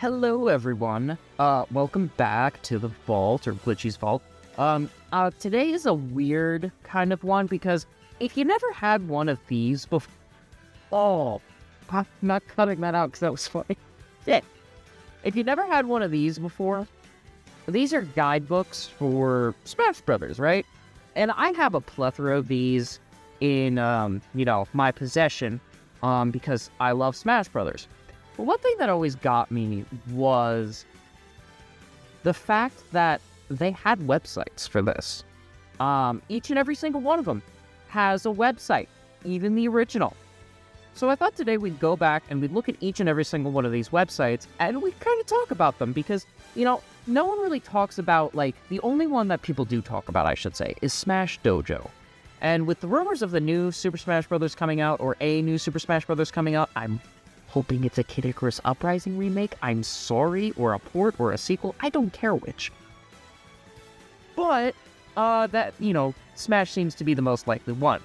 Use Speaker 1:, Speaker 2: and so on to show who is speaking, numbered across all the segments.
Speaker 1: Hello everyone, welcome back to the Vault, or Glitchy's Vault. Today is a weird kind of one, because if you never had one of these before... Oh, I'm not cutting that out because that was funny. Shit. If you never had one of these before, these are guidebooks for Smash Brothers, right? And I have a plethora of these in, my possession, because I love Smash Brothers. But one thing that always got me was the fact that they had websites for this. Each and every single one of them has a website, even the original. So I thought today we'd go back and we'd look at each and every single one of these websites and we'd kind of talk about them because, no one really talks about, the only one that people do talk about, I should say, is Smash Dojo. And with the rumors of the new Super Smash Bros. Coming out, or a new Super Smash Bros. Coming out, I'm hoping it's a Kid Icarus Uprising remake, I'm sorry, or a port, or a sequel, I don't care which. But, Smash seems to be the most likely one.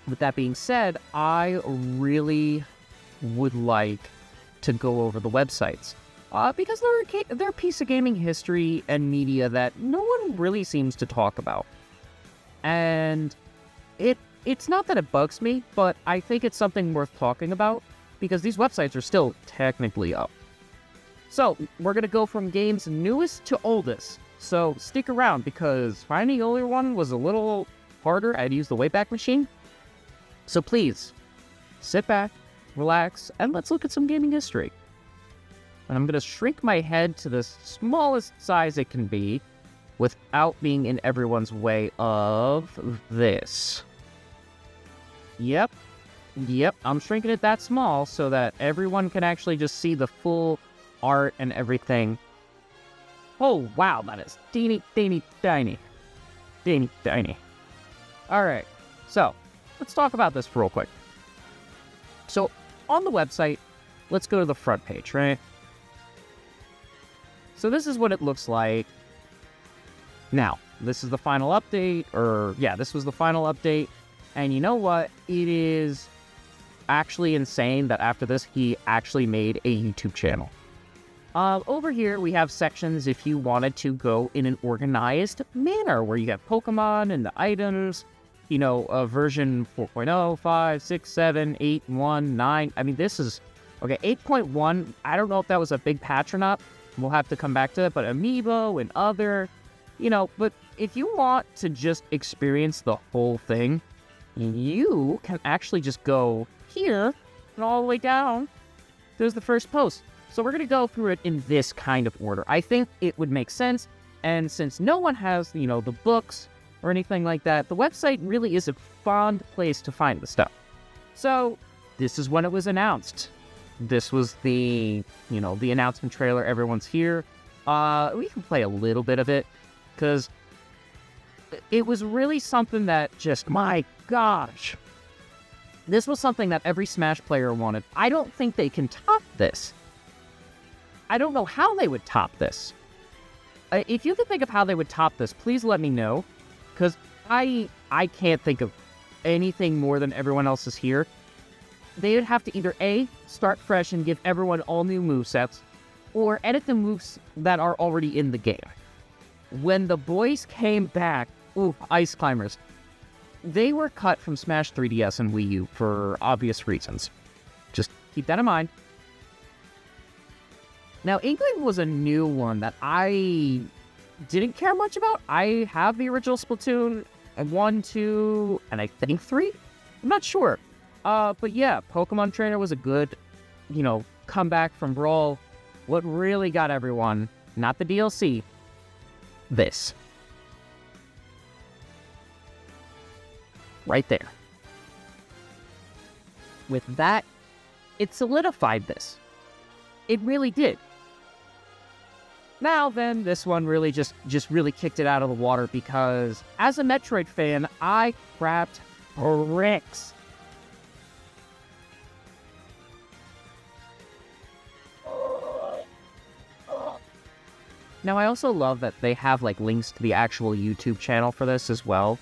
Speaker 1: With that being said, I really would like to go over the websites. Because they're a piece of gaming history and media that no one really seems to talk about. And it's not that it bugs me, but I think it's something worth talking about, because these websites are still technically up. So, we're going to go from games newest to oldest. So, stick around, because finding the older one was a little harder. I had to use the Wayback Machine. So please, sit back, relax, and let's look at some gaming history. And I'm going to shrink my head to the smallest size it can be, without being in everyone's way of this. Yep, I'm shrinking it that small so that everyone can actually just see the full art and everything. Oh, wow, that is teeny, teeny, tiny. Teeny, tiny. Alright, so, let's talk about this real quick. So, on the website, let's go to the front page, right? So this is what it looks like. Now, this is the final update, this was the final update. And you know what? It is actually insane that after this, he actually made a YouTube channel. Over here, we have sections if you wanted to go in an organized manner, where you have Pokemon and the items, version 4.0, 5, 6, 7, 8, 1, 9. I mean, this is... Okay, 8.1, I don't know if that was a big patch or not. We'll have to come back to it, but Amiibo and other... but if you want to just experience the whole thing, you can actually just go here and all the way down. There's the first post. So we're going to go through it in this kind of order. I think it would make sense, and since no one has, the books or anything like that, the website really is a fond place to find the stuff. So, this is when it was announced. This was the announcement trailer. Everyone's here. We can play a little bit of it, because it was really something that just, my gosh. This was something that every Smash player wanted. I don't think they can top this. I don't know how they would top this. If you can think of how they would top this, please let me know. Because I can't think of anything more than everyone else is here. They would have to either A, start fresh and give everyone all new movesets, or edit the moves that are already in the game. When the boys came back, Ice Climbers, they were cut from Smash 3DS and Wii U for obvious reasons. Just keep that in mind. Now, Inkling was a new one that I didn't care much about. I have the original Splatoon 1, 2, and I think 3? I'm not sure. But yeah, Pokemon Trainer was a good, comeback from Brawl. What really got everyone, not the DLC, this. Right there. With that, it solidified this. It really did. Now then, this one really just really kicked it out of the water, because as a Metroid fan, I crapped bricks. Now, I also love that they have, links to the actual YouTube channel for this as well.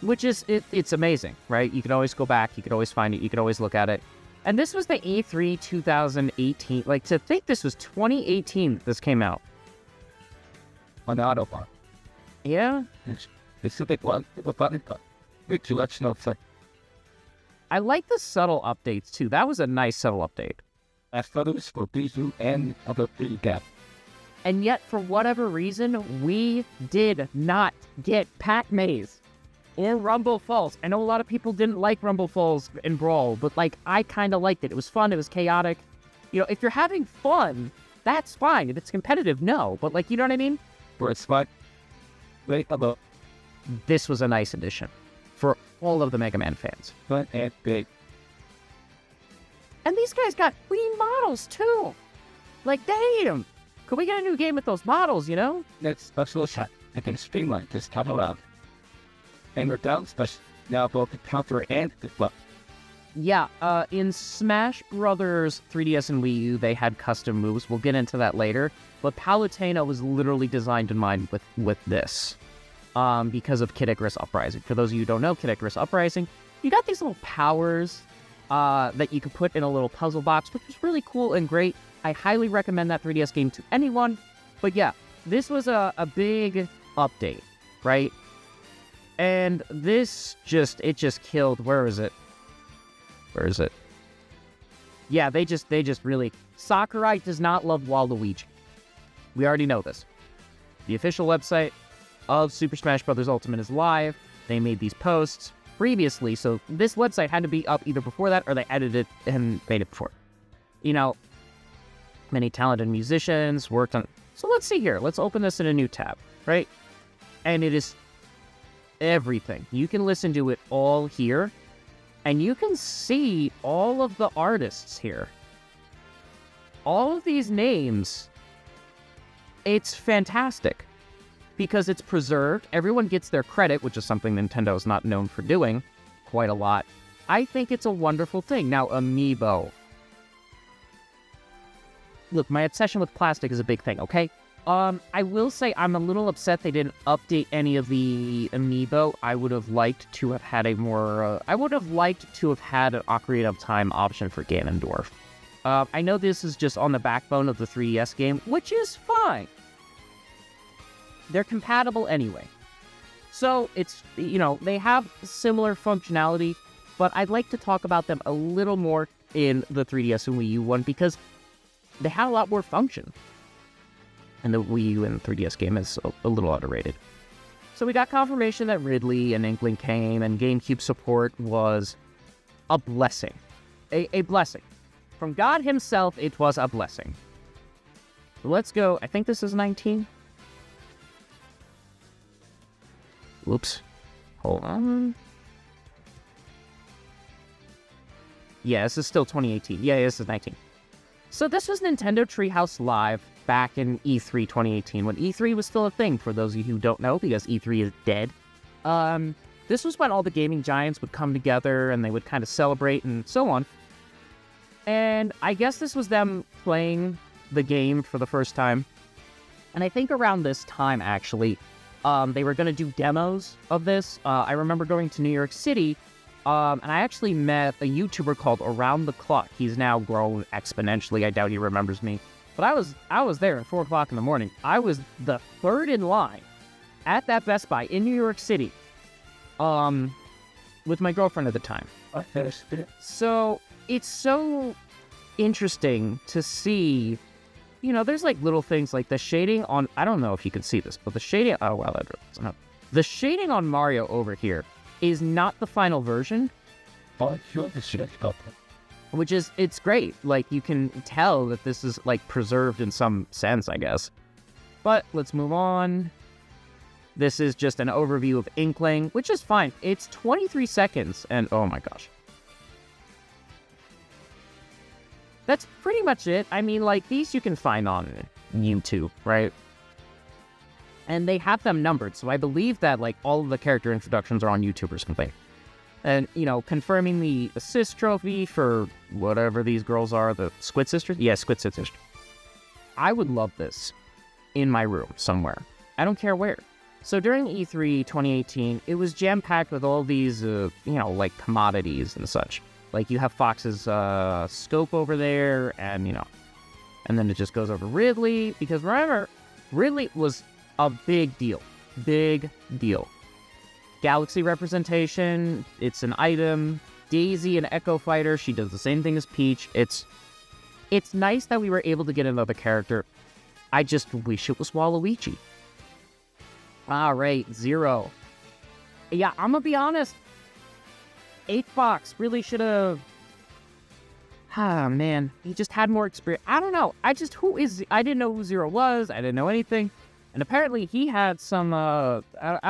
Speaker 1: Which is, it's amazing, right? You can always go back, you can always find it, you can always look at it. And this was the E3 2018. Like, to think this was 2018 this came out.
Speaker 2: On Autobahn.
Speaker 1: Yeah?
Speaker 2: It's a big one.
Speaker 1: I like the subtle updates, too. That was a nice subtle update.
Speaker 2: Photos for Bijou and other free gap.
Speaker 1: And yet, for whatever reason, we did not get Pac Maze or Rumble Falls. I know a lot of people didn't like Rumble Falls in Brawl, but, like, I kind of liked it. It was fun. It was chaotic. You know, if you're having fun, that's fine. If it's competitive, no. But, like, you know what I mean?
Speaker 2: For it's fun. Wait, hello.
Speaker 1: This was a nice addition for all of the Mega Man fans.
Speaker 2: Fun and big.
Speaker 1: And these guys got clean models, too. Like, damn. Could we get a new game with those models, you know?
Speaker 2: Next special shot. I can streamline this time around. And we're down special. Now both the counter and the flip.
Speaker 1: Yeah, in Smash Brothers 3DS and Wii U, they had custom moves. We'll get into that later. But Palutena was literally designed in mind with this. Because of Kid Icarus Uprising. For those of you who don't know, Kid Icarus Uprising, you got these little powers that you could put in a little puzzle box, which is really cool and great. I highly recommend that 3DS game to anyone. But yeah, this was a big update, right? And this just killed. Where is it? Where is it? Yeah, they just really... Sakurai does not love Waluigi. We already know this. The official website of Super Smash Bros. Ultimate is live. They made these posts previously, so this website had to be up either before that or they edited it and made it before. You know, many talented musicians worked on... So let's see here. Let's open this in a new tab, right? And it is everything. You can listen to it all here, and you can see all of the artists here. All of these names. It's fantastic because it's preserved. Everyone gets their credit, which is something Nintendo is not known for doing quite a lot. I think it's a wonderful thing. Now, Amiibo. Look, my obsession with plastic is a big thing, okay? I will say I'm a little upset they didn't update any of the Amiibo. I would have liked to have had a more... I would have liked to have had an Ocarina of Time option for Ganondorf. I know this is just on the backbone of the 3DS game, which is fine. They're compatible anyway. So it's, you know, they have similar functionality, but I'd like to talk about them a little more in the 3DS and Wii U one because they had a lot more function. And the Wii U and 3DS game is a little underrated. So we got confirmation that Ridley and Inkling came, and GameCube support was a blessing. A blessing. From God himself, it was a blessing. So let's go. I think this is 19. Whoops. Hold on. Yeah, this is still 2018. Yeah, this is 19. So this was Nintendo Treehouse Live back in E3 2018, when E3 was still a thing, for those of you who don't know, because E3 is dead. This was when all the gaming giants would come together, and they would kind of celebrate and so on. And I guess this was them playing the game for the first time. And I think around this time, actually, they were going to do demos of this. I remember going to New York City, and I actually met a YouTuber called Around the Clock. He's now grown exponentially. I doubt he remembers me. But I was there at 4 o'clock in the morning. I was the third in line at that Best Buy in New York City, with my girlfriend at the time. So it's so interesting to see, you know, there's like little things like the shading on, I don't know if you can see this, but the shading, oh wow, the shading on Mario over here is not the final version. Which is, it's great. Like, you can tell that this is, like, preserved in some sense, I guess. But let's move on. This is just an overview of Inkling, which is fine. It's 23 seconds, and oh my gosh. That's pretty much it. I mean, like, these you can find on YouTube, right? And they have them numbered, so I believe that, like, all of the character introductions are on YouTubers can play. And, you know, confirming the assist trophy for whatever these girls are, the Squid Sisters? Yeah, Squid Sisters. I would love this in my room somewhere. I don't care where. So during E3 2018, it was jam-packed with all these, you know, like commodities and such. Like, you have Fox's scope over there, and, and then it just goes over Ridley, because remember, Ridley was a big deal. Big deal. Galaxy representation, it's an item. Daisy and Echo Fighter, she does the same thing as Peach. It's nice that we were able to get another character. I just wish it was Waluigi. Alright, Zero. Yeah, I'm gonna be honest. 8-Fox really should have... Ah, man. He just had more experience. I don't know. I didn't know who Zero was. I didn't know anything. And apparently he had some, I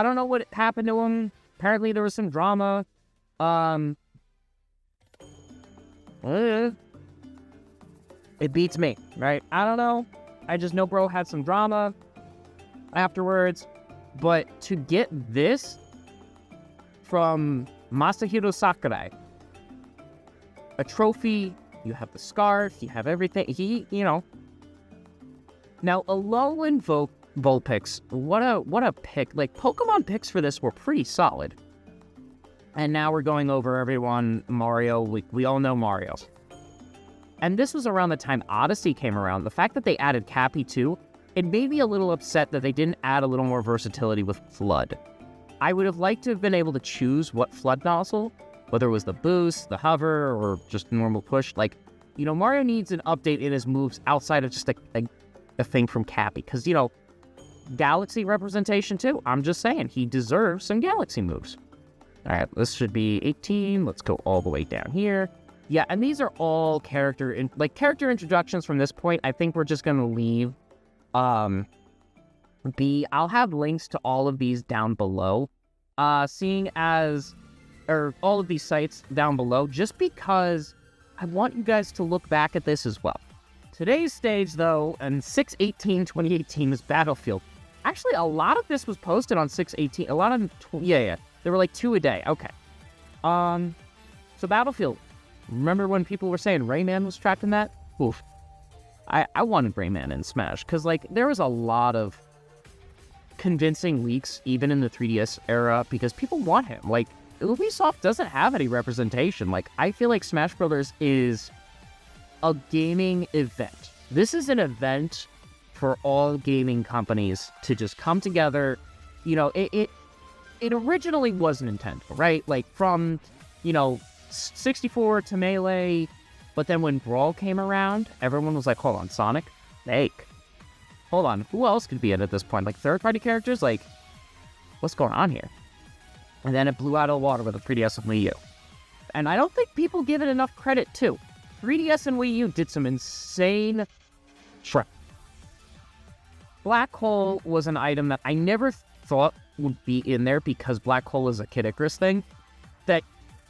Speaker 1: don't know what happened to him. Apparently there was some drama. It beats me, right? I don't know. I just know bro had some drama afterwards. But to get this from Masahiro Sakurai, a trophy, you have the scarf, you have everything. Now, Alolan Vulpix, what a pick. Like, Pokemon picks for this were pretty solid. And now we're going over everyone. Mario, we all know Mario. And this was around the time Odyssey came around. The fact that they added Cappy too, it made me a little upset that they didn't add a little more versatility with Flood. I would have liked to have been able to choose what Flood nozzle, whether it was the boost, the hover, or just normal push. Like, Mario needs an update in his moves outside of just a thing from Cappy. Because, Galaxy representation too. I'm just saying, he deserves some Galaxy moves. All right, this should be 18. Let's go all the way down here. Yeah, and these are all character introductions from this point. I think we're just going to leave I'll have links to all of these down below, all of these sites down below, just because I want you guys to look back at this as well. Today's stage, though, and 6/18/2018 is Battlefield. Actually, a lot of this was posted on 6/18. A lot of, there were like 2 a day. Okay. So Battlefield. Remember when people were saying Rayman was trapped in that? Oof. I wanted Rayman in Smash, because, there was a lot of convincing leaks, even in the 3DS era, because people want him. Ubisoft doesn't have any representation. I feel like Smash Brothers is a gaming event. This is an event for all gaming companies to just come together. It originally was Nintendo, right? From, 64 to Melee. But then when Brawl came around, everyone was like, hold on, Sonic? Snake. Hold on, who else could be in at this point? Third-party characters? What's going on here? And then it blew out of the water with the 3DS and Wii U. And I don't think people give it enough credit, too. 3DS and Wii U did some insane shit. Black Hole was an item that I never thought would be in there, because Black Hole is a Kid Icarus thing that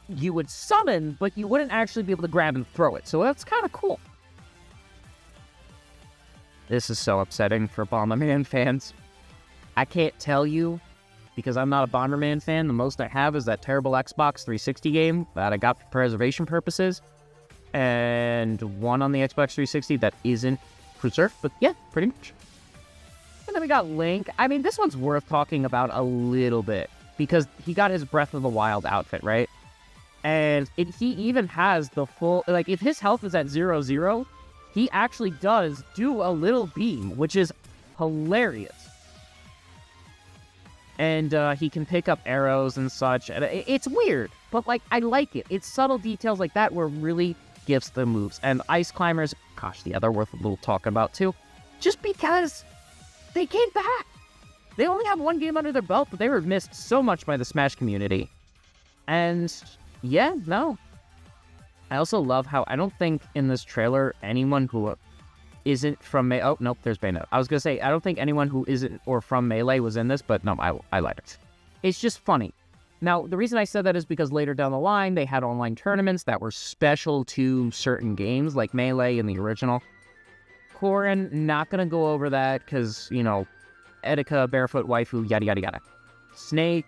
Speaker 1: you would summon, but you wouldn't actually be able to grab and throw it. So that's kind of cool. This is so upsetting for Bomberman fans. I can't tell you, because I'm not a Bomberman fan. The most I have is that terrible Xbox 360 game that I got for preservation purposes, and one on the Xbox 360 that isn't preserved, but yeah, pretty much. And then we got Link. I mean, this one's worth talking about a little bit, because he got his Breath of the Wild outfit, right? And he even has the full, if his health is at 0-0, he actually does do a little beam, which is hilarious. And he can pick up arrows and such. And it's weird, but I like it. It's subtle details like that where it really gives the moves. And Ice Climbers, gosh, the other worth a little talking about too, just because they came back. They only have one game under their belt, but they were missed so much by the Smash community. And yeah, no. I also love how I don't think in this trailer anyone who isn't from Melee... Oh, nope, there's Bayonetta. I was going to say, I don't think anyone who isn't or from Melee was in this, but no, I lied. It's just funny. Now, the reason I said that is because later down the line, they had online tournaments that were special to certain games, like Melee and the original. Corrin, not going to go over that because, Etika, Barefoot Waifu, yada, yada, yada. Snake.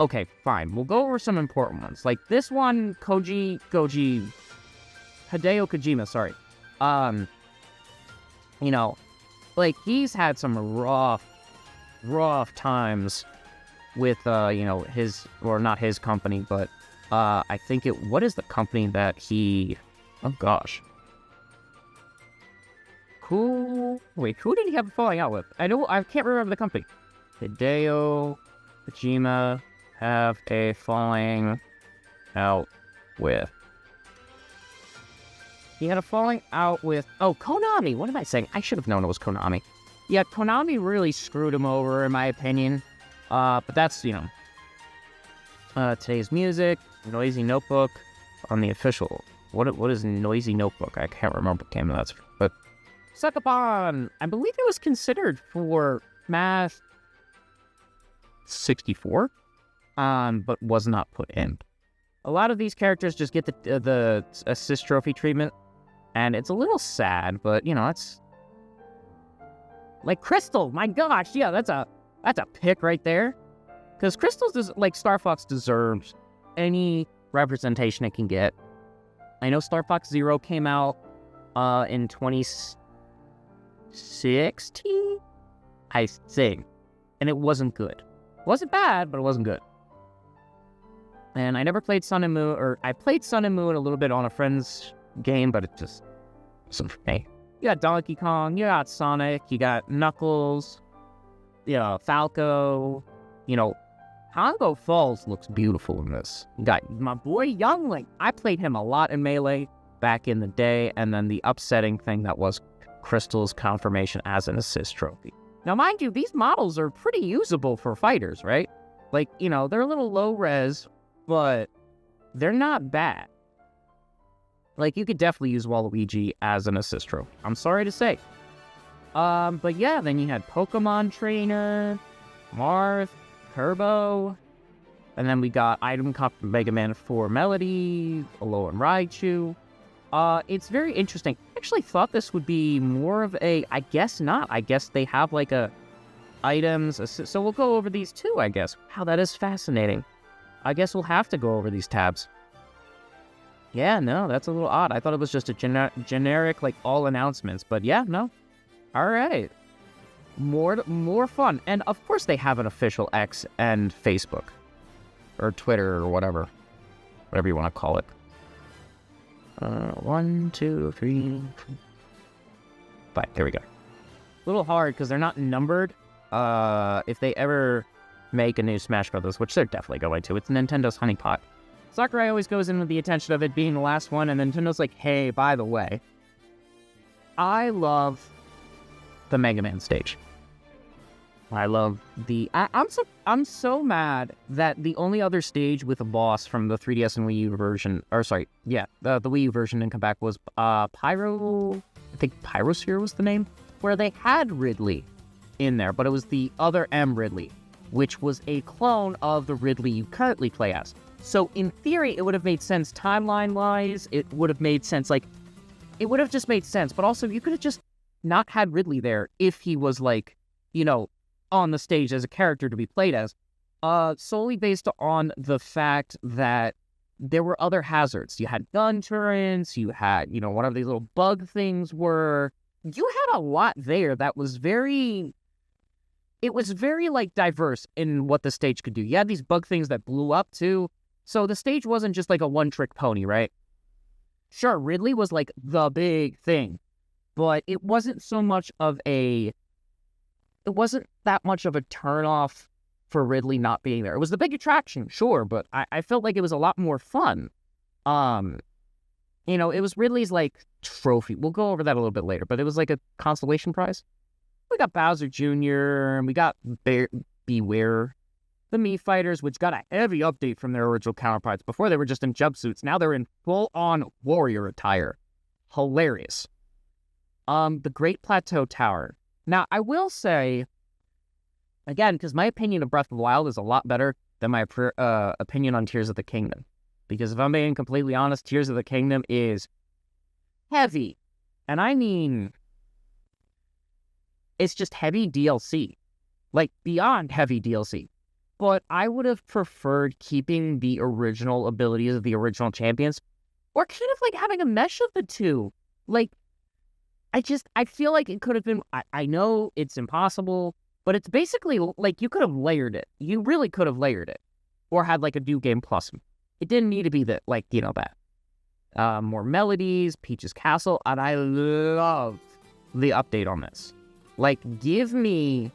Speaker 1: Okay, fine. We'll go over some important ones. Like this one, Hideo Kojima, sorry. He's had some rough times with, not his company, but I think what is the company that he, oh gosh. Who did he have a falling out with? I can't remember the company. Hideo Kojima have a falling out with. He had a falling out with, Konami. What am I saying? I should have known it was Konami. Yeah, Konami really screwed him over, in my opinion. But that's, today's music, Noisy Notebook on the official. What is Noisy Notebook? I can't remember what game that's for. But Suckabon, I believe it was considered for Smash 64, but was not put in. A lot of these characters just get the assist trophy treatment, and it's a little sad, but it's like Crystal. My gosh, yeah, that's a pick right there, because Crystal's Star Fox deserves any representation it can get. I know Star Fox Zero came out in 2016, I think, and it wasn't good. It wasn't bad, but it wasn't good. And I never played Sun and Moon, or I played Sun and Moon a little bit on a friend's game, but it just wasn't for me. You got Donkey Kong, you got Sonic, you got Knuckles, Falco, Congo Falls looks beautiful in this. You got my boy Youngling. I played him a lot in Melee back in the day, and then the upsetting thing that was Crystal's confirmation as an assist trophy. Now, mind you, these models are pretty usable for fighters, right? They're a little low res, but they're not bad. You could definitely use Waluigi as an assist trophy. I'm sorry to say. But yeah, then you had Pokemon Trainer, Marth, Turbo, and then we got Item Cup Mega Man 4 Melody, Alolan Raichu. It's very interesting. I actually thought this would be more of a, I guess not. I guess they have a items, so we'll go over these too, I guess. Wow, that is fascinating. I guess we'll have to go over these tabs. Yeah, no, that's a little odd. I thought it was just a generic, all announcements, but yeah, no. All right. More fun. And of course they have an official X and Facebook. Or Twitter or whatever you want to call it. 1, 2, 3, 5. There we go. A little hard because they're not numbered. If they ever make a new Smash Bros., which they're definitely going to, it's Nintendo's honeypot. Sakurai always goes in with the intention of it being the last one, and Nintendo's like, hey, by the way, I love the Mega Man stage. I love I'm so mad that the only other stage with a boss from the 3DS and Wii U version, the Wii U version didn't come back, was I think Pyrosphere was the name, where they had Ridley in there, but it was the other M Ridley, which was a clone of the Ridley you currently play as. So in theory, it would have made sense timeline-wise, it would have made sense, it would have just made sense, but also you could have just not had Ridley there if he was on the stage as a character to be played as, solely based on the fact that there were other hazards. You had gun turrets, you had, whatever these little bug things were. You had a lot there that was very diverse in what the stage could do. You had these bug things that blew up too. So the stage wasn't just a one-trick pony, right? Sure, Ridley was the big thing, but it wasn't that much of a turn-off for Ridley not being there. It was the big attraction, sure, but I felt like it was a lot more fun. It was Ridley's trophy. We'll go over that a little bit later, but it was a consolation prize. We got Bowser Jr., and we got Beware, the Mii Fighters, which got a heavy update from their original counterparts. Before they were just in jumpsuits. Now they're in full-on warrior attire. Hilarious. The Great Plateau Tower. Now, I will say, again, because my opinion of Breath of the Wild is a lot better than my opinion on Tears of the Kingdom. Because if I'm being completely honest, Tears of the Kingdom is heavy. And I mean, it's just heavy DLC. Beyond heavy DLC. But I would have preferred keeping the original abilities of the original champions, or kind of having a mesh of the two. I feel like it could have been, I know it's impossible, but it's basically you could have layered it. You really could have layered it. Or had a New Game Plus It didn't need to be that, like, that. More melodies, Peach's Castle, and I love the update on this. Like, give me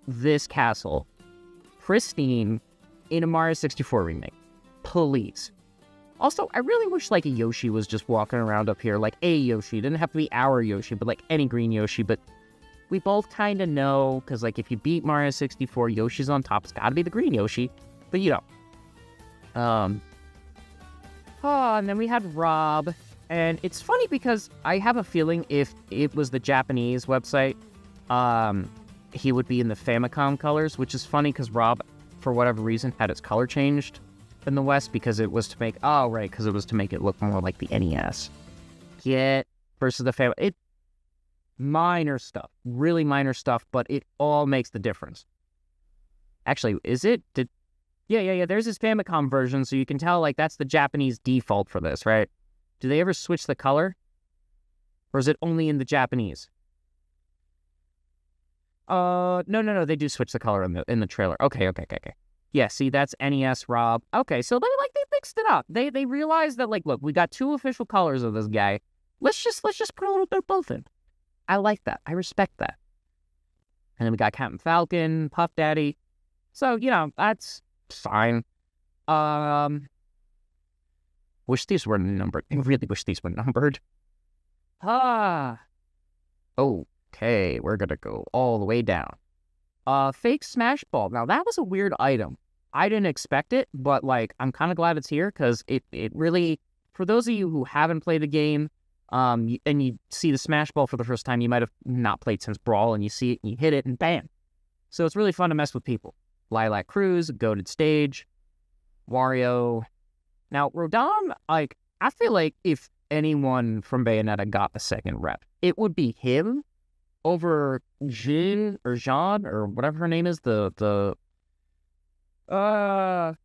Speaker 1: this castle pristine in a Mario 64 remake, please. Also, I really wish, like, a Yoshi was just walking around up here, like a Yoshi. It didn't have to be our Yoshi, but, like, any green Yoshi. But we both kind of know, because, like, if you beat Mario 64, Yoshi's on top. It's got to be the green Yoshi. But, and then we had Rob. And it's funny because I have a feeling if it was the Japanese website, he would be in the Famicom colors, which is funny because Rob, for whatever reason, had its color changed in the West because it was to make it look more like the NES. Versus the family. It minor stuff, really minor stuff, but it all makes the difference. Actually, is it? Yeah. There's this Famicom version, so you can tell like that's the Japanese default for this, right? Do they ever switch the color, or is it only in the Japanese? No. They do switch the color in the trailer. Okay. Yeah, see, that's NES Rob. Okay, so they fixed it up. They realized that, like, look, we got 2 official colors of this guy. Let's just put a little bit of both in. I like that. I respect that. And then we got Captain Falcon, Puff Daddy. So, that's fine. Wish these were numbered. I really wish these were numbered. Okay, we're gonna go all the way down. Fake Smash Ball. Now, that was a weird item. I didn't expect it, but, like, I'm kind of glad it's here, because it really, for those of you who haven't played the game, and you see the Smash Ball for the first time, you might have not played since Brawl, and you see it, and you hit it, and bam! So it's really fun to mess with people. Lilac Cruz, Goated Stage, Wario. Now, Rodon, like, I feel like if anyone from Bayonetta got the second rep, it would be him over Jean, or whatever her name is,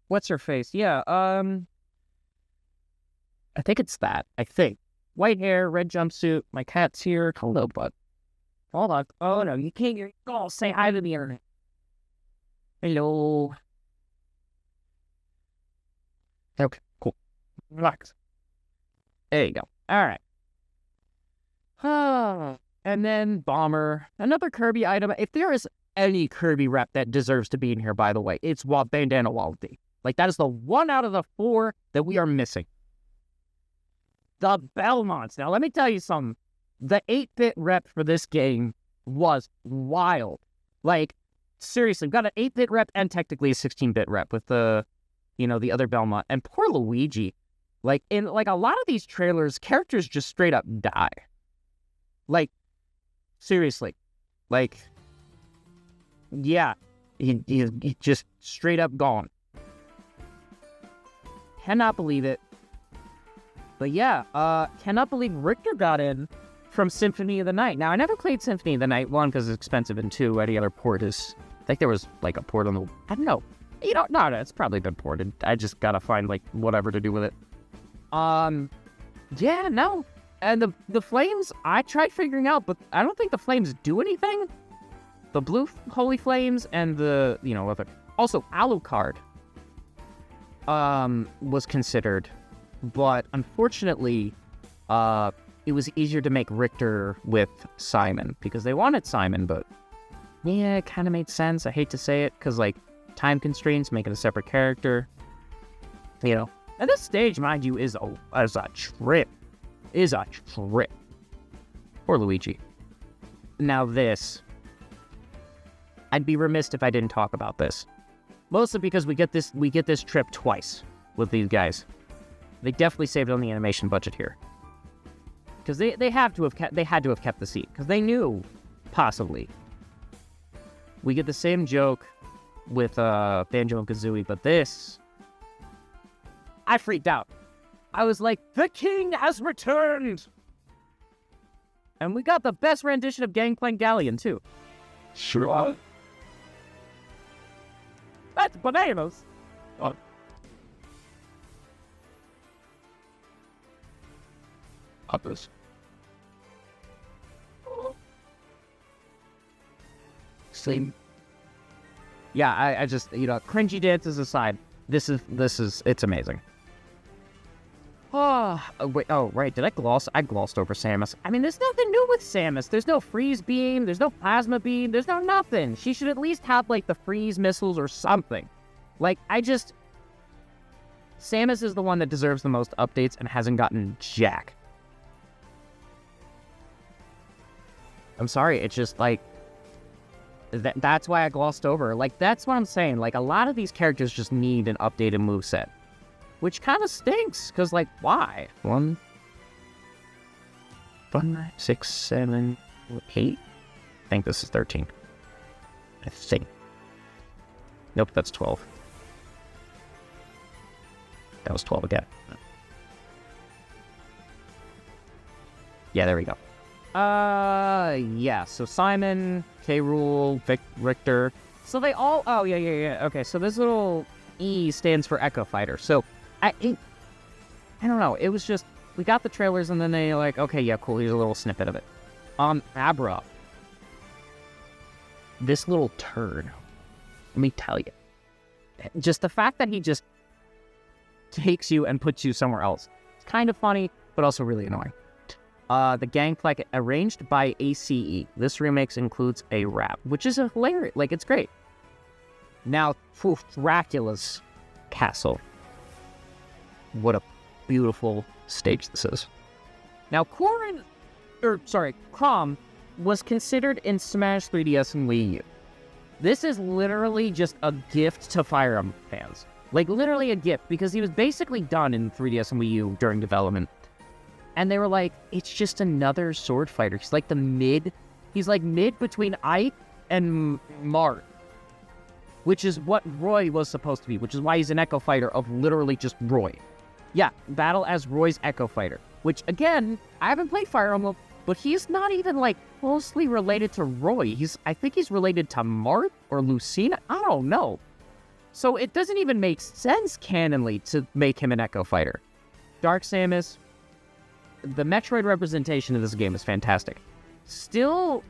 Speaker 1: what's her face? Yeah, I think it's that. I think. White hair, red jumpsuit, my cat's here. Hello, bud. Hold on. Oh, no, you can't. Oh, say hi to the internet. Hello. Okay, cool. Relax. There you go. All right. And then Bomber, another Kirby item. If there is any Kirby rep that deserves to be in here, by the way, it's Bandana Wallaby. Like, that is the 1 out of the 4 that we are missing. The Belmonts. Now, let me tell you something. The 8-bit rep for this game was wild. Like, seriously, we've got an 8-bit rep and technically a 16-bit rep with the other Belmont. And poor Luigi. Like, in, like, a lot of these trailers, characters just straight up die. Like, seriously. Like, yeah. He just straight up gone. Cannot believe it. But yeah, cannot believe Richter got in from Symphony of the Night. Now, I never played Symphony of the Night, 1, because it's expensive, and 2, any other port is... I think there was, like, a port on the... I don't know. No, it's probably been ported. I just gotta find, like, whatever to do with it. Yeah, no. And the flames, I tried figuring out, but I don't think the flames do anything. The blue holy flames and the, other... Also, Alucard was considered, but unfortunately, it was easier to make Richter with Simon, because they wanted Simon, but yeah, it kind of made sense. I hate to say it, because, like, time constraints, make it a separate character, And this stage, mind you, is a trip. Poor Luigi. Now this, I'd be remiss if I didn't talk about this. Mostly because we get this trip twice with these guys. They definitely saved on the animation budget here. Because they had to have kept the seat. Because they knew, possibly. We get the same joke with Banjo and Kazooie, but this, I freaked out. I was like, the king has returned! And we got the best rendition of Gangplank Galleon, too.
Speaker 2: Sure.
Speaker 1: That's bananas!
Speaker 2: Others. Same.
Speaker 1: Yeah, I just, cringy dances aside, this is, it's amazing. Wait, oh, right, did I gloss? I glossed over Samus. I mean, there's nothing new with Samus. There's no freeze beam, there's no plasma beam, there's no nothing. She should at least have, like, the freeze missiles or something. Like, Samus is the one that deserves the most updates and hasn't gotten jack. I'm sorry, it's just, like, that's why I glossed over. Like, that's what I'm saying. Like, a lot of these characters just need an updated moveset. Which kind of stinks, because, like, why? 1, 6, 7, 8? I think this is 13. I think. Nope, that's 12. That was 12 again. Yeah, there we go. Yeah, so Simon, K-Rool, Richter. So they all... Oh, yeah. Okay, so this little E stands for Echo Fighter. So, I don't know. It was just... We got the trailers, and then they like, okay, yeah, cool, here's a little snippet of it. Abra. This little turd. Let me tell you. Just the fact that he just takes you and puts you somewhere else. It's kind of funny, but also really annoying. The Gangplank arranged by ACE. This remix includes a rap, which is hilarious. Like, it's great. Now, Dracula's castle. What a beautiful stage this is. Now, Chrom was considered in Smash 3DS and Wii U. This is literally just a gift to Fire Emblem fans. Like, literally a gift, because he was basically done in 3DS and Wii U during development. And they were like, it's just another sword fighter. He's like he's like mid between Ike and Mart. Which is what Roy was supposed to be, which is why he's an Echo Fighter of literally just Roy. Yeah, battle as Roy's Echo Fighter. Which, again, I haven't played Fire Emblem, but he's not even, like, closely related to Roy. I think he's related to Mart or Lucina. I don't know. So it doesn't even make sense canonly to make him an Echo Fighter. Dark Samus, the Metroid representation of this game is fantastic. Still,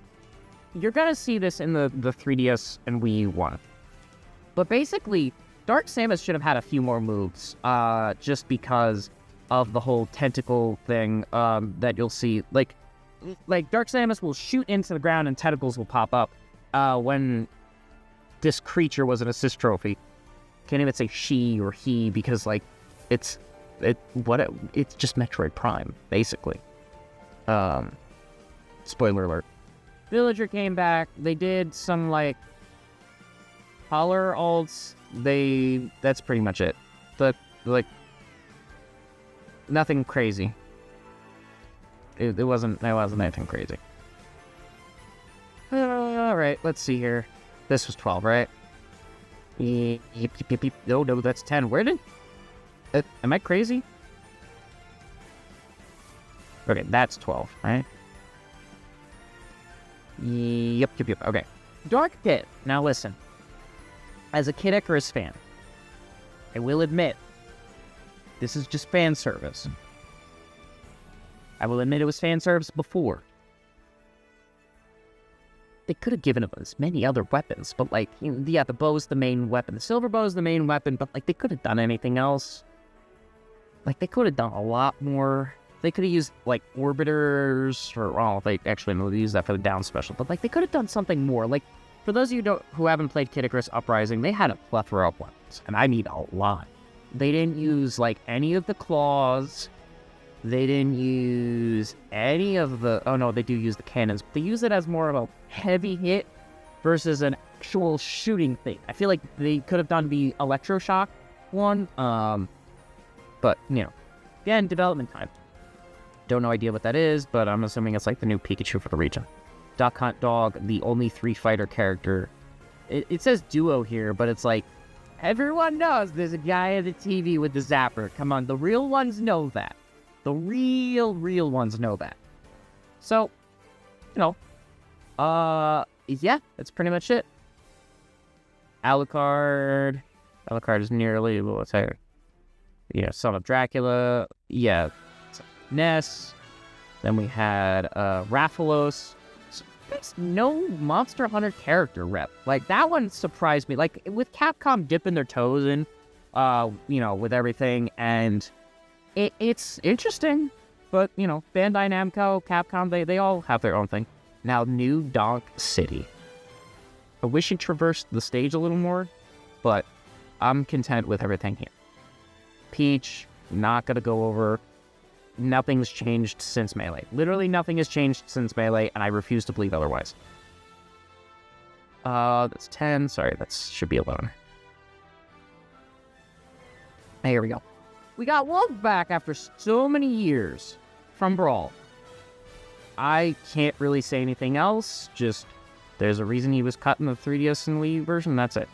Speaker 1: you're gonna see this in the 3DS and Wii U one. But basically, Dark Samus should have had a few more moves, just because of the whole tentacle thing that you'll see. Like Dark Samus will shoot into the ground and tentacles will pop up when this creature was an assist trophy. Can't even say she or he because, like, it's just Metroid Prime, basically. Spoiler alert. Villager came back. They did some, like, color alts. That's pretty much it. Nothing crazy. It wasn't anything crazy. Alright, let's see here. This was 12, right? No, that's 10. Where did... am I crazy? Okay, that's 12, right? Yep. Okay. Dark Pit. Now listen. As a Kid Icarus fan, I will admit, this is just fan service. I will admit it was fan service before. They could have given him as many other weapons, but, like, yeah, the bow's the main weapon. The silver bow's the main weapon, but, like, they could have done anything else. Like, they could have done a lot more. They could have used, like, orbiters, or, well, they actually know they use that for the down special, but, like, they could have done something more. Like, for those of you who haven't played Kid Icarus Uprising, they had a plethora of weapons, and I mean a lot. They didn't use, like, any of the claws. They didn't use any of the... Oh, no, they do use the cannons. But they use it as more of a heavy hit versus an actual shooting thing. I feel like they could have done the electroshock one. But, you know, again, development time. Don't know idea what that is, but I'm assuming it's like the new Pikachu for the region. Duck Hunt Dog, the only 3-fighter character. It says duo here, but it's like, everyone knows there's a guy on the TV with the zapper. Come on, the real ones know that. The real ones know that. So, you know, yeah, that's pretty much it. Alucard is nearly, what's that? Yeah, Son of Dracula. Yeah, Ness. Then we had Rathalos. There's no Monster Hunter character rep. Like, that one surprised me. Like, with Capcom dipping their toes in, you know, with everything, and It's interesting, but, you know, Bandai Namco, Capcom, they all have their own thing. Now, New Donk City. I wish it traversed the stage a little more, but I'm content with everything here. Peach, not gonna go over. Nothing's changed since Melee. Literally nothing has changed since Melee, and I refuse to believe otherwise. That's 10. Sorry, that should be 11. Here we go. We got Wolf back after so many years from Brawl. I can't really say anything else, just there's a reason he was cut in the 3DS and Wii U version, that's it.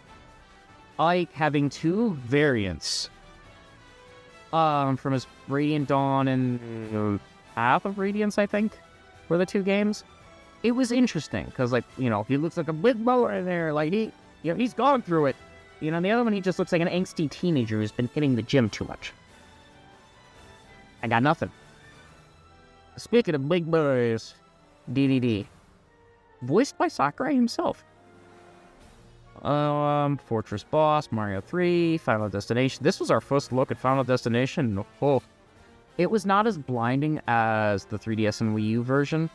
Speaker 1: I like having two variants from his Radiant Dawn and Path of Radiance, I think, were the two games. It was interesting, because, like, you know, he looks like a big baller in there, like, he's gone through it. You know, the other one, he just looks like an angsty teenager who's been hitting the gym too much. I got nothing. Speaking of big boys, DDD. Voiced by Sakurai himself. Fortress Boss, Mario 3, Final Destination. This was our first look at Final Destination. Oh, it was not as blinding as the 3DS and Wii U version.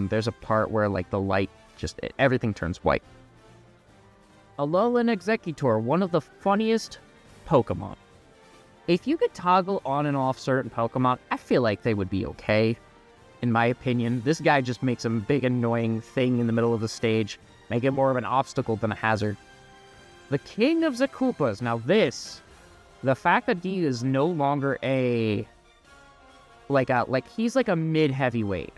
Speaker 1: There's a part where, like, the light everything turns white. Alolan Executor, one of the funniest Pokemon. If you could toggle on and off certain Pokemon, I feel like they would be okay, in my opinion. This guy just makes a big annoying thing in the middle of the stage, make it more of an obstacle than a hazard. The King of Zakoopas. Now this, the fact that he is no longer he's like a mid-heavyweight.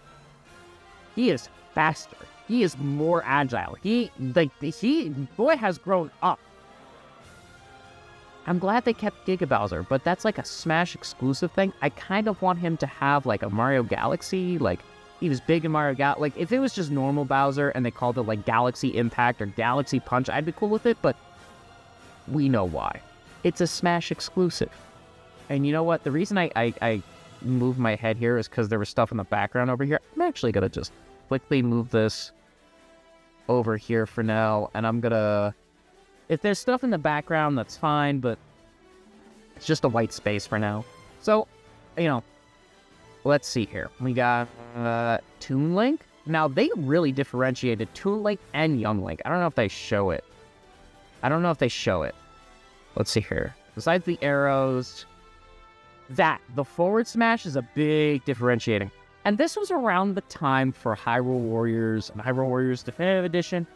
Speaker 1: He is faster. He is more agile. Boy has grown up. I'm glad they kept Giga Bowser, but that's like a Smash exclusive thing. I kind of want him to have like a Mario Galaxy, like he was big in Mario Galaxy. Like if it was just normal Bowser and they called it like Galaxy Impact or Galaxy Punch, I'd be cool with it, but we know why. It's a Smash exclusive. And you know what? The reason I moved my head here is because there was stuff in the background over here. I'm actually going to just quickly move this over here for now, and I'm going to... If there's stuff in the background, that's fine, but it's just a white space for now. So, you know, let's see here. We got Toon Link. Now, they really differentiated Toon Link and Young Link. I don't know if they show it. Let's see here. Besides the arrows, the forward smash is a big differentiating. And this was around the time for Hyrule Warriors and Hyrule Warriors Definitive Edition,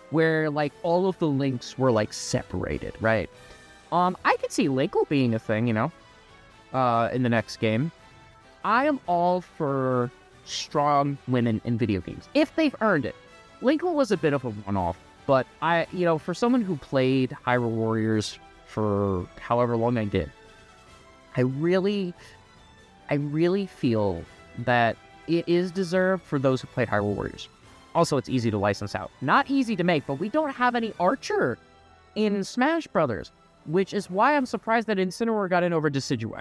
Speaker 1: where, like, all of the links were, like, separated, right? I could see Linkle being a thing, you know, in the next game. I am all for strong women in video games, if they've earned it. Linkle was a bit of a one-off, but for someone who played Hyrule Warriors for however long I did, I really feel that it is deserved for those who played Hyrule Warriors. Also, it's easy to license out. Not easy to make, but we don't have any Archer in Smash Brothers, which is why I'm surprised that Incineroar got in over Decidueye.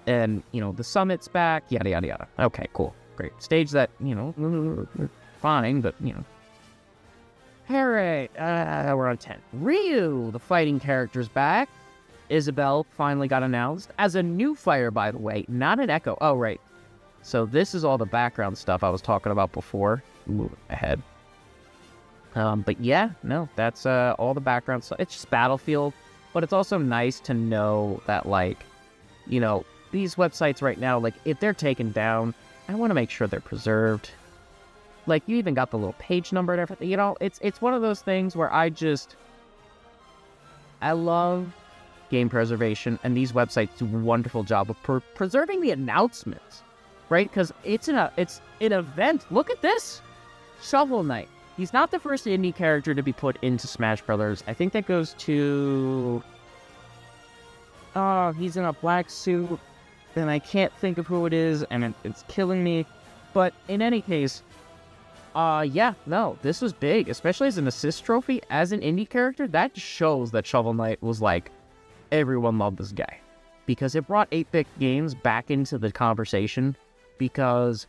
Speaker 1: And, you know, the Summit's back, yada, yada, yada. Okay, cool. Great. Stage that, you know, fine, but, you know. Alright, we're on 10. Ryu, the fighting character's back. Isabelle finally got announced as a new fighter, by the way, not an Echo. Oh, right. So this is all the background stuff I was talking about before. Moving ahead. But yeah, no, that's all the background stuff. It's just Battlefield, but it's also nice to know that, like, you know, these websites right now, like, if they're taken down, I want to make sure they're preserved. Like, you even got the little page number and everything. You know, it's one of those things where I love game preservation, and these websites do a wonderful job of preserving the announcements, right? Because it's an event. Look at this. Shovel Knight. He's not the first indie character to be put into Smash Brothers. I think that goes to... Oh, he's in a black suit, and I can't think of who it is, and it's killing me. But in any case, yeah, no, this was big, especially as an assist trophy, as an indie character. That shows that Shovel Knight was like, everyone loved this guy. Because it brought 8-bit games back into the conversation, because...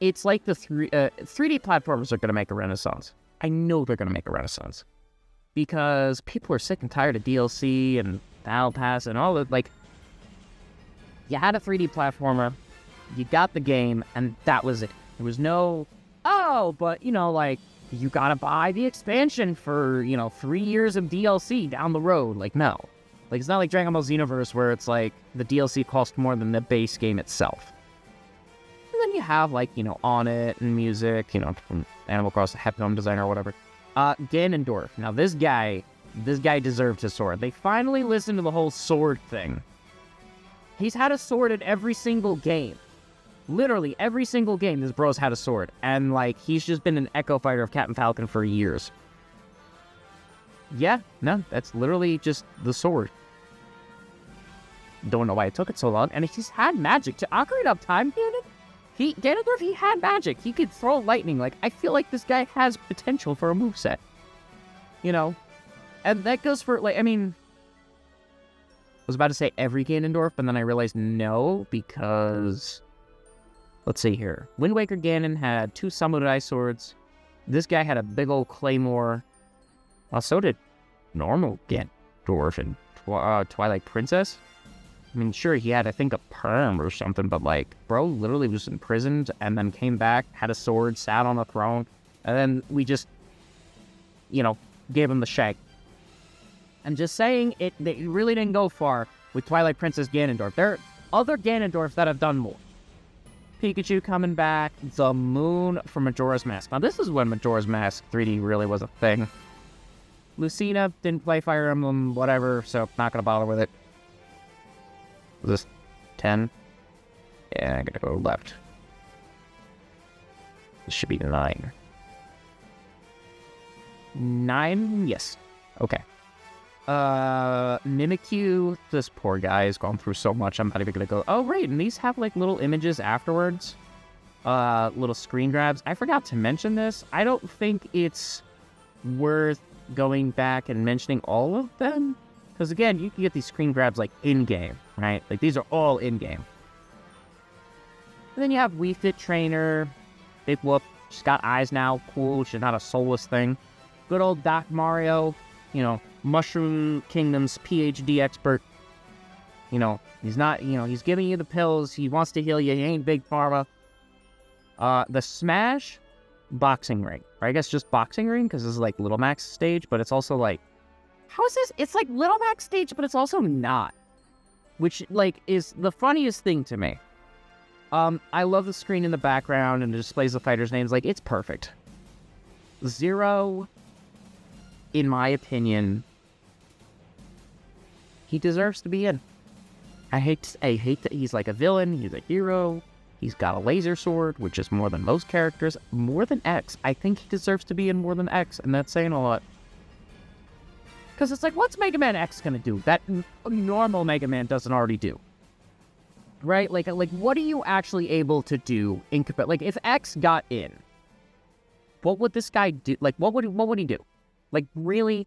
Speaker 1: It's like the 3D platformers are going to make a renaissance. I know they're going to make a renaissance. Because people are sick and tired of DLC and Battle Pass and all that. Like, You had a 3D platformer, you got the game, and that was it. There was no, oh, but, you know, like, you gotta buy the expansion for, you know, 3 years of DLC down the road. Like, no. Like, it's not like Dragon Ball Xenoverse where it's like the DLC costs more than the base game itself. And then you have, like, you know, On It and music, you know, from Animal Crossing, Heptome Designer or whatever. Ganondorf. Now, this guy deserved his sword. They finally listened to the whole sword thing. He's had a sword in every single game. Literally, every single game this bro's had a sword. And, like, he's just been an Echo Fighter of Captain Falcon for years. Yeah, no, that's literally just the sword. Don't know why it took it so long. And he's had magic. To Ocarina of Time, Ganondorf, he had magic. He could throw lightning. Like, I feel like this guy has potential for a moveset. You know? And that goes for, like, I mean... I was about to say every Ganondorf, but then I realized no, because... Let's see here. Wind Waker Ganon had 2 Samurai Swords. This guy had a big old Claymore. So did normal Ganondorf and Twilight Princess. I mean, sure, he had, I think, a perm or something, but, like, bro literally was imprisoned and then came back, had a sword, sat on a throne, and then we just, you know, gave him the shag. I'm just saying, they really didn't go far with Twilight Princess Ganondorf. There are other Ganondorfs that have done more. Pikachu coming back, the moon from Majora's Mask. Now, this is when Majora's Mask 3D really was a thing. Lucina didn't play Fire Emblem, whatever, so not gonna bother with it. Was this 10? Yeah, I'm gonna go left. This should be 9. 9? Yes. Okay. Mimikyu, this poor guy has gone through so much, I'm not even gonna go, oh, right, and these have, like, little images afterwards. Little screen grabs. I forgot to mention this. I don't think it's worth going back and mentioning all of them. Because, again, you can get these screen grabs, like, in-game, right? Like, these are all in-game. And then you have Wii Fit Trainer. Big whoop. She's got eyes now. Cool. She's not a soulless thing. Good old Doc Mario. You know, Mushroom Kingdom's PhD expert. You know, he's not, you know, he's giving you the pills. He wants to heal you. He ain't Big Pharma. The Smash boxing ring. Or I guess just boxing ring, because this is like Little Mac's stage, but it's also like, how is this? It's like Little Mac's stage, but it's also not. Which, like, is the funniest thing to me. I love the screen in the background and it displays the fighters' names. Like, it's perfect. Zero, in my opinion, he deserves to be in. I hate that he's like a villain. He's a hero. He's got a laser sword, which is more than most characters. More than X. I think he deserves to be in more than X, and that's saying a lot. Because it's like, what's Mega Man X gonna do that normal Mega Man doesn't already do? Right? Like what are you actually able to do in like, if X got in, what would this guy do? Like, what would he do? Like, really?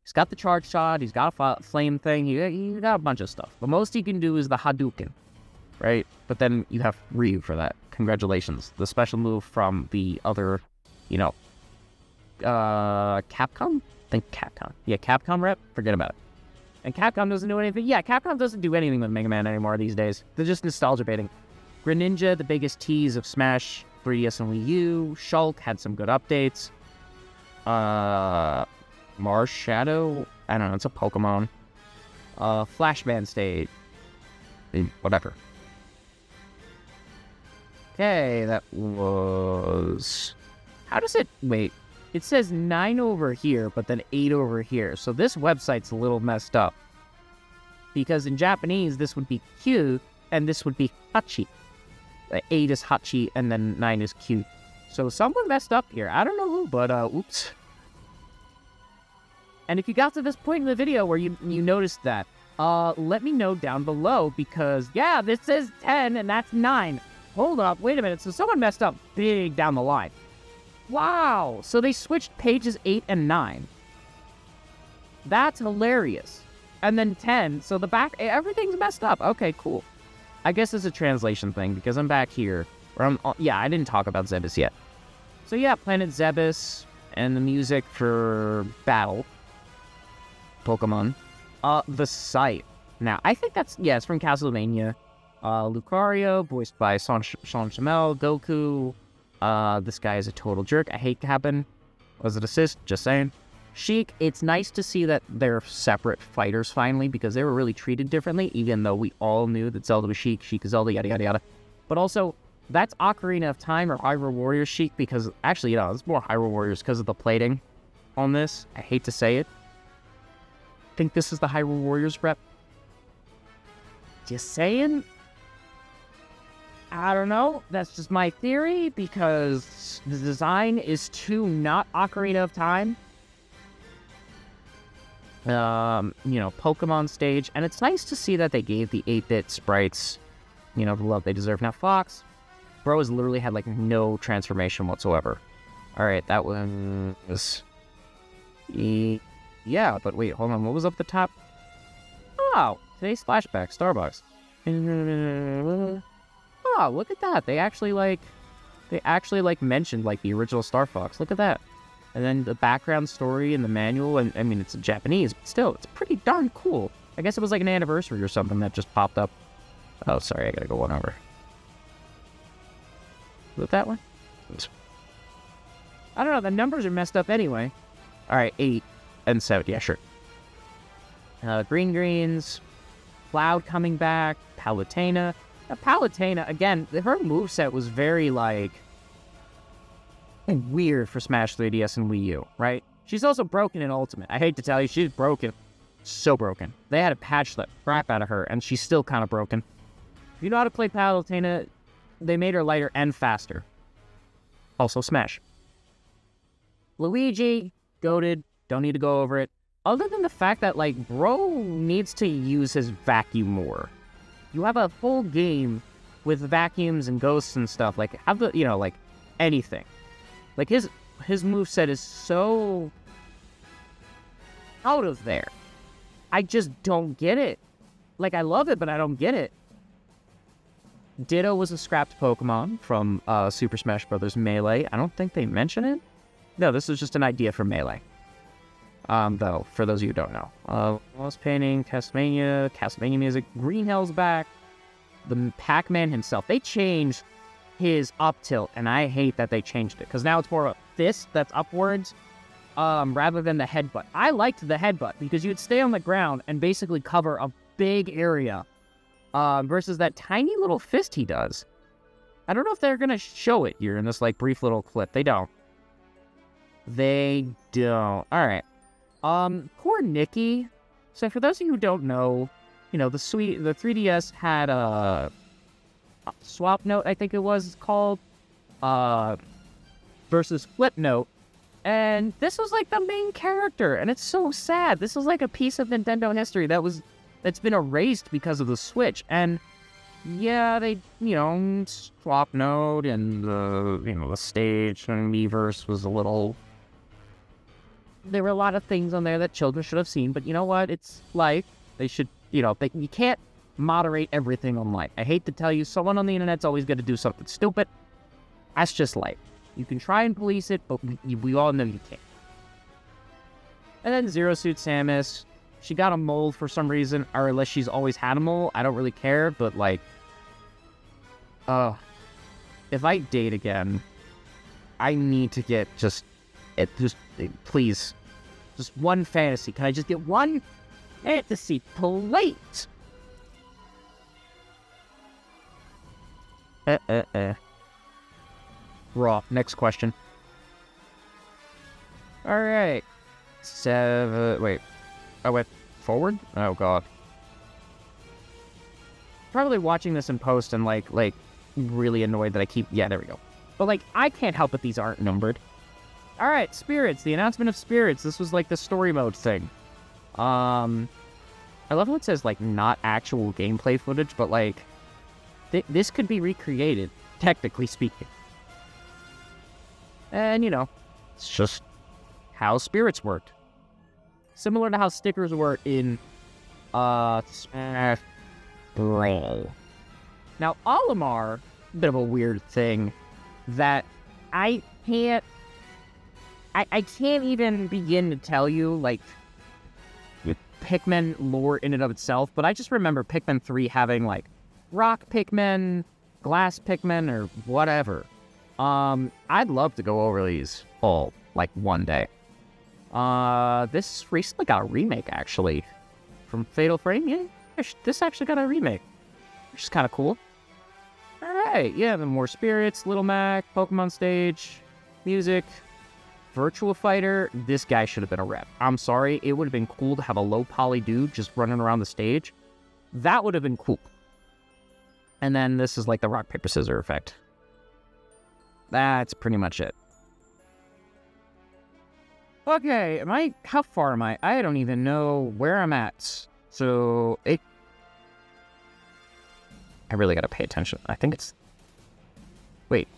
Speaker 1: He's got the charge shot. He's got a flame thing. He got a bunch of stuff. But most he can do is the Hadouken, right? But then you have Ryu for that. Congratulations. The special move from the other, you know, Capcom? I think Capcom. Yeah, Capcom rep? Forget about it. And Capcom doesn't do anything. Yeah, Capcom doesn't do anything with Mega Man anymore these days. They're just nostalgia baiting. Greninja, the biggest tease of Smash 3DS and Wii U. Shulk had some good updates. Mars Shadow? I don't know, it's a Pokemon. Flashman stage. Whatever. Okay, that was... How does it... Wait. It says 9 over here, but then 8 over here. So this website's a little messed up. Because in Japanese, this would be Q, and this would be Hachi. 8 is Hachi, and then 9 is Q. So someone messed up here. I don't know who, but, oops. And if you got to this point in the video where you noticed that, let me know down below, because, yeah, this says 10, and that's 9. Hold up, wait a minute. So someone messed up big down the line. Wow, so they switched pages 8 and 9. That's hilarious. And then 10, so the back, everything's messed up. Okay, cool. I guess it's a translation thing, because I'm back here. Yeah, I didn't talk about Zebus yet. So yeah, Planet Zebus, and the music for Battle. Pokemon. The Scythe. Now, I think that's, yeah, it's from Castlevania. Lucario, voiced by Sean Shamel. Goku, this guy is a total jerk. I hate Cabin. Was it assist? Just saying. Sheik, it's nice to see that they're separate fighters finally, because they were really treated differently, even though we all knew that Zelda was Sheik, Sheik is Zelda, yada yada yada. But also, that's Ocarina of Time or Hyrule Warriors Sheik, because actually, it's more Hyrule Warriors because of the plating on this. I hate to say it. I think this is the Hyrule Warriors rep. Just saying. I don't know. That's just my theory, because the design is too not Ocarina of Time. Pokemon stage, and it's nice to see that they gave the 8-bit sprites, the love they deserve. Now, Fox, bro has literally had, no transformation whatsoever. Alright, that was... Yeah, but wait, hold on, what was up the top? Oh, today's flashback, Starbucks. Oh, look at that, they actually mentioned, the original Star Fox, look at that. And then the background story in the manual, and I mean, it's Japanese, but still, it's pretty darn cool. I guess it was an anniversary or something that just popped up. Oh, sorry, I gotta go one over. Was it that one? I don't know, the numbers are messed up anyway. Alright, 8 and 7, yeah, sure. Greens, Cloud coming back, Palutena. Now, Palutena, again, her moveset was very, weird for Smash 3DS and Wii U, right? She's also broken in Ultimate. I hate to tell you, she's broken. So broken. They had to patch the crap out of her, and she's still kind of broken. If you know how to play Palutena, they made her lighter and faster. Also Smash. Luigi, goated, don't need to go over it. Other than the fact that, bro needs to use his vacuum more. You have a full game with vacuums and ghosts and stuff. Have the, anything. His moveset is so out of there. I just don't get it. I love it, but I don't get it. Ditto was a scrapped Pokemon from Super Smash Bros. Melee. I don't think they mention it. No, this was just an idea for Melee. Though, for those of you who don't know. Lost Painting, Castlevania music, Green Hell's back. The Pac-Man himself. They changed his up tilt, and I hate that they changed it, because now it's more a fist that's upwards, rather than the headbutt. I liked the headbutt, because you'd stay on the ground and basically cover a big area, versus that tiny little fist he does. I don't know if they're gonna show it here in this, brief little clip. They don't. They don't. Alright. Poor Nikki. So for those of you who don't know, the 3DS had a Swap Note, I think it was called, versus Flip Note, and this was the main character, and it's so sad. This is a piece of Nintendo history that's been erased because of the Switch, and yeah, they, Swap Note and the stage and Miiverse was a little... There were a lot of things on there that children should have seen, but you know what? It's life. They should, you can't moderate everything on life. I hate to tell you, someone on the internet's always going to do something stupid. That's just life. You can try and police it, but we all know you can't. And then Zero Suit Samus, she got a mole for some reason, or unless she's always had a mole. I don't really care, but if I date again, I need to get please, just one fantasy. Can I just get one fantasy, please? Raw. Next question. Alright. 7... Wait. I went forward? Oh, God. Probably watching this in post and, really annoyed that I keep... Yeah, there we go. But, I can't help it these aren't numbered. Alright, Spirits. The announcement of Spirits. This was, the story mode thing. I love how it says, not actual gameplay footage, but, this could be recreated, technically speaking. And, it's just how spirits worked. Similar to how stickers work in, Smash Bros. Now, Olimar, a bit of a weird thing that I can't even begin to tell you, Pikmin lore in and of itself, but I just remember Pikmin 3 having, rock Pikmin, glass Pikmin, or whatever. I'd love to go over these all, like, one day. This recently got a remake, actually, from Fatal Frame. Yeah, this actually got a remake, which is kind of cool. Alright, yeah, the more spirits, Little Mac, Pokemon stage, music, Virtual Fighter. This guy should have been a rep. I'm sorry, it would have been cool to have a low poly dude just running around the stage. That would have been cool. And then this is like the rock, paper, scissors effect. That's pretty much it. Okay, how far am I? I don't even know where I'm at. So, I really gotta pay attention. I think it's... Wait.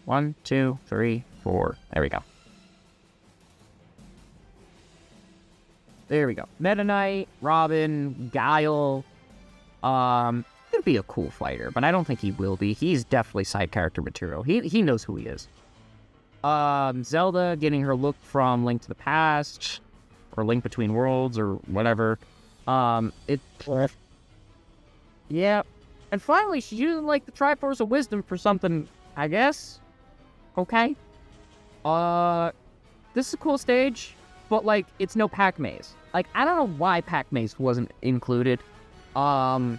Speaker 1: 1, 2, 3, 4. There we go. There we go. Meta Knight, Robin, Guile. Could be a cool fighter, but I don't think he will be. He's definitely side character material. He knows who he is. Zelda getting her look from Link to the Past, or Link Between Worlds, or whatever. Yeah. And finally, she's using, like, the Triforce of Wisdom for something, I guess. Okay. This is a cool stage, but, like, it's no Pac Maze. Like, I don't know why Pac Maze wasn't included. I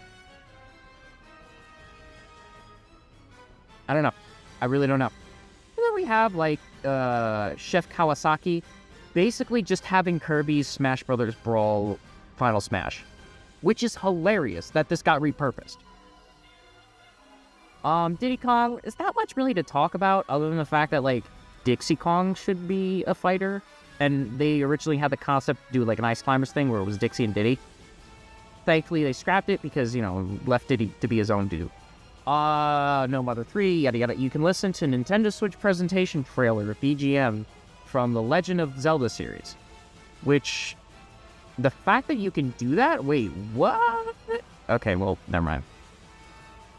Speaker 1: don't know. I really don't know. And then we have, like, Chef Kawasaki basically just having Kirby's Smash Brothers Brawl Final Smash, which is hilarious that this got repurposed. Diddy Kong, is not much really to talk about other than the fact that, like, Dixie Kong should be a fighter, and they originally had the concept to do, like, an Ice Climbers thing where it was Dixie and Diddy. Thankfully, they scrapped it because, you know, left Diddy to be his own dude. No Mother 3, yada yada. You can listen to Nintendo Switch presentation trailer, BGM, from the Legend of Zelda series. Which, the fact that you can do that? Wait, what? Okay, well, never mind.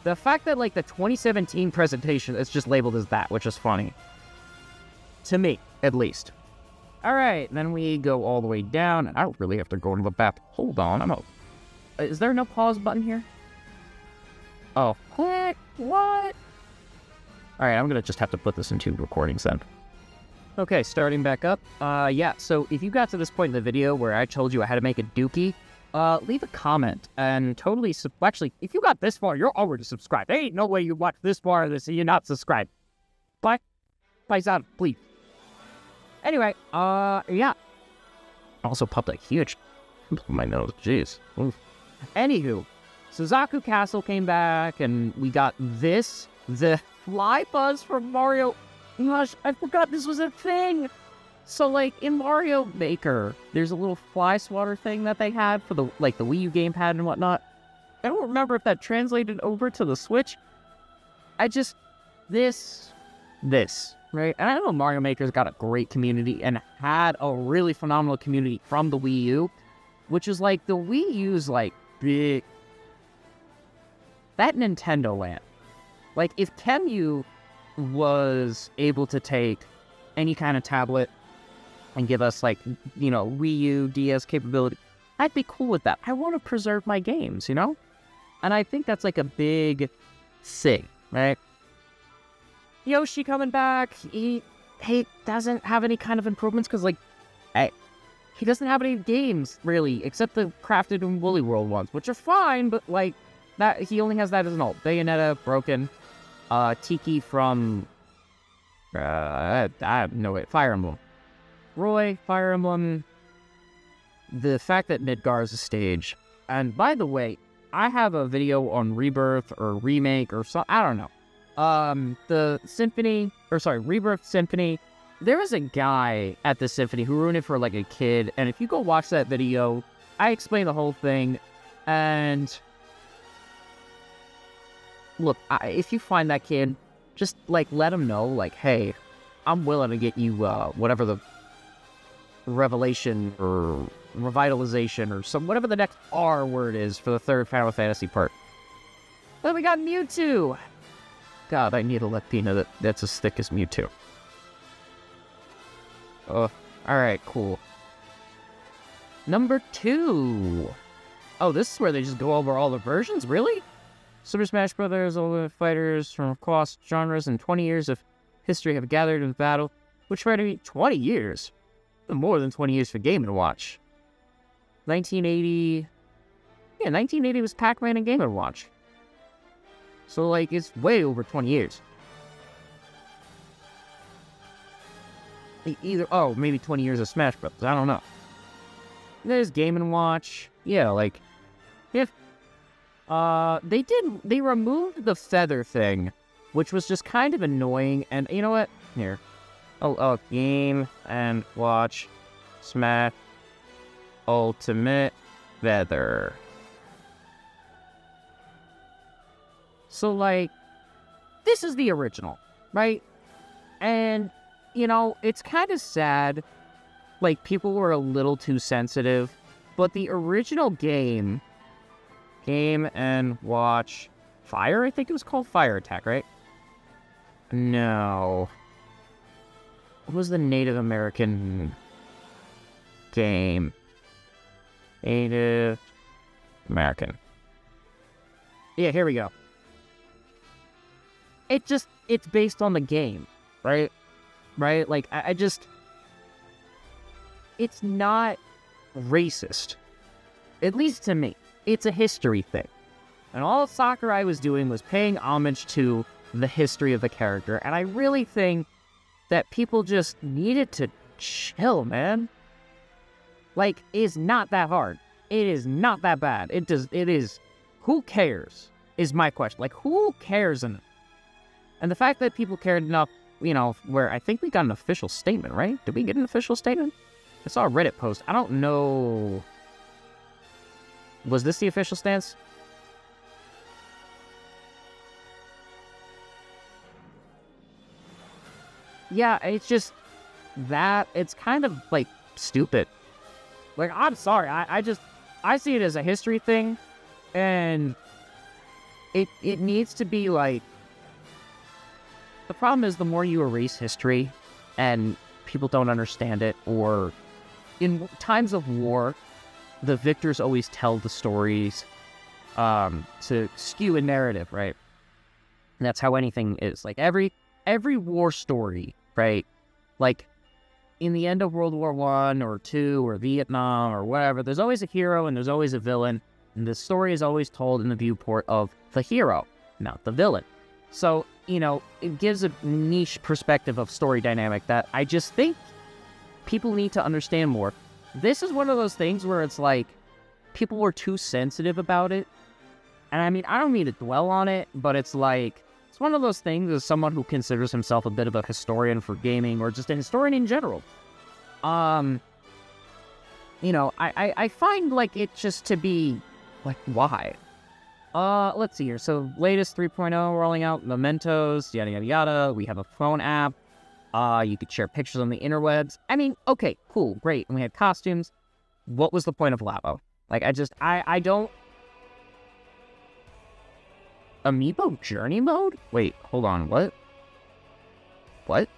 Speaker 1: The fact that, like, the 2017 presentation is just labeled as that, which is funny. To me, at least. Alright, then we go all the way down, and I don't really have to go to the back. Hold on, is there no pause button here? Oh, what? Alright, I'm gonna just have to put this into recordings then. Okay, starting back up. Yeah, so if you got to this point in the video where I told you I had to make a dookie, leave a comment and totally... Actually, if you got this far, you're already subscribed. There ain't no way you watch this far of this and you're not subscribed. Bye. Bye's out, please. Anyway, yeah. Also popped a huge... my nose, jeez. Oof. Anywho, Suzaku Castle came back, and we got this, the Fly Buzz from Mario. Gosh, I forgot this was a thing. So, like, in Mario Maker, there's a little fly swatter thing that they had for the, like, the Wii U gamepad and whatnot. I don't remember if that translated over to the Switch. This, right? And I know Mario Maker's got a great community and had a really phenomenal community from the Wii U, which is, like, the Wii U's, like, big... That Nintendo Land. Like, if Temu was able to take any kind of tablet and give us, like, you know, Wii U, DS capability, I'd be cool with that. I want to preserve my games, you know? And I think that's, like, a big thing, right? Yoshi coming back, he doesn't have any kind of improvements, because, like, he doesn't have any games, really, except the Crafted and Woolly World ones, which are fine, but, like, that he only has that as an alt. Bayonetta, broken. Tiki from... I have no way. Fire Emblem. Roy, Fire Emblem. The fact that Midgar is a stage. And by the way, I have a video on Rebirth or Remake or so. I don't know. The Symphony, or sorry, Rebirth Symphony. There was a guy at the Symphony who ruined it for, like, a kid. And if you go watch that video, I explain the whole thing. And... look, if you find that kid, just, like, let him know, like, hey, I'm willing to get you, whatever the revelation or revitalization or whatever the next R word is for the third Final Fantasy part. Then we got Mewtwo. God, I need a Latina that's as thick as Mewtwo. Oh, alright, cool. Number 2. Oh, this is where they just go over all the versions? Really? Super Smash Bros. Ultimate fighters from across genres and 20 years of history have gathered in battle, which tried to be 20 years. More than 20 years for Game & Watch. 1980... Yeah, 1980 was Pac-Man and Game & Watch. So, like, it's way over 20 years. Either, oh, maybe 20 years of Smash Bros. I don't know. There's Game & Watch. Yeah, like, if... they removed the feather thing, which was just kind of annoying, and you know what? Here. Oh, Game & Watch Smash Ultimate Feather. So, like, this is the original, right? And, you know, it's kind of sad, like, people were a little too sensitive, but the original Game & Watch Fire, I think it was called Fire Attack, right? No. What was the Native American game? Native American. Yeah, here we go. It's based on the game, right? Right? Like, I just... It's not racist. At least to me. It's a history thing. And all Sakurai was doing was paying homage to the history of the character. And I really think that people just needed to chill, man. Like, it's not that hard. It is not that bad. It is... Who cares? Is my question. Like, who cares enough? And the fact that people cared enough, you know, where I think we got an official statement, right? Did we get an official statement? I saw a Reddit post. I don't know... Was this the official stance? Yeah, it's just that it's kind of like stupid. Like, I'm sorry, I see it as a history thing, and it needs to be like, the problem is the more you erase history and people don't understand it, or in times of war, the victors always tell the stories to skew a narrative, right? And that's how anything is. Like, every war story, right? Like, in the end of World War I or II or Vietnam or whatever, there's always a hero and there's always a villain. And the story is always told in the viewport of the hero, not the villain. So, you know, it gives a niche perspective of story dynamic that I just think people need to understand more. This is one of those things where it's like, people were too sensitive about it. And I mean, I don't mean to dwell on it, but it's like, it's one of those things as someone who considers himself a bit of a historian for gaming, or just a historian in general. You know, I find, like, it just to be, like, why? Let's see here. So, latest 3.0 rolling out, mementos, yada, yada, yada. We have a phone app. You could share pictures on the interwebs. I mean, okay, cool, great. And we had costumes. What was the point of Labo? Like, I don't... Amiibo Journey Mode? Wait, hold on, what? What?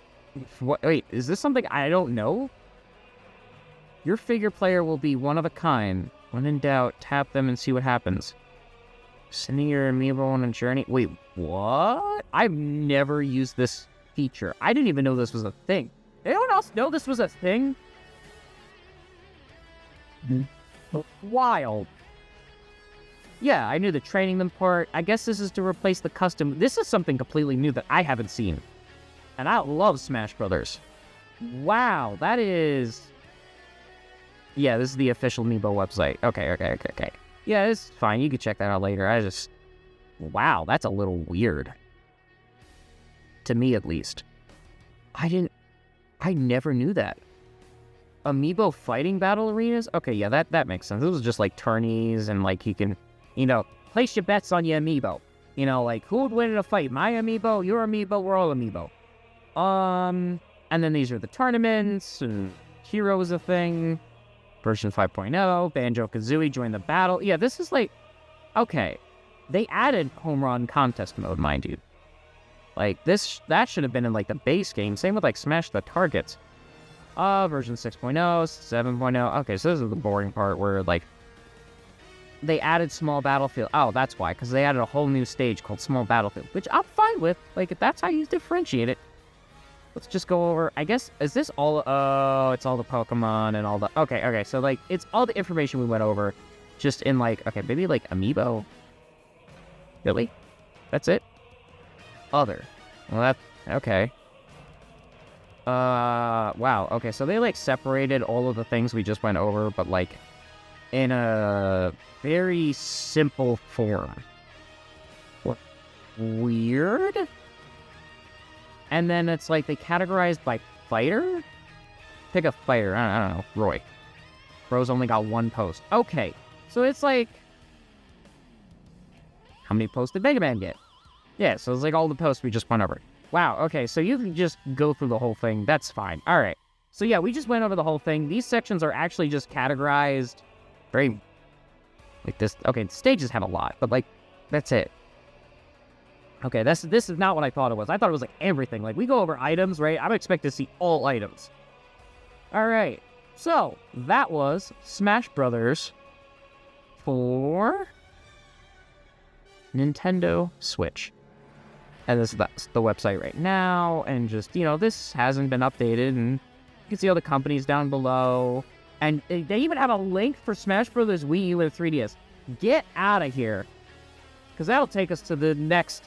Speaker 1: Wait, is this something I don't know? Your figure player will be one of a kind. When in doubt, tap them and see what happens. Sending your Amiibo on a journey? Wait, what? I've never used this feature. I didn't even know this was a thing. Anyone else know this was a thing? Wild. Yeah, I knew the training them part. I guess this is to replace the custom. This is something completely new that I haven't seen. And I love Smash Brothers. Wow, that is... Yeah, this is the official Amiibo website. Okay. Yeah, it's fine. You can check that out later. Wow, that's a little weird. To me, at least. I never knew that. Amiibo fighting battle arenas? Okay, yeah, that makes sense. This was just like tourneys, and like you can, you know, place your bets on your Amiibo. You know, like, who would win in a fight? My Amiibo, your Amiibo, we're all Amiibo. And then these are the tournaments, and Hero is a thing. Version 5.0, Banjo-Kazooie joined the battle. Yeah, this is like, okay. They added home run contest mode, mind you. Like, that should have been in, like, the base game. Same with, like, Smash the Targets. Version 6.0, 7.0. Okay, so this is the boring part where, like, they added Small Battlefield. Oh, that's why, because they added a whole new stage called Small Battlefield, which I'm fine with. Like, if that's how you differentiate it. Let's just go over, I guess, is this all, oh, it's all the Pokemon and all the, okay, so, like, it's all the information we went over, just in, like, okay, maybe, like, Amiibo. Really? That's it? Other. Well, that, okay. Wow, okay, so they, like, separated all of the things we just went over, but, like, in a very simple form. What? Weird? And then it's like they categorized by fighter? Pick a fighter. I don't know. Roy. Bro's only got one post. Okay. So it's like... How many posts did Mega Man get? Yeah, so it's like all the posts we just went over. Wow, okay. So you can just go through the whole thing. That's fine. Alright. So yeah, we just went over the whole thing. These sections are actually just categorized very... Like this... Okay, the stages have a lot, but like, that's it. Okay, this is not what I thought it was. I thought it was like everything. Like, we go over items, right? I'm expecting to see all items. Alright, so that was Smash Brothers for Nintendo Switch. And that's the website right now, and just, you know, this hasn't been updated, and you can see all the companies down below. And they even have a link for Smash Brothers Wii U and 3DS. Get out of here. Because that'll take us to the next...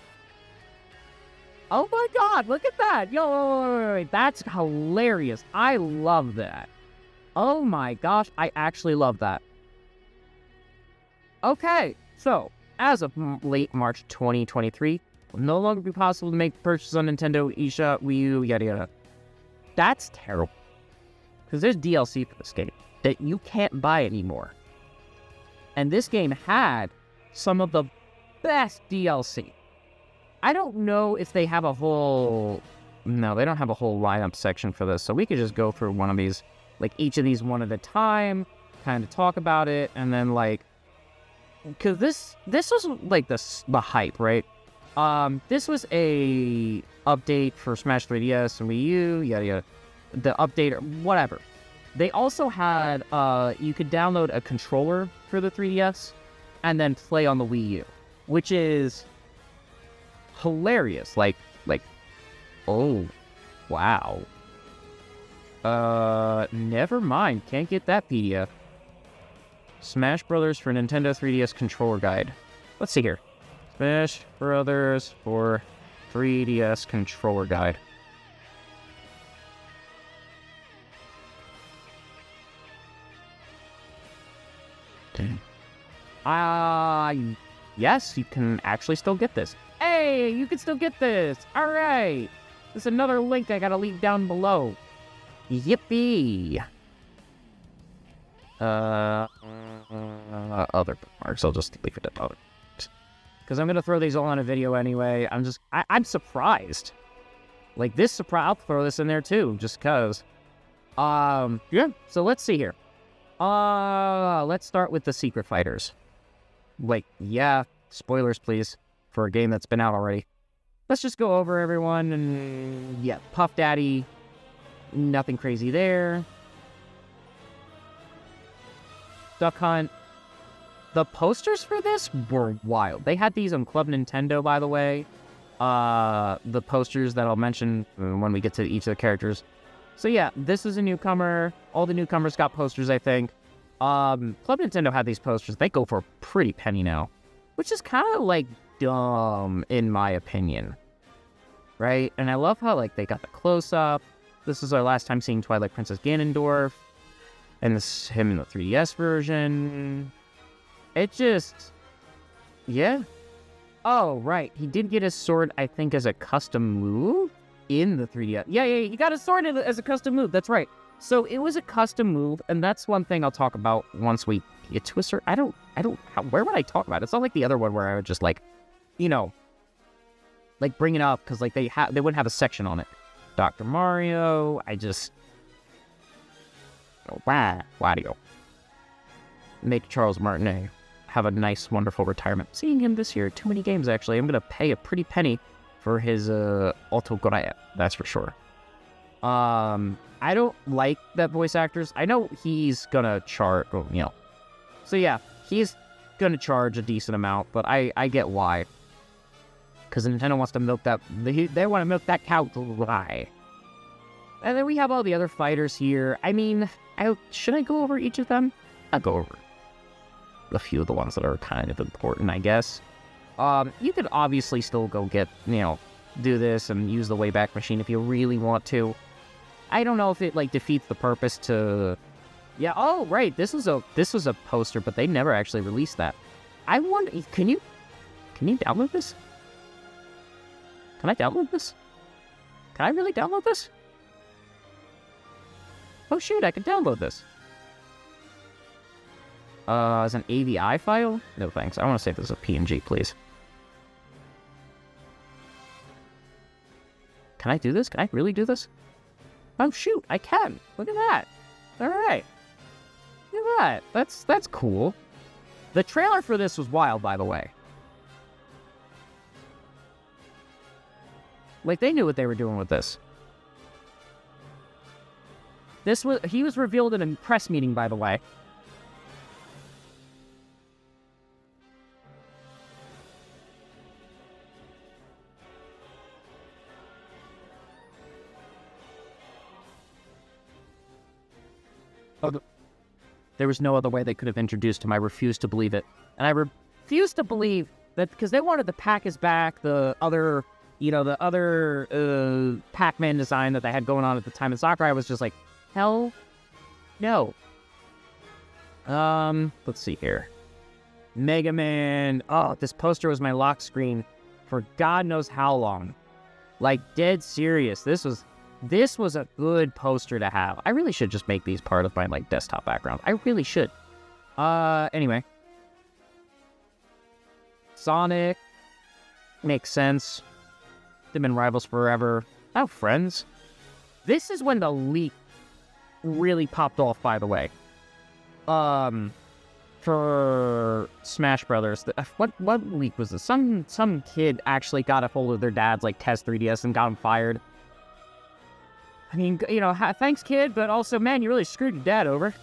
Speaker 1: Oh my god, look at that! Yo, wait, that's hilarious. I love that. Oh my gosh, I actually love that. Okay, so, as of late March 2023, it will no longer be possible to make purchases on Nintendo, eShop, Wii U, yada yada. That's terrible. Because there's DLC for this game that you can't buy anymore. And this game had some of the best DLC. I don't know if they have a whole... No, they don't have a whole lineup section for this, so we could just go through one of these, like, each of these one at a time, kind of talk about it, and then, like... Because this was, like, the hype, right? This was a update for Smash 3DS and Wii U, yada yada. The update, or whatever. They also had, you could download a controller for the 3DS, and then play on the Wii U, which is... hilarious. Like, oh, wow. Never mind. Can't get that PDF. Smash Brothers for Nintendo 3DS controller guide. Let's see here. Smash Brothers for 3DS controller guide. Yes, you can actually still get this. Hey, you can still get this! Alright! There's another link I gotta leave down below. Yippee! Other bookmarks, I'll just leave it at other. Because I'm gonna throw these all on a video anyway. I'm surprised. Like, this surprise, I'll throw this in there too, just cause. Yeah, so let's see here. Let's start with the Secret Fighters. Like, yeah, spoilers please. For a game that's been out already. Let's just go over everyone, and yeah, Puff Daddy, nothing crazy there. Duck Hunt. The posters for this were wild. They had these on Club Nintendo, by the way. The posters that I'll mention when we get to each of the characters. So yeah, this is a newcomer. All the newcomers got posters, I think. Club Nintendo had these posters. They go for a pretty penny now. Which is kind of, like, dumb, in my opinion. Right? And I love how, like, they got the close-up. This is our last time seeing Twilight Princess Ganondorf. And this is him in the 3DS version. It just... Yeah. Oh, right. He did get his sword, I think, as a custom move in the 3DS. Yeah, he got his sword as a custom move. That's right. So it was a custom move, and that's one thing I'll talk about once we get to a certain... where would I talk about it? It's not like the other one where I would just, like, you know, like, bring it up, because, like, they wouldn't have a section on it. Dr. Mario, Wario. Make Charles Martinet have a nice, wonderful retirement. Seeing him this year, too many games, actually. I'm gonna pay a pretty penny for his, autograph, that's for sure. I don't like that voice actors. I know he's gonna chart, you know. So yeah, he's gonna charge a decent amount, but I get why. Because Nintendo wants to milk that, they want to milk that cow dry. And then we have all the other fighters here. I mean, should I go over each of them? I'll go over a few of the ones that are kind of important, I guess. You could obviously still go get, do this and use the Wayback Machine if you really want to. I don't know if it, like, defeats the purpose to... Yeah, oh, right, this was a poster, but they never actually released that. I wonder, can you download this? Can I download this? Can I really download this? Oh shoot, I can download this. As an AVI file? No thanks, I want to save this as a PNG, please. Can I do this? Can I really do this? Oh shoot, I can! Look at that! Alright. Look at that. That's cool. The trailer for this was wild, by the way. Like, they knew what they were doing with this. He was revealed in a press meeting, by the way. Oh, there was no other way they could have introduced him. I refuse to believe it. And I refuse to believe that, because they wanted to pack his back, the other Pac-Man design that they had going on at the time in Sakurai was just like, hell no. Let's see here. Mega Man. Oh, this poster was my lock screen for God knows how long. Like, dead serious. This was a good poster to have. I really should just make these part of my, like, desktop background. I really should. Anyway. Sonic. Makes sense. They've been rivals forever. Oh, friends. This is when the leak really popped off, by the way. For Smash Brothers. What leak was this? Some kid actually got a hold of their dad's, like, test 3DS and got him fired. I mean, thanks, kid, but also, man, you really screwed your dad over.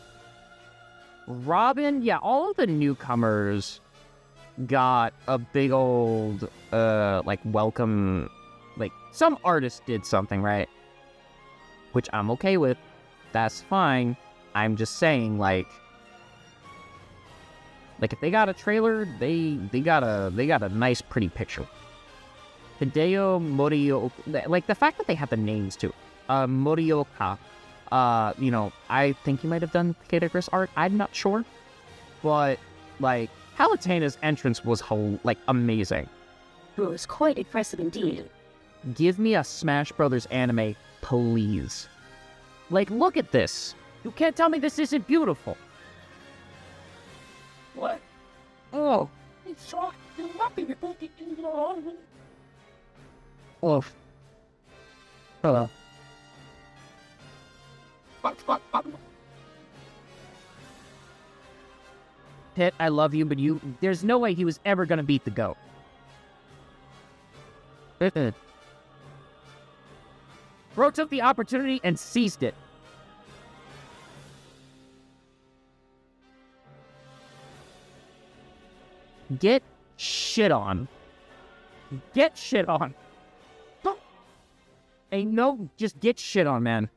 Speaker 1: Robin, yeah, all of the newcomers got a big old, like, welcome. Like, some artist did something, right? Which I'm okay with. That's fine. I'm just saying, like, if they got a trailer, they got a nice, pretty picture. Hideo Morioka, like, the fact that they have the names, too. Morioka, I think he might have done Kid Icarus art. I'm not sure. But, like, Palutena's entrance was, like, amazing.
Speaker 3: It was quite impressive indeed.
Speaker 1: Give me a Smash Brothers anime, please. Like, look at this. You can't tell me this isn't beautiful.
Speaker 3: What?
Speaker 1: Oh.
Speaker 3: It's so nothing about it.
Speaker 1: Oh. Hello. Pit, I love you, but there's no way he was ever gonna beat the GOAT. Bro took the opportunity and seized it. Get shit on. Get shit on. Ain't no, just get shit on, man.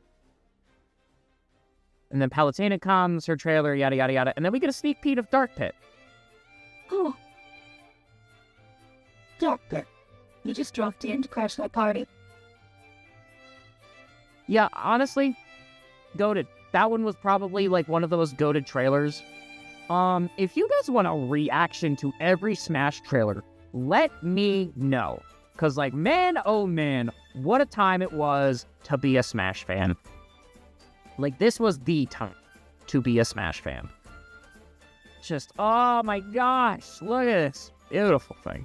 Speaker 1: And then Palutena comes, her trailer, yada, yada, yada. And then we get a sneak peek of Dark Pit.
Speaker 3: Oh. Dark Pit. You just dropped in to crash my party.
Speaker 1: Yeah, honestly, goated. That one was probably, like, one of those goated trailers. If you guys want a reaction to every Smash trailer, let me know. Because, like, man, oh man, what a time it was to be a Smash fan. Like, this was the time to be a Smash fan. Just, oh my gosh, look at this. Beautiful thing.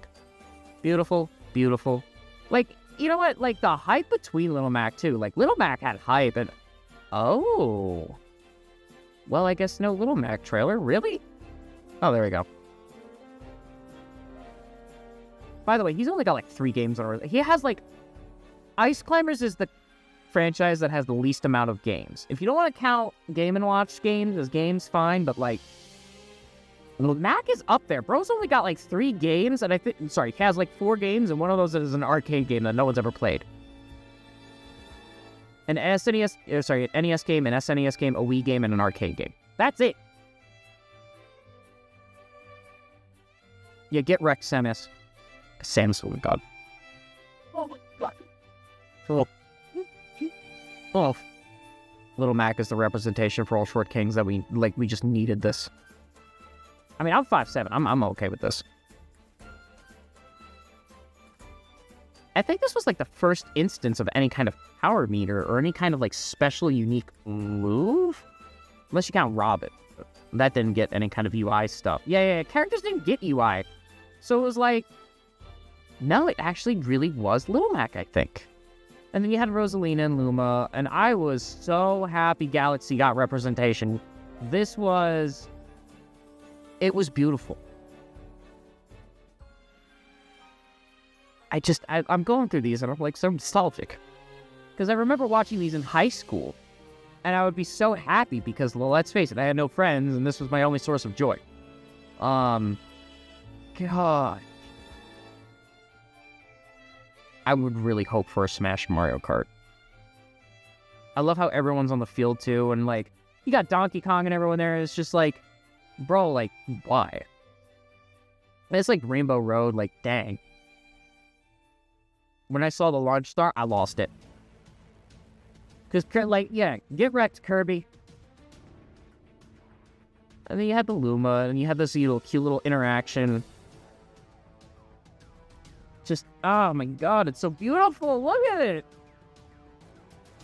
Speaker 1: Beautiful, beautiful. Like, you know what? Like, the hype between Little Mac, too. Like, Little Mac had hype, and... Oh. Well, I guess no Little Mac trailer. Really? Oh, there we go. By the way, he's only got, like, 3 games on it. He has, like... Ice Climbers is the franchise that has the least amount of games. If you don't want to count Game & Watch games as games, fine, but, like... Mac is up there. Bro's only got like 3 games, and he has like 4 games, and one of those is an arcade game that no one's ever played. An NES game, an SNES game, a Wii game, and an arcade game. That's it. Yeah, get wrecked, Samus. Samus, oh my god.
Speaker 3: Oh my god.
Speaker 1: Oh. Little Mac is the representation for all short kings that we just needed this. I mean, I'm 5'7". I'm okay with this. I think this was like the first instance of any kind of power meter or any kind of like special unique move. Unless you count Robin. That didn't get any kind of UI stuff. Yeah, characters didn't get UI. So it was like, no, it actually really was Little Mac, I think. And then you had Rosalina and Luma, and I was so happy Galaxy got representation. It was beautiful. I'm going through these and I'm like so nostalgic. Because I remember watching these in high school. And I would be so happy because, well, let's face it, I had no friends and this was my only source of joy. God. I would really hope for a Smash Mario Kart. I love how everyone's on the field too, and like, you got Donkey Kong and everyone there, and it's just like, bro, like, why? It's like Rainbow Road, like, dang. When I saw the launch star, I lost it. Because, like, yeah, get wrecked, Kirby. And then you had the Luma, and you had this cute little interaction. Just, oh my god, it's so beautiful, look at it!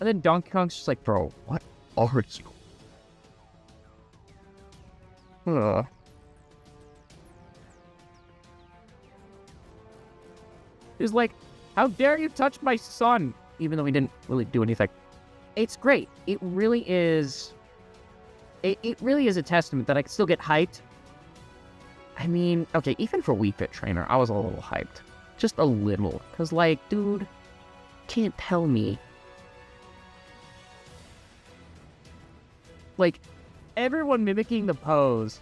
Speaker 1: And then Donkey Kong's just like, bro, what are you? He's like, how dare you touch my son? Even though he didn't really do anything. It's great. It really is... It really is a testament that I can still get hyped. I mean, okay, even for Wii Fit Trainer, I was a little hyped. Just a little. Because, like, dude, can't tell me. Like, everyone mimicking the pose.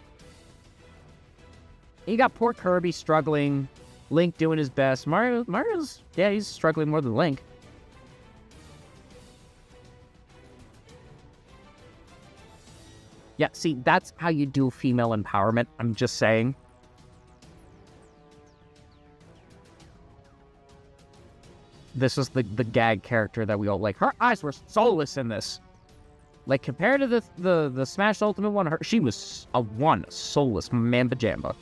Speaker 1: You got poor Kirby struggling. Link doing his best. Mario's, yeah, he's struggling more than Link. Yeah, see, that's how you do female empowerment. I'm just saying. This was the gag character that we all like. Her eyes were soulless in this. Like, compared to the Smash Ultimate one, she was a soulless Mamba Jamba.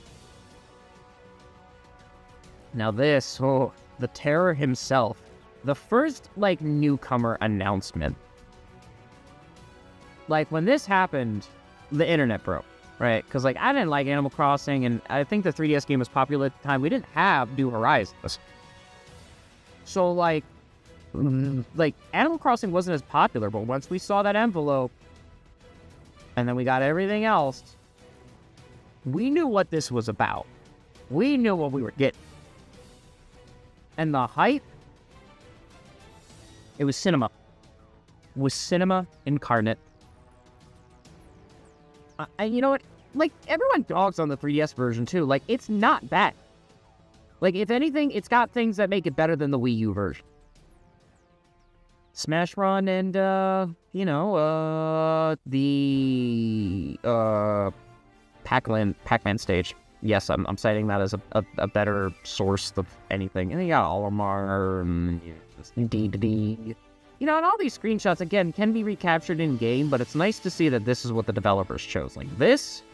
Speaker 1: Now this, the Terror himself. The first, like, newcomer announcement. Like, when this happened, the internet broke, right? Because, like, I didn't like Animal Crossing, and I think the 3DS game was popular at the time. We didn't have New Horizons. So, like, Animal Crossing wasn't as popular, but once we saw that envelope, and then we got everything else, we knew what this was about. We knew what we were getting. And the hype, it was cinema. It was cinema incarnate. And you know what? Like, everyone dogs on the 3DS version, too. Like, it's not bad. Like, if anything, it's got things that make it better than the Wii U version. Smash Run and, the Pac-Man stage. Yes, I'm citing that as a better source of anything. And you got Olimar and D. You know, and all these screenshots, again, can be recaptured in-game, but it's nice to see that this is what the developers chose. Like, this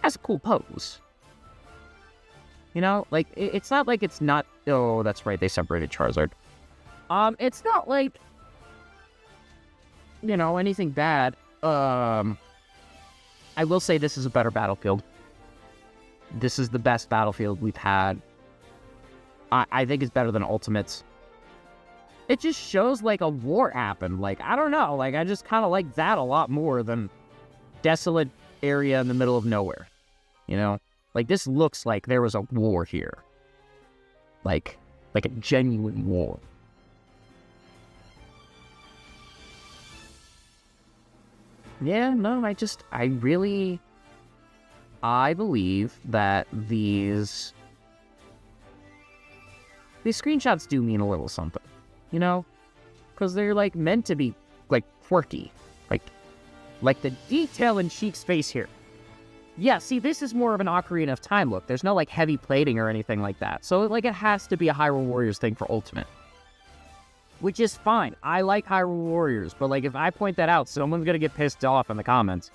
Speaker 1: has a cool pose. You know, like, it's not like it's not... Oh, that's right, they separated Charizard. It's not like, you know, anything bad. I will say this is a better Battlefield. This is the best Battlefield we've had. I think it's better than Ultimates. It just shows, like, a war happened. Like, I don't know. Like, I just kind of like that a lot more than desolate area in the middle of nowhere. You know? Like, this looks like there was a war here. Like a genuine war. Yeah, no, I really... I believe that these screenshots do mean a little something, you know? Because they're, like, meant to be, like, quirky. Like the detail in Sheik's face here. Yeah, see, this is more of an Ocarina of Time look. There's no, like, heavy plating or anything like that. So, like, it has to be a Hyrule Warriors thing for Ultimate. Which is fine. I like Hyrule Warriors, but, like, if I point that out, someone's gonna get pissed off in the comments.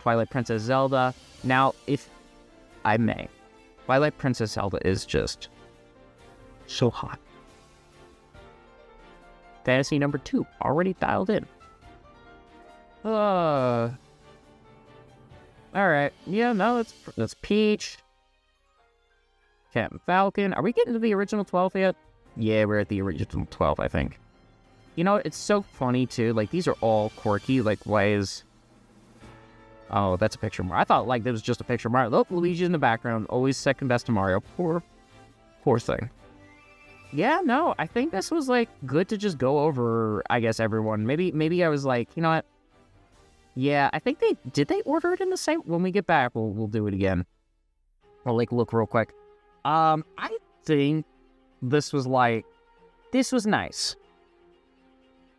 Speaker 1: Twilight Princess Zelda. Now, if I may, Twilight Princess Zelda is just so hot. Fantasy number 2, already dialed in. Alright. Yeah, no, that's Peach. Captain Falcon. Are we getting to the original 12 yet? Yeah, we're at the original 12, I think. You know, it's so funny, too. Like, these are all quirky. Like, why is... Oh, that's a picture of Mario. I thought, like, that was just a picture of Mario. Look, Luigi in the background. Always second best to Mario. Poor thing. Yeah, no, I think this was, like, good to just go over, I guess, everyone. Maybe I was like, you know what? Yeah, I think did they order it in the same? When we get back, we'll do it again. I'll, like, look real quick. I think this was nice.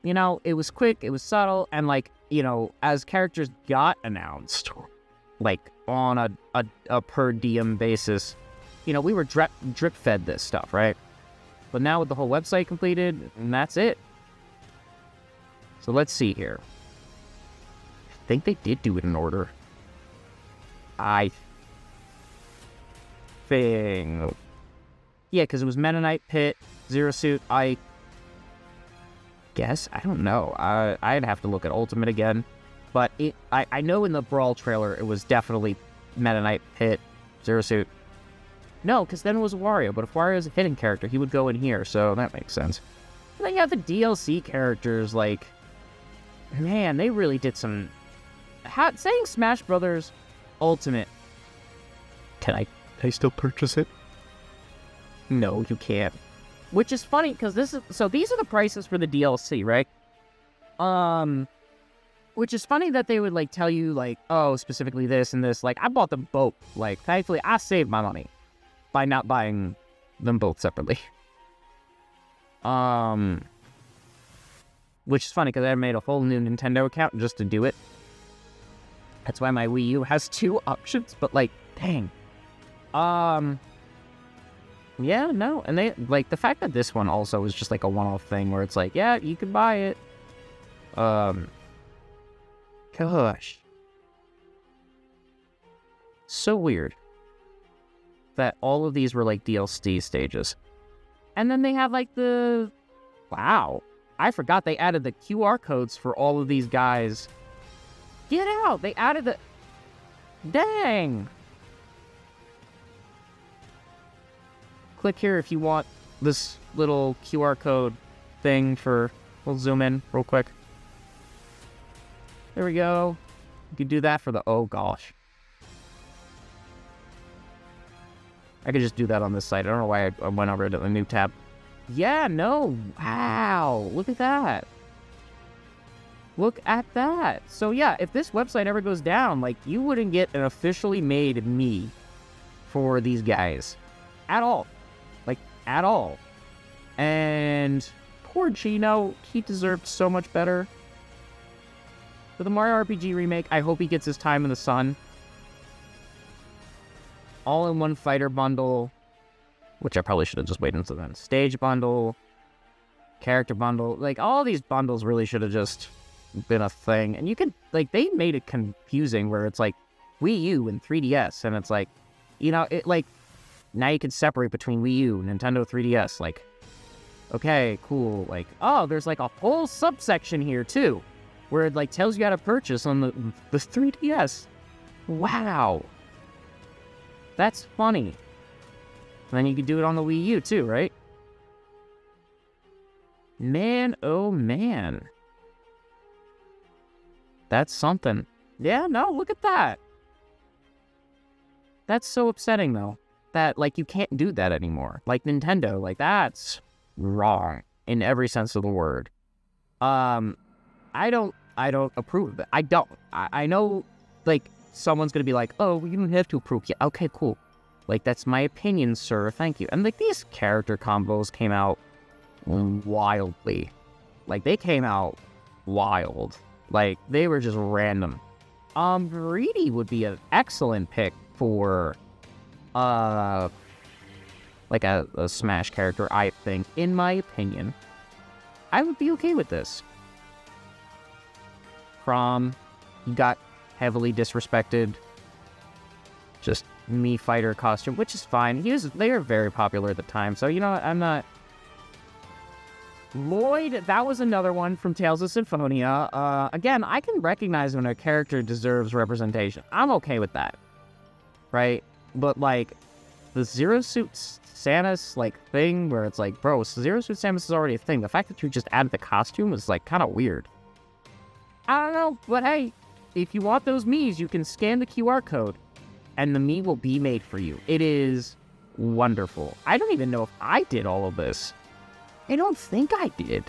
Speaker 1: You know, it was quick, it was subtle, and, like, you know, as characters got announced, like, on a per diem basis, you know, we were drip-fed this stuff, right? But now with the whole website completed, and that's it. So let's see here. I think they did do it in order. I think... Yeah, because it was Meta Knight, Pit, Zero Suit, I guess? I don't know. I'd have to look at Ultimate again. But I know in the Brawl trailer it was definitely Meta Knight, Pit, Zero Suit. No, because then it was Wario. But if Wario is a hidden character, he would go in here, so that makes sense. And then you have the DLC characters, like... Man, they really did some... saying Smash Brothers Ultimate... Can I still purchase it? No, you can't. Which is funny, because this is... So these are the prices for the DLC, right? Which is funny that they would, like, tell you, like, oh, specifically this and this. Like, I bought them both. Like, thankfully, I saved my money by not buying them both separately. Which is funny, because I made a whole new Nintendo account just to do it. That's why my Wii U has 2 options, but, like, dang. Yeah, no, and they, like, the fact that this one also is just, like, a one-off thing where it's like, yeah, you can buy it. Gosh. So weird that all of these were, like, DLC stages. And then they have, like, the... Wow. I forgot they added the QR codes for all of these guys. Get out! They added the... Dang! Click here if you want this little QR code thing for... We'll zoom in real quick. There we go. You can do that for the... Oh, gosh. I could just do that on this site. I don't know why I went over to the new tab. Yeah, no. Wow. Look at that. Look at that. So, yeah, if this website ever goes down, like, you wouldn't get an officially made me for these guys. At all. Like, at all. And poor Chino, he deserved so much better. For the Mario RPG remake, I hope he gets his time in the sun. All-in-one fighter bundle, which I probably should have just waited until then. Stage bundle, character bundle. Like, all these bundles really should have just been a thing. And you could, like, they made it confusing where it's like Wii U and 3DS. And it's like, you know, it, like, now you can separate between Wii U, Nintendo 3DS. Like, okay, cool. Like, oh, there's like a whole subsection here too, where it, like, tells you how to purchase on the 3DS. Wow. That's funny. And then you can do it on the Wii U too, right? Man, oh man. That's something. Yeah, no, look at that. That's so upsetting, though. That, like, you can't do that anymore. Like, Nintendo, like, that's wrong in every sense of the word. I don't approve of it. I don't. I know, like, someone's gonna be like, oh, you don't have to approve. Yeah, okay, cool. Like, that's my opinion, sir. Thank you. And, like, these character combos came out wildly. Like, they came out wild. Like, they were just random. Greedy would be an excellent pick for, like, a Smash character, I think. In my opinion, I would be okay with this. Prom, he got heavily disrespected. Just Mii fighter costume, which is fine. They were very popular at the time, so you know what, I'm not... Lloyd, that was another one from Tales of Symphonia. Again, I can recognize when a character deserves representation. I'm okay with that. Right? But, like, the Zero Suit Samus, like, thing where it's like, bro, Zero Suit Samus is already a thing. The fact that you just added the costume is, like, kind of weird. I don't know, but hey, if you want those Miis, you can scan the QR code, and the Mii will be made for you. It is wonderful. I don't even know if I did all of this. I don't think I did.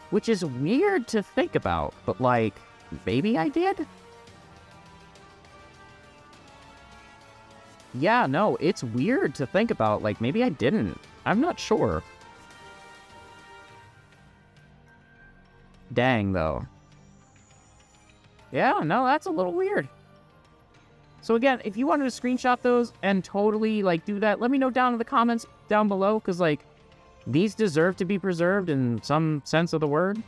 Speaker 1: Which is weird to think about, but like, maybe I did? Yeah, no, it's weird to think about, like, maybe I didn't. I'm not sure. Dang, though. Yeah, no, that's a little weird. So again, if you wanted to screenshot those and totally, like, do that, let me know down in the comments down below, because, like, these deserve to be preserved in some sense of the word.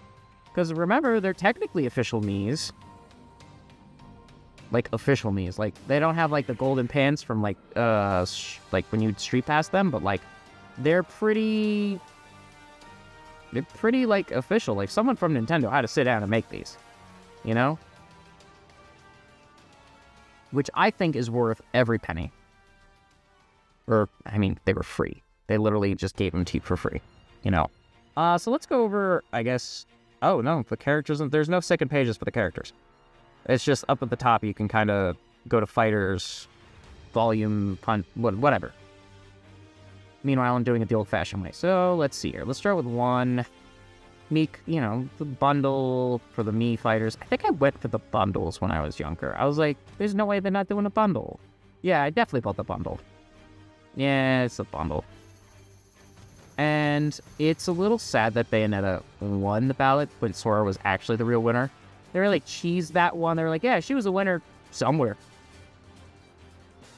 Speaker 1: Because remember, they're technically official Miis. Like, official Miis. Like, they don't have, like, the golden pants from, like, when you street pass them, but, like, they're pretty, like, official. Like, someone from Nintendo had to sit down and make these. You know? Which I think is worth every penny. Or, I mean, they were free. They literally just gave them to you for free, you know. So let's go over, I guess... Oh, no, the characters... There's no second pages for the characters. It's just up at the top, you can kind of go to fighters, volume, whatever. Meanwhile, I'm doing it the old-fashioned way. So, let's see here. Let's start with one. Mii, you know, the bundle for the Mii fighters. I think I went for the bundles when I was younger. I was like, there's no way they're not doing a bundle. Yeah, I definitely bought the bundle. Yeah, it's a bundle. And it's a little sad that Bayonetta won the ballot, but Sora was actually the real winner. They really cheesed that one. They were like, yeah, she was a winner somewhere.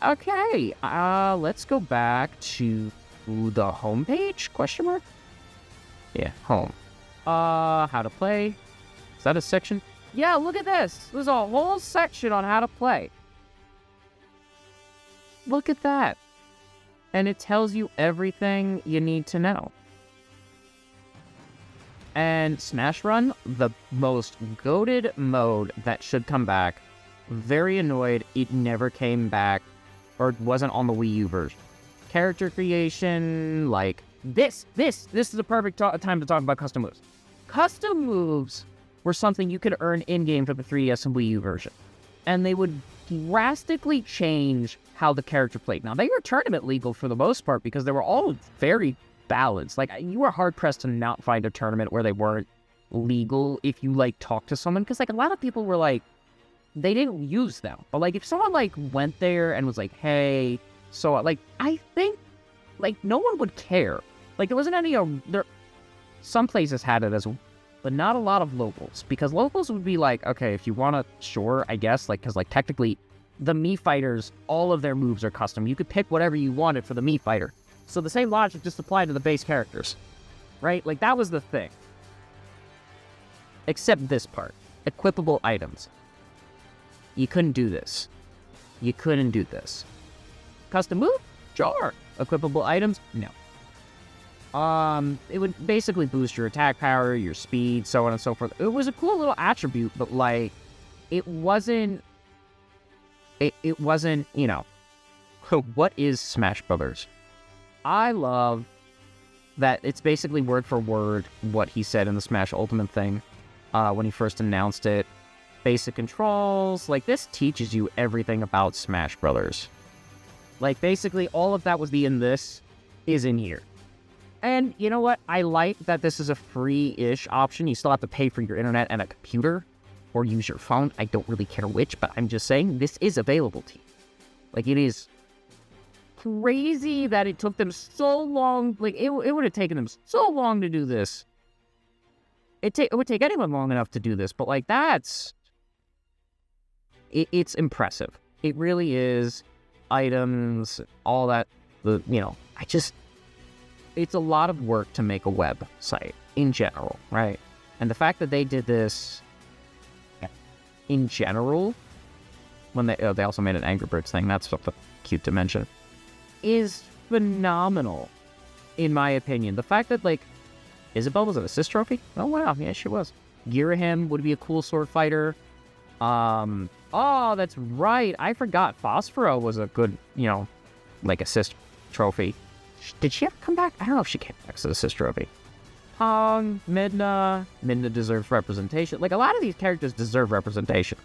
Speaker 1: Okay, let's go back to the homepage, question mark? Yeah, home. How to play. Is that a section? Yeah, look at this. There's a whole section on how to play. Look at that. And it tells you everything you need to know. And Smash Run, the most goated mode that should come back. Very annoyed it never came back, or wasn't on the Wii U version. Character creation, like, this is the perfect time to talk about custom moves. Custom moves were something you could earn in-game for the 3DS and Wii U version. And they would drastically change how the character played. Now, they were tournament legal for the most part because they were all very balanced. Like, you were hard-pressed to not find a tournament where they weren't legal if you, like, talked to someone. Because, like, a lot of people were, like, they didn't use them. But, like, if someone, like, went there and was like, hey, so, like, I think, like, no one would care. Like, there wasn't any, some places had it as well, but not a lot of locals. Because locals would be like, okay, if you want to, sure, I guess, like, because, like, technically, the Mii fighters, all of their moves are custom. You could pick whatever you wanted for the Mii fighter. So the same logic just applied to the base characters. Right? Like, that was the thing. Except this part. Equipable items. You couldn't do this. You couldn't do this. Custom move? Sure. Equipable items? No. It would basically boost your attack power, your speed, so on and so forth. It was a cool little attribute, but, like, it wasn't... It wasn't, you know... What is Smash Brothers? I love that it's basically word for word what he said in the Smash Ultimate thing when he first announced it. Basic controls, like, this teaches you everything about Smash Brothers. Like, basically, all of that was in this is in here. And you know what? I like that this is a free-ish option. You still have to pay for your internet and a computer. or use your phone. I don't really care which, but I'm just saying this is available to you. Like, it is crazy that it took them so long. Like, it would have taken them so long to do this. It would take anyone long enough to do this, but like, it's impressive. It really is. Items, all that, it's a lot of work to make a website in general, right? And the fact that they did this in general, when they also made an Angry Birds thing, that's something cute to mention, is phenomenal, in my opinion. The fact that, like, Isabelle was an assist trophy? Oh, wow, yeah, she was. Girahim would be a cool sword fighter. Oh, that's right. I forgot. Phosphoro was a good, assist trophy. Did she ever come back? I don't know if she came back as an assist trophy. Pong, Midna deserves representation. Like, a lot of these characters deserve representation.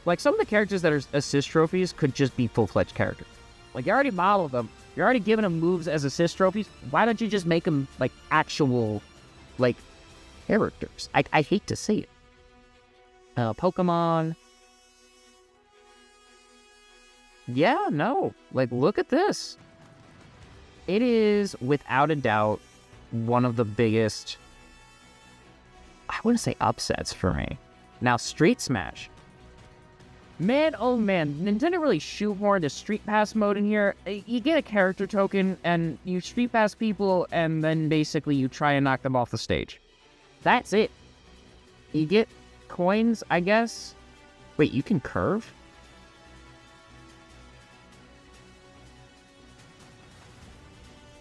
Speaker 1: Like, some of the characters that are assist trophies could just be full-fledged characters. Like, you already modeled them. You're already giving them moves as assist trophies. Why don't you just make them, like, actual, like, characters? I hate to say it. Pokemon. Yeah, no. Like, look at this. It is, without a doubt, one of the biggest, I wouldn't say upsets for me. Now, Street Smash. Man, oh man, Nintendo really shoehorned a Street Pass mode in here. You get a character token, and you Street Pass people, and then basically you try and knock them off the stage. That's it. You get coins, I guess. Wait, you can curve?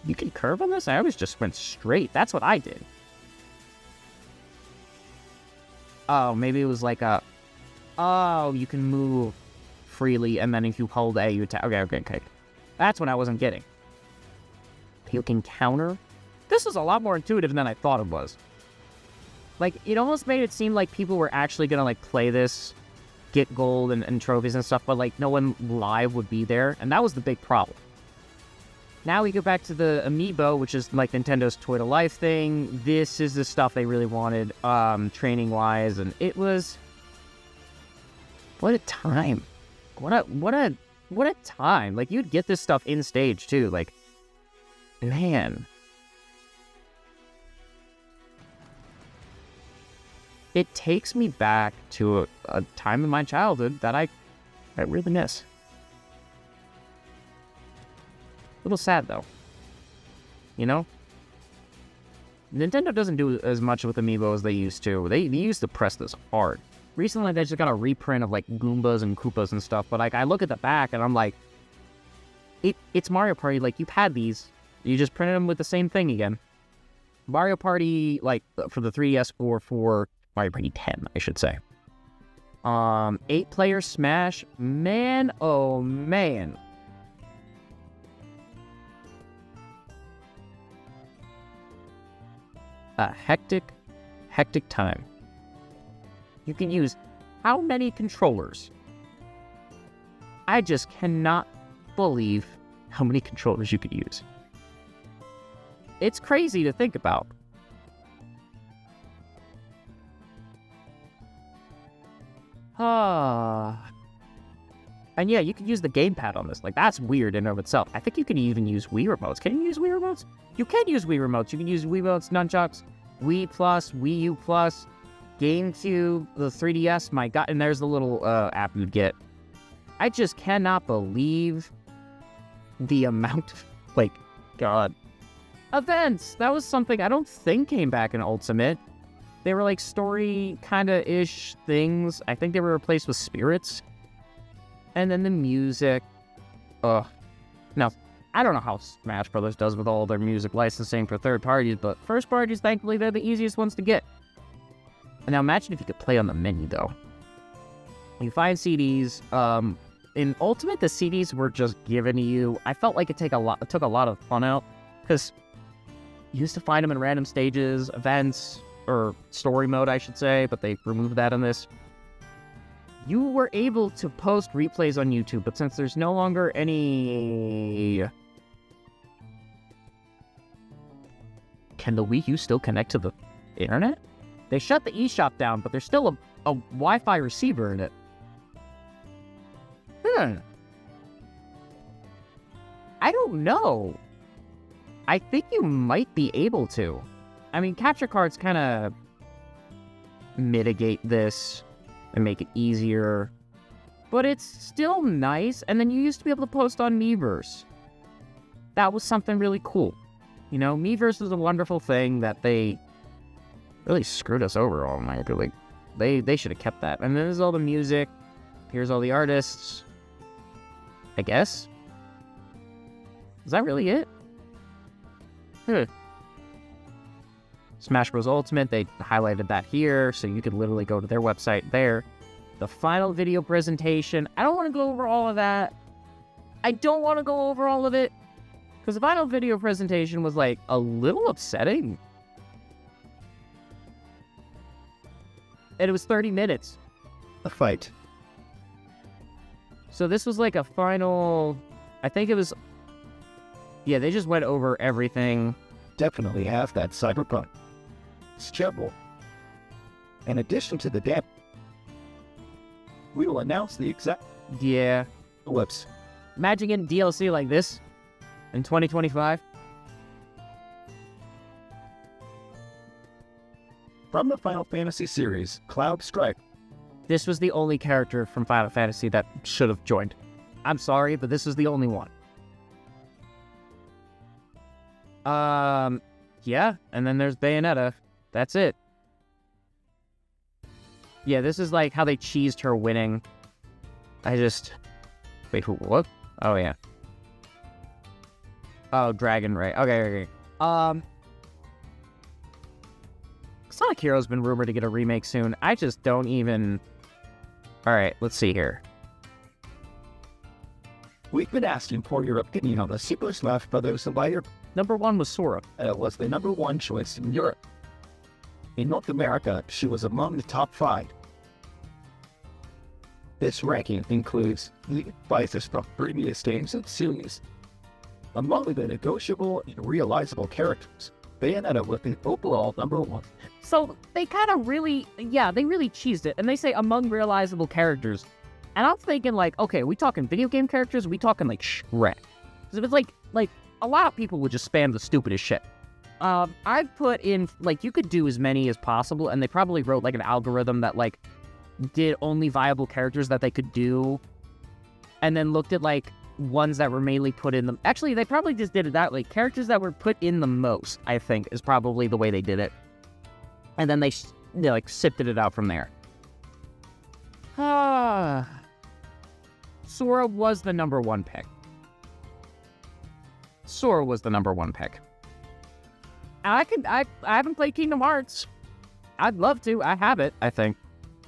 Speaker 1: You can curve on this? I always just went straight. That's what I did. Oh, maybe it was like a... Oh, you can move freely, and then if you hold A, you attack. Okay. That's what I wasn't getting. You can counter? This is a lot more intuitive than I thought it was. Like, it almost made it seem like people were actually gonna, like, play this, get gold and trophies and stuff, but, like, no one live would be there, and that was the big problem. Now we go back to the Amiibo, which is like Nintendo's Toy to Life thing. This is the stuff they really wanted, training-wise, and it was... What a time. What a time. Like, you'd get this stuff in stage, too. Like, man. It takes me back to a time in my childhood that I really miss. A little sad, though. You know? Nintendo doesn't do as much with Amiibo as they used to. They used to press this hard. Recently, they just got a reprint of, like, Goombas and Koopas and stuff, but, like, I look at the back and I'm like, it's Mario Party. Like, you've had these. You just printed them with the same thing again. Mario Party, like, for the 3DS or for Mario Party 10, I should say. 8-player Smash. Man, oh, man. A hectic time. You can use how many controllers? I just cannot believe how many controllers you could use. It's crazy to think about. And yeah, you can use the gamepad on this. Like, that's weird in and of itself. I think you can even use Wii remotes. Can you use Wii remotes? You can use Wii remotes. You can use Wii remotes, nunchucks, Wii Plus, Wii U Plus, GameCube, the 3DS. My God, and there's the little app you'd get. I just cannot believe the amount of, like, God. Events! That was something I don't think came back in Ultimate. They were like story kinda-ish things. I think they were replaced with spirits. And then the music. Ugh. Now, I don't know how Smash Bros. Does with all their music licensing for third parties, but first parties, thankfully, they're the easiest ones to get. And now imagine if you could play on the menu, though. You find CDs. In Ultimate, the CDs were just given to you. I felt like it took a lot of fun out, because you used to find them in random stages, events, or story mode, I should say, but they removed that in this. You were able to post replays on YouTube, but since there's no longer any... Can the Wii U still connect to the internet? They shut the eShop down, but there's still a Wi-Fi receiver in it. I don't know. I think you might be able to. I mean, capture cards kind of mitigate this and make it easier, but it's still nice. And then you used to be able to post on Miiverse. That was something really cool. You know, Miiverse is a wonderful thing that they really screwed us over all night. Like, they should have kept that. And then there's all the music. Here's all the artists. I guess. Is that really it? Smash Bros. Ultimate, they highlighted that here, so you could literally go to their website there. The final video presentation, I don't want to go over all of that. I don't want to go over all of it, because the final video presentation was, like, a little upsetting. And it was 30 minutes.
Speaker 2: A fight.
Speaker 1: So this was like a final, I think it was, yeah, they just went over everything.
Speaker 2: Definitely have that cyberpunk. Schedule. In addition to the demo, we will announce the exact...
Speaker 1: Yeah.
Speaker 2: Whoops.
Speaker 1: Imagine getting DLC like this in 2025.
Speaker 2: From the Final Fantasy series, Cloud Strike.
Speaker 1: This was the only character from Final Fantasy that should have joined. I'm sorry, but this is the only one. Yeah, and then there's Bayonetta. That's it. Yeah, this is like how they cheesed her winning. Wait, what? Oh, yeah. Oh, Dragon Ray. Okay. Sonic Hero's been rumored to get a remake soon. I just don't even... Alright, let's see here.
Speaker 2: We've been asking for your opinion on the Super Smash Bros. Survivor.
Speaker 1: Number 1 was Sora.
Speaker 2: It was the number 1 choice in Europe. In North America, she was among the top 5. This ranking includes the advices from previous games and series. Among the negotiable and realizable characters, Bayonetta was the overall number 1.
Speaker 1: So they kind of really, they really cheesed it. And they say among realizable characters. And I'm thinking like, okay, we talking video game characters? We talking like Shrek? Because if it's like a lot of people would just spam the stupidest shit. I've put in, like, you could do as many as possible. And they probably wrote like an algorithm that like did only viable characters that they could do. And then looked at like ones that were mainly put in them. Actually, they probably just did it that way. Characters that were put in the most, I think, is probably the way they did it. And then they like sifted it out from there. Sora was the number 1 pick. I haven't played Kingdom Hearts. I'd love to. I have it, I think.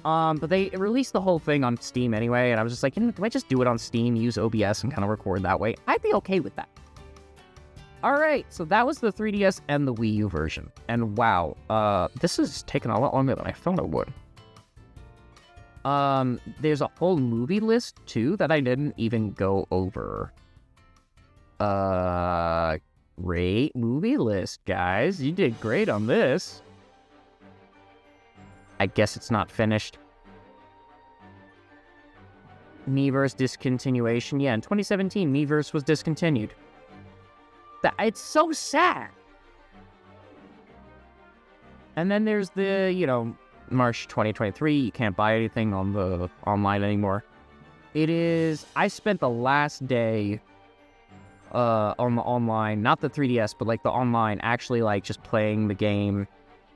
Speaker 1: But they released the whole thing on Steam anyway, and I was just like, do I just do it on Steam, use OBS, and kind of record that way? I'd be okay with that. Alright, so that was the 3DS and the Wii U version. And wow, this is taking a lot longer than I thought it would. There's a whole movie list, too, that I didn't even go over. Great movie list, guys. You did great on this. I guess it's not finished. Miiverse discontinuation. Yeah, in 2017, Miiverse was discontinued. It's so sad. And then there's the, March 2023, you can't buy anything on the online anymore. I spent the last day on the online, not the 3DS, but like the online, actually like just playing the game.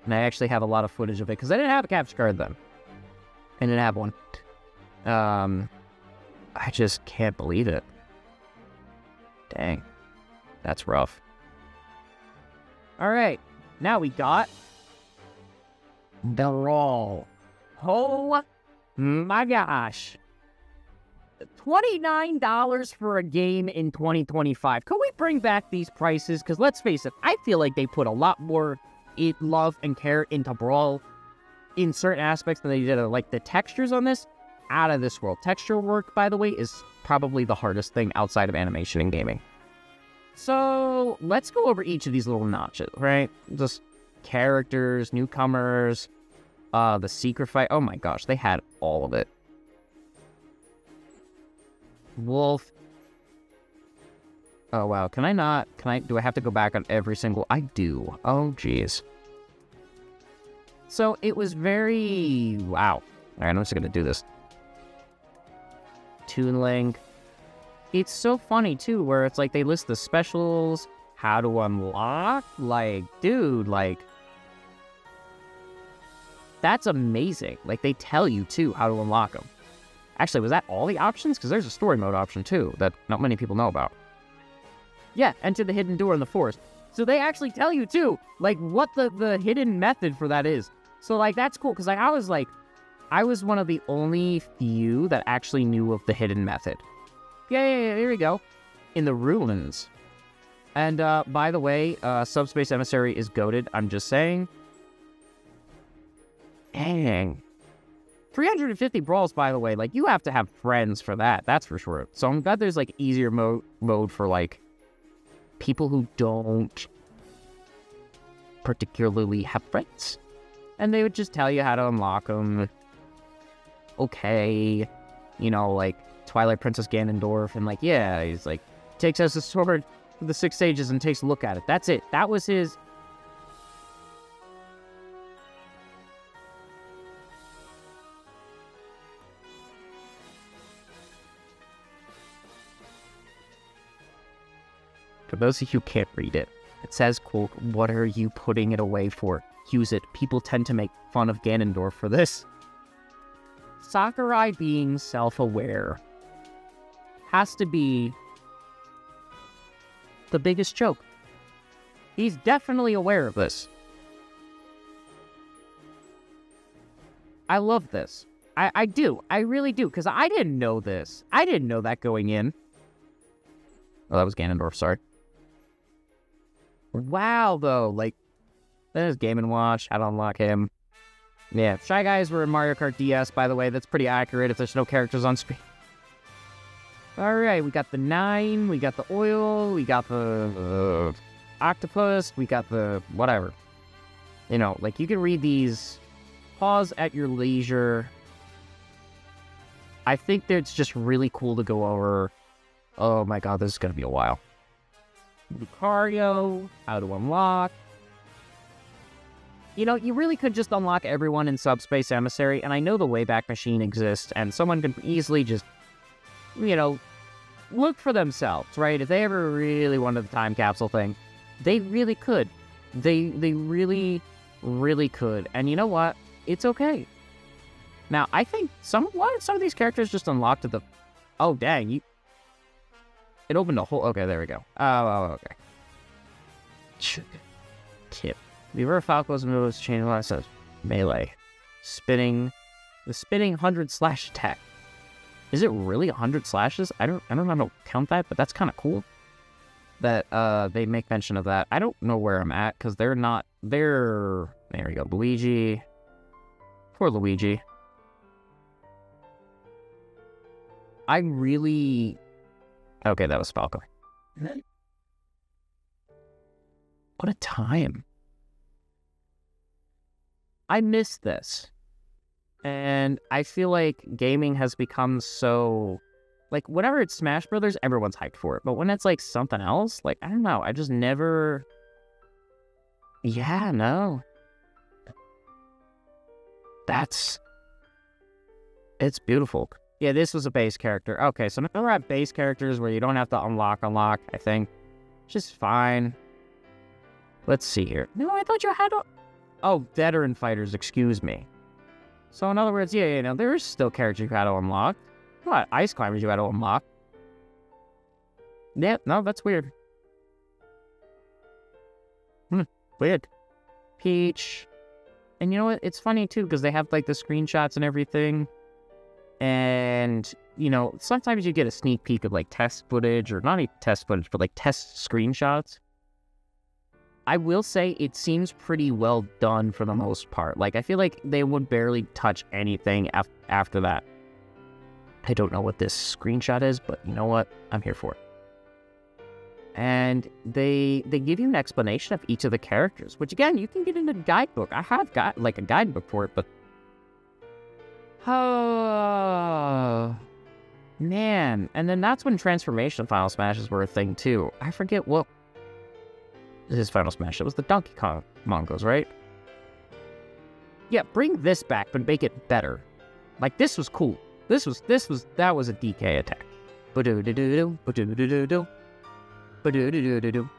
Speaker 1: And I actually have a lot of footage of it, because I didn't have a capture card then. I didn't have one. I just can't believe it. Dang. That's rough. Alright, now we got the roll. Oh my gosh. $29 for a game in 2025. Could we bring back these prices? Because let's face it, I feel like they put a lot more love and care into Brawl in certain aspects than they did. Like the textures on this, out of this world. Texture work, by the way, is probably the hardest thing outside of animation and gaming. So let's go over each of these little notches, right? Just characters, newcomers. The secret fight. Oh my gosh, they had all of it. Wolf. Oh wow, do I have to go back on every single? I do. Oh jeez. So it was very, wow. All right, I'm just gonna do this. Toon Link. It's so funny too, where it's like they list the specials, how to unlock, like, dude, like, that's amazing. Like, they tell you too how to unlock them. Actually, was that all the options? Because there's a story mode option too that not many people know about. Yeah, enter the hidden door in the forest. So they actually tell you too, like, what the hidden method for that is. So like, that's cool, because I was one of the only few that actually knew of the hidden method. Yeah, here we go. In the ruins. And by the way, Subspace Emissary is goated. I'm just saying. Dang. 350 brawls, by the way. Like, you have to have friends for that. That's for sure. So I'm glad there's, like, easier mode for, like, people who don't particularly have friends. And they would just tell you how to unlock them. Okay. You know, like, Twilight Princess Ganondorf, and like, yeah, he's like, takes us a sword to the 6 stages and takes a look at it. That's it. That was his. For those of you who can't read it, it says, quote, "What are you putting it away for? Use it. People tend to make fun of Ganondorf for this." Sakurai being self-aware has to be the biggest joke. He's definitely aware of this. I love this. I do. I really do, because I didn't know this. I didn't know that going in. Oh, that was Ganondorf, sorry. Wow, though. Like, there's Game & Watch. How to unlock him. Yeah, Shy Guys were in Mario Kart DS, by the way. That's pretty accurate if there's no characters on screen. Alright, we got the 9, we got the oil, we got the octopus, we got the whatever. You know, like, you can read these, pause at your leisure. I think that it's just really cool to go over. Oh my god, this is going to be a while. Lucario, how to unlock. You know, you really could just unlock everyone in Subspace Emissary, and I know the Wayback Machine exists, and someone can easily just, you know, look for themselves, right? If they ever really wanted the time capsule thing, they really could. They really, really could. And you know what? It's okay. Now, I think some of these characters just unlocked at the... Oh, dang, it opened a whole... Okay, there we go. Oh, okay. Tip. Beware Falco's moves change a lot of melee. Spinning. The spinning 100 slash attack. Is it really 100 slashes? I don't know how to count that, but that's kind of cool that they make mention of that. I don't know where I'm at, because they're not... There we go. Luigi. Poor Luigi. I really... Okay, that was Falco. What a time. I miss this. And I feel like gaming has become so... Like, whenever it's Smash Brothers, everyone's hyped for it. But when it's, like, something else, like, I don't know. I just never... Yeah, no. It's beautiful. Yeah, this was a base character. Okay, so now we're at base characters where you don't have to unlock, I think. Just fine. Let's see here. No, I thought you had to... Oh, veteran fighters, excuse me. So in other words, yeah, no, there is still characters you had to unlock. What? Ice climbers you had to unlock. Yeah, no, that's weird. Weird. Peach. And you know what? It's funny, too, because they have, like, the screenshots and everything. And, you know, sometimes you get a sneak peek of, like, test footage, or not even test footage, but, like, test screenshots. I will say it seems pretty well done for the most part. Like, I feel like they would barely touch anything after that. I don't know what this screenshot is, but you know what? I'm here for it. And they give you an explanation of each of the characters, which, again, you can get in a guidebook. I have got, like, a guidebook for it, but Oh, man. And then that's when transformation Final Smashes were a thing, too. I forget what... This is Final Smash. It was the Donkey Kong mangas, right? Yeah, bring this back, but make it better. Like, this was cool. That was a DK attack. Ba-do-do-do-do, ba-do-do-do-do. Ba-do-do-do-do-do.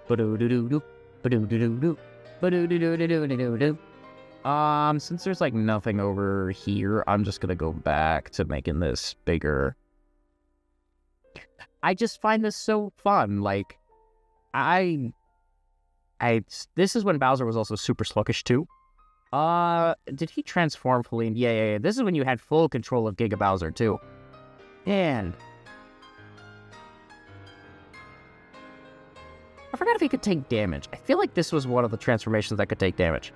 Speaker 1: Ba-do-do-do-do. Ba-do-do-do-do. Ba-do-do-do-do-do-do-do. Since there's like nothing over here, I'm just gonna go back to making this bigger. I just find this so fun. Like, this is when Bowser was also super sluggish too. Did he transform fully? Yeah. This is when you had full control of Giga Bowser too. And I forgot if he could take damage. I feel like this was one of the transformations that could take damage.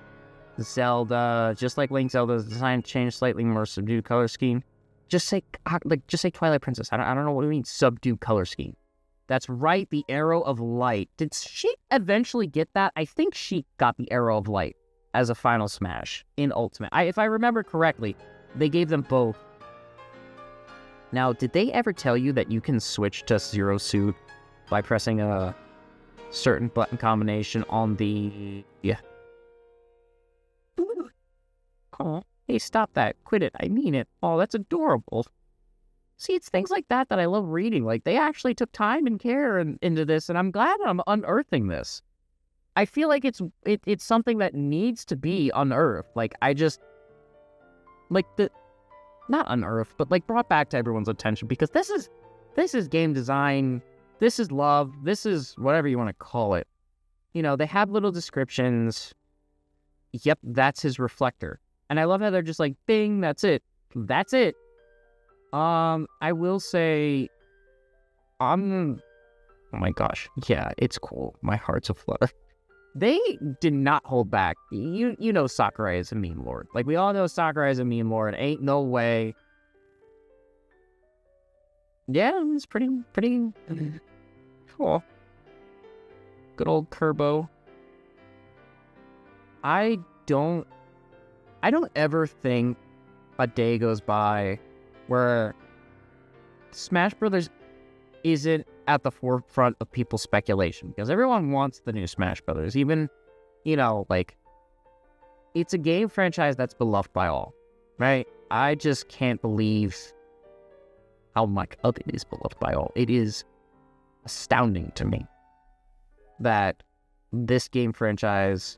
Speaker 1: Zelda, just like Link, Zelda's design changed slightly, more subdued color scheme. Just say Twilight Princess. I don't know what do you mean subdued color scheme. That's right, the Arrow of Light. Did she eventually get that? I think she got the Arrow of Light as a Final Smash in Ultimate. If I remember correctly, they gave them both. Now, did they ever tell you that you can switch to Zero Suit by pressing a certain button combination on the... Yeah. Oh, hey, stop that. Quit it. I mean it. Oh, that's adorable. See, it's things like that I love reading. Like, they actually took time and care into this, and I'm glad I'm unearthing this. I feel like it's something that needs to be unearthed. Like, I just... Like, not unearthed, but, like, brought back to everyone's attention, because this is game design, this is love, this is whatever you want to call it. You know, they have little descriptions. Yep, that's his reflector. And I love how they're just like, bing, that's it. That's it. I will say, oh my gosh, yeah, it's cool. My heart's aflutter. They did not hold back. You know Sakurai is a meme lord. Like, we all know Sakurai is a meme lord. Ain't no way. Yeah, it's pretty cool. Good old Kerbo. I don't ever think a day goes by where Smash Brothers isn't at the forefront of people's speculation, because everyone wants the new Smash Brothers. Even, you know, like, it's a game franchise that's beloved by all, right? I just can't believe how much of it is beloved by all. It is astounding to me that this game franchise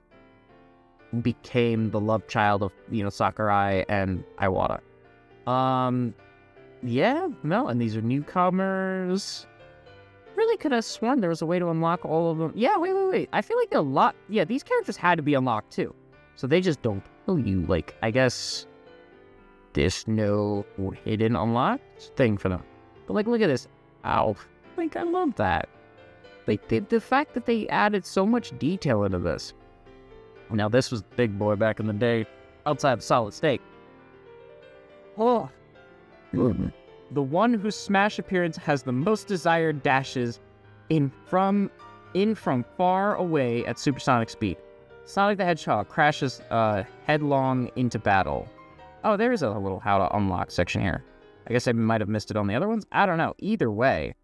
Speaker 1: became the love child of, you know, Sakurai and Iwata. Yeah, no, and these are newcomers. Really could have sworn there was a way to unlock all of them. Yeah, wait. I feel like these characters had to be unlocked too. So they just don't tell you, like, I guess there's no hidden unlocked thing for them. But, like, look at this. Ow. Like, I love that. Like, the fact that they added so much detail into this. Now, this was big boy back in the day, outside of Solid Snake. Oh. The one whose Smash appearance has the most desired dashes in from far away at supersonic speed. Sonic the Hedgehog crashes headlong into battle. Oh, there is a little how to unlock section here. I guess I might have missed it on the other ones. I don't know. Either way.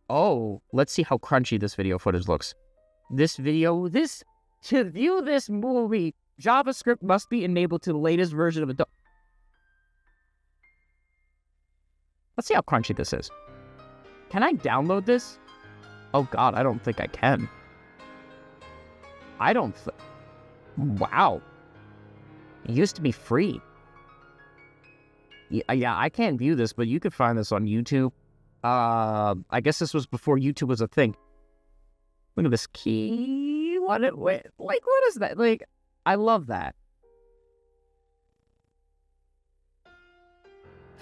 Speaker 1: Oh, let's see how crunchy this video footage looks. To view this movie, JavaScript must be enabled to the latest version of Adobe. Let's see how crunchy this is. Can I download this? Oh god, I don't think I can. Wow. It used to be free. Yeah, I can't view this, but you could find this on YouTube. I guess this was before YouTube was a thing. Look at this key. What is that? Like, I love that.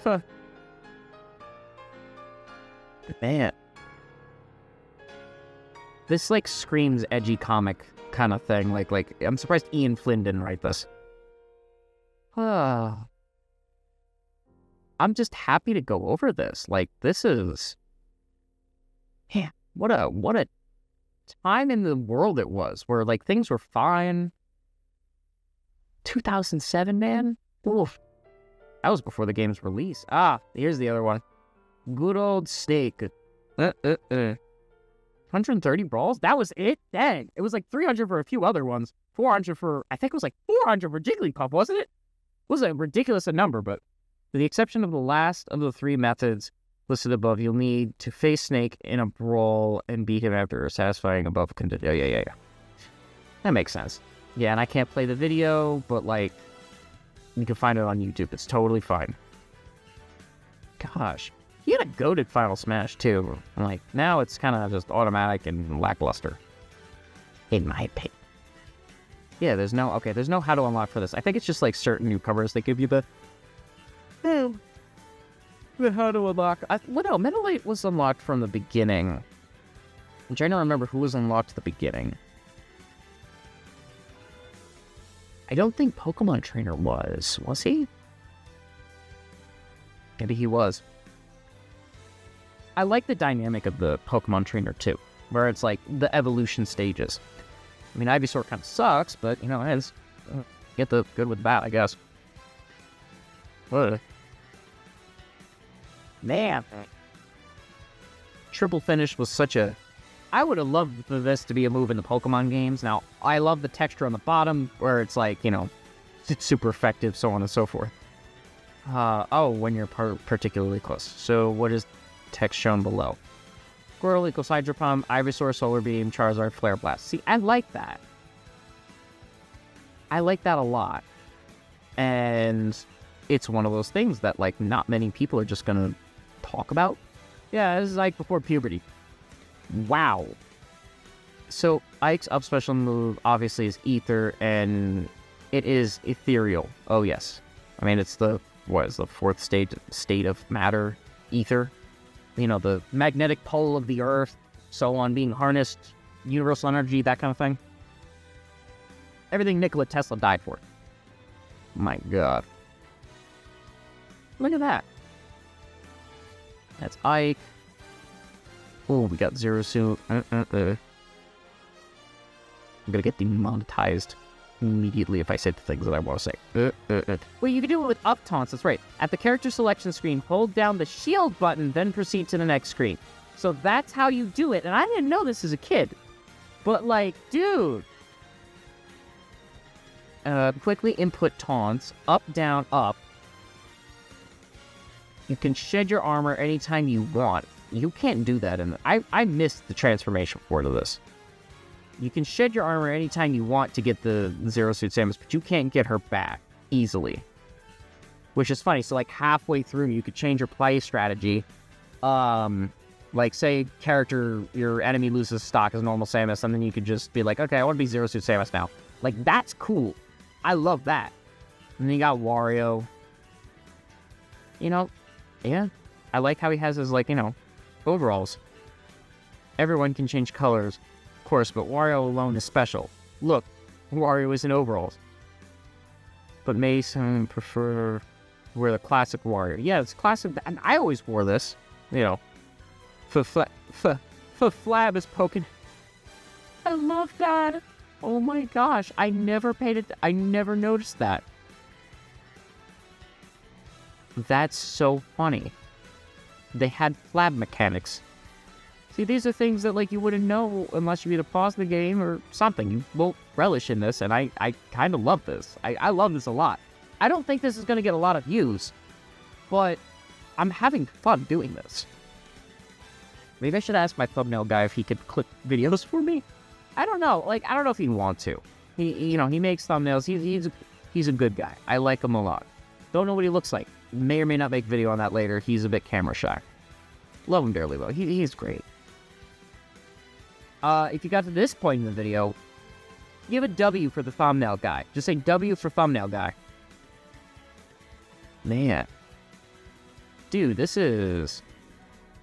Speaker 1: Huh. Man. This, like, screams edgy comic kind of thing. Like, I'm surprised Ian Flynn didn't write this. I'm just happy to go over this. Like, this is... Yeah, what a time in the world it was, where, like, things were fine. 2007, man? Oof. That was before the game's release. Ah, here's the other one. Good old Snake. 130 brawls? That was it? Dang. It was like 300 for a few other ones. 400 for, I think it was like 400 for Jigglypuff, wasn't it? It was a ridiculous number, but with the exception of the last of the 3 methods listed above, you'll need to face Snake in a brawl and beat him after satisfying above condition. Yeah. That makes sense. Yeah, and I can't play the video, but like, you can find it on YouTube. It's totally fine. Gosh. He had a goated Final Smash, too. Like, now it's kind of just automatic and lackluster. In my opinion. Yeah, there's no how to unlock for this. I think it's just, like, certain newcomers that give you the how to unlock. No, Metal 8 was unlocked from the beginning. I'm trying to remember who was unlocked at the beginning. I don't think Pokemon Trainer was he? Maybe he was. I like the dynamic of the Pokemon Trainer, too, where it's like the evolution stages. I mean, Ivysaur kind of sucks, but, you know, it's get the good with the bad, I guess. Man. Triple Finish was such a... I would have loved for this to be a move in the Pokemon games. Now, I love the texture on the bottom, where it's like, you know, it's super effective, so on and so forth. When you're particularly close. So, what is text shown below? Squirtle equals Hydro Pump, Ivysaur, Solar Beam, Charizard, Flare Blast. See, I like that. I like that a lot. And it's one of those things that, like, not many people are just gonna talk about. Yeah, this is like before puberty. Wow. So, Ike's up special move, obviously, is Ether, and it is ethereal. Oh, yes. I mean, it's the, the 4th state of matter? Ether. You know, the magnetic pole of the Earth, so on, being harnessed, universal energy, that kind of thing. Everything Nikola Tesla died for. My God. Look at that. That's Ike. Oh, we got Zero Suit. I'm gonna get demonetized immediately if I say the things that I want to say. Well, you can do it with up taunts, that's right. At the character selection screen, hold down the shield button, then proceed to the next screen. So that's how you do it, and I didn't know this as a kid. But, like, dude. Quickly input taunts, up, down, up. You can shed your armor anytime you want. You can't do that in the... I missed the transformation part of this. You can shed your armor anytime you want to get the Zero Suit Samus, but you can't get her back easily. Which is funny. So, like, halfway through, you could change your play strategy. Like, say, your enemy loses stock as normal Samus, and then you could just be like, okay, I want to be Zero Suit Samus now. Like, that's cool. I love that. And then you got Wario. You know, yeah. I like how he has his, like, you know, overalls. Everyone can change colors. Of course, but Wario alone is special. Look, Wario is in overalls. But Mason prefer wear the classic Wario. Yeah, it's classic, and I always wore this. You know, Flab is poking. I love that. Oh my gosh, I never noticed that. That's so funny. They had Flab mechanics. See, these are things that, like, you wouldn't know unless you either pause the game or something. You won't relish in this, and I kind of love this. I love this a lot. I don't think this is going to get a lot of views, but I'm having fun doing this. Maybe I should ask my thumbnail guy if he could clip videos for me. I don't know. Like, I don't know if he'd want to. He makes thumbnails. He's a good guy. I like him a lot. Don't know what he looks like. May or may not make video on that later. He's a bit camera shy. Love him dearly, though. He's great. If you got to this point in the video, give a W for the thumbnail guy. Just say W for thumbnail guy. Man. Dude, this is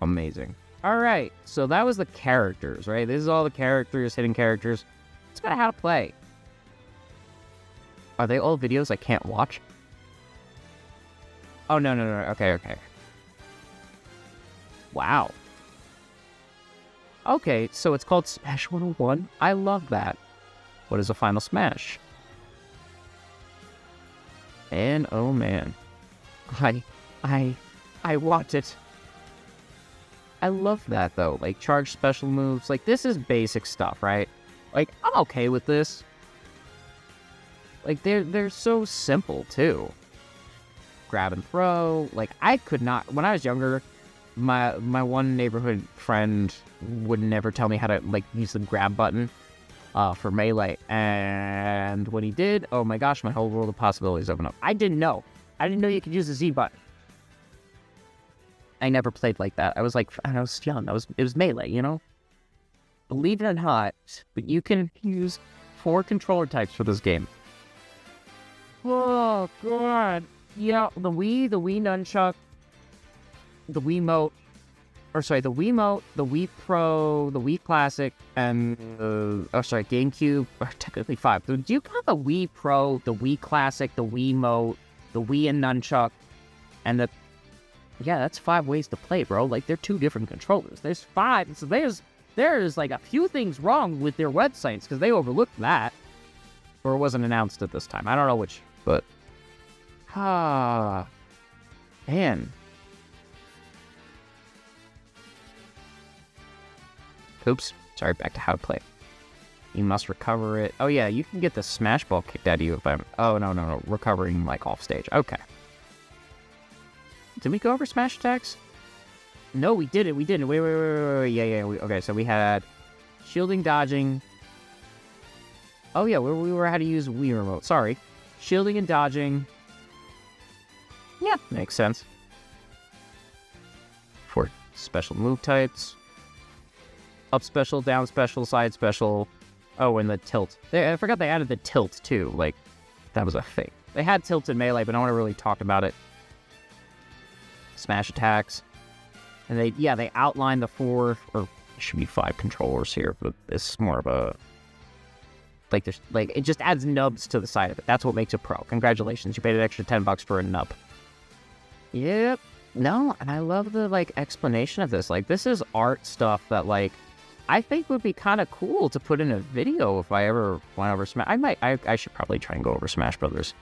Speaker 1: amazing. Alright, so that was the characters, right? This is all the characters, hidden characters. Let's go to how to play. Are they all videos I can't watch? Oh, no. Okay. Wow. Okay, so it's called Smash 101. I love that. What is a final smash? And, oh man. I want it. I love that though. Like charge special moves. Like this is basic stuff, right? Like I'm okay with this. Like they're so simple too. Grab and throw. Like I could not when I was younger, my one neighborhood friend would never tell me how to like use the grab button for melee. And when he did, oh my gosh, my whole world of possibilities opened up. I didn't know you could use the Z button. I never played like that. I was like, I was young. It was melee, you know? Believe it or not, but you can use 4 controller types for this game. Oh, God. Yeah, the Wii Nunchuck, the Wiimote, the Wiimote, the Wii Pro, the Wii Classic, and GameCube, or technically 5. Do you count the Wii Pro, the Wii Classic, the Wiimote, the Wii and Nunchuck, and the... Yeah, that's 5 ways to play, bro. Like, they're 2 different controllers. There's 5, so there's like a few things wrong with their websites, because they overlooked that. Or it wasn't announced at this time. I don't know which, but... Man. Oops. Sorry, back to how to play. You must recover it. Oh yeah, you can get the smash ball kicked out of you if I'm... Oh, no. Recovering, like, off stage. Okay. Did we go over smash attacks? No, we didn't. Wait. Yeah. Okay, so we had shielding, dodging. Oh yeah, we were how to use Wii remote. Sorry. Shielding and dodging. Yeah, makes sense. For special move types. Up special, down special, side special. Oh, and the tilt. I forgot they added the tilt, too. Like, that was a thing. They had tilt in Melee, but no one really talked about it. Smash attacks. And they outlined the 4, or it should be 5 controllers here, but it's more of a... Like, it just adds nubs to the side of it. That's what makes it pro. Congratulations, you paid an extra $10 for a nub. Yep. No, and I love the, like, explanation of this. Like, this is art stuff that, like, I think would be kind of cool to put in a video if I ever went over Smash. I should probably try and go over Smash Brothers.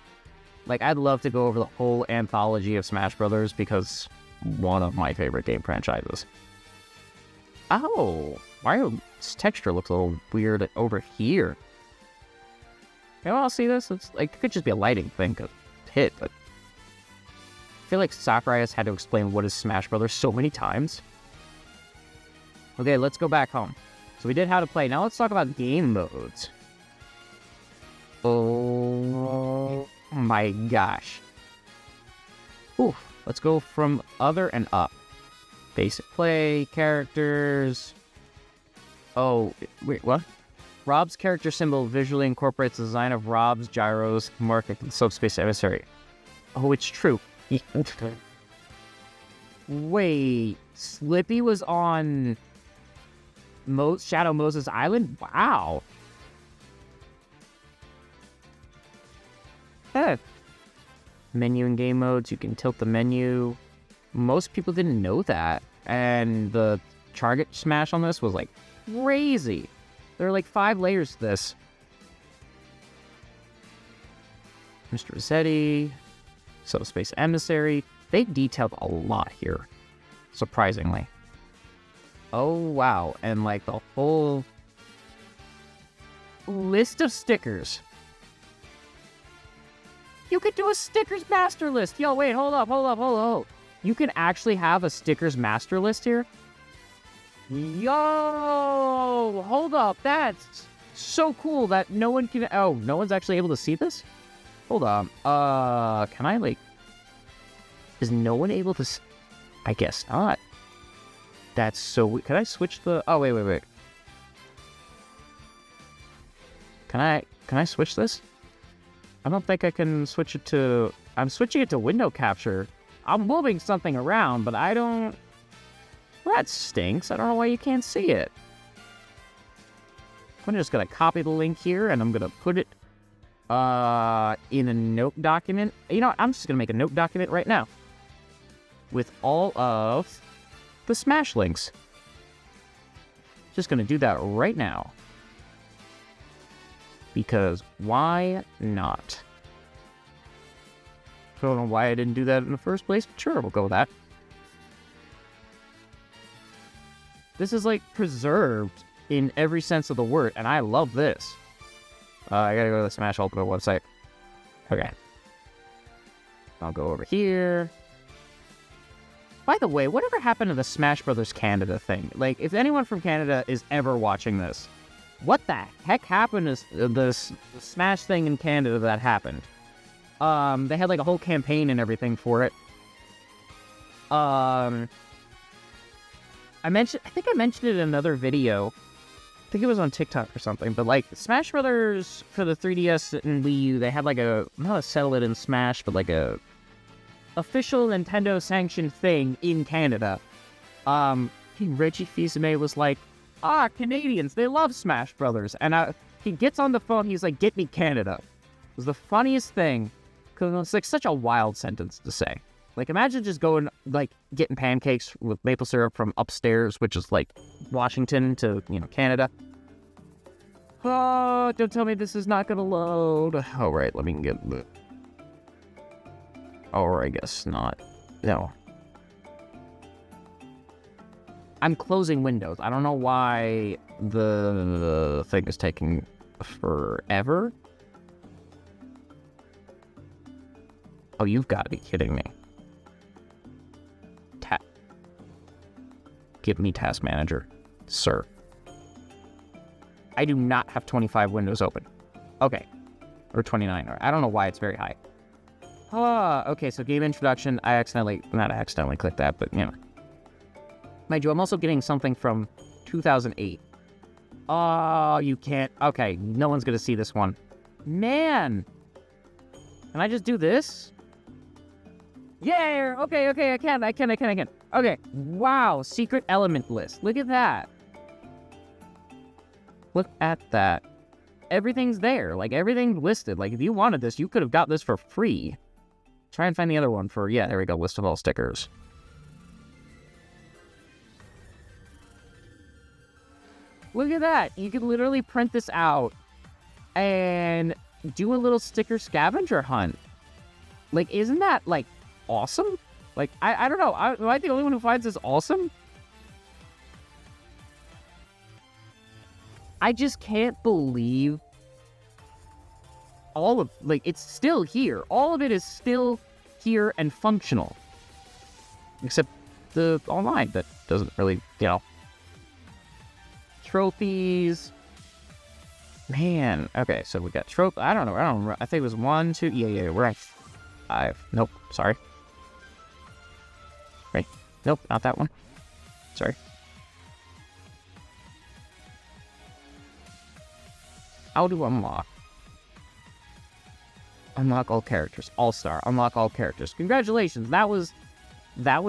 Speaker 1: Like, I'd love to go over the whole anthology of Smash Brothers because one of my favorite game franchises. Oh, Mario's texture looks a little weird over here. You all see this? It's like, it could just be a lighting thing, a hit, but I feel like Sakurai has had to explain what is Smash Brothers so many times. Okay, let's go back home. So we did how to play. Now let's talk about game modes. Oh my gosh. Ooh, let's go from other and up. Basic play, characters. Oh, wait, what? Rob's character symbol visually incorporates the design of Rob's gyros market and subspace emissary. Oh, it's true. Wait, Slippy was on Shadow Moses Island? Wow. Menu and game modes, you can tilt the menu. Most people didn't know that. And the target smash on this was like crazy. There are like 5 layers to this. Mr. Rossetti, Subspace Emissary. They detailed a lot here, surprisingly. Oh, wow. And like the whole list of stickers. You could do a stickers master list. Yo, wait, hold up. You can actually have a stickers master list here? Yo, hold up. That's so cool that no one can... Oh, no one's actually able to see this? Hold on. Can I, like... Is no one able to... I guess not. That's so... Can I switch the... Oh, wait. Can I switch this? I don't think I can switch it to... I'm switching it to window capture. I'm moving something around, but I don't... Well, that stinks. I don't know why you can't see it. I'm just going to copy the link here, and I'm going to put it in a note document. You know what? I'm just going to make a note document right now with all of the Smash links. Just going to do that right now. Because why not? Don't know why I didn't do that in the first place, but sure, we'll go with that. This is like preserved in every sense of the word, and I love this. I gotta go to the Smash Ultimate website. Okay. I'll go over here. By the way, whatever happened to the Smash Brothers Canada thing? Like, if anyone from Canada is ever watching this, what the heck happened to this Smash thing in Canada that happened? They had like a whole campaign and everything for it. I think I mentioned it in another video. I think it was on TikTok or something, but like Smash Brothers for the 3DS and Wii U, they had like not a Settle It in Smash, but like a official Nintendo sanctioned thing in Canada. Reggie Fils-Aimé was like, Canadians, they love Smash Brothers. And he gets on the phone, he's like, get me Canada. It was the funniest thing, because it's like such a wild sentence to say. Like, imagine just going, like, getting pancakes with maple syrup from upstairs, which is, like, Washington to, Canada. Oh, don't tell me this is not gonna load. All right, let me get the... Or I guess not. No. I'm closing Windows. I don't know why the thing is taking forever. Oh, you've got to be kidding me. Give me Task Manager, sir. I do not have 25 windows open. Okay. Or 29. I don't know why it's very high. Okay, so game introduction. Not accidentally clicked that, but, Mind you, I'm also getting something from 2008. Oh, you can't. Okay, no one's going to see this one. Man. Can I just do this? Yeah, okay, I can. Okay, wow, secret element list. Look at that. Look at that. Everything's there, like everything's listed. Like if you wanted this, you could have got this for free. Try and find the other one for, yeah, there we go, list of all stickers. Look at that. You could literally print this out and do a little sticker scavenger hunt. Like, isn't that, like, awesome? Like, I don't know. Am I the only one who finds this awesome? I just can't believe all of, like, it's still here. All of it is still here and functional. Except the online that doesn't really, Trophies. Man. Okay, so we got trophy. I don't know. I think it was 1, 2. Yeah, we're at 5. Nope. Sorry. Right. Nope, not that one. Sorry. How to unlock? Unlock all characters. All-Star. Unlock all characters. Congratulations. That was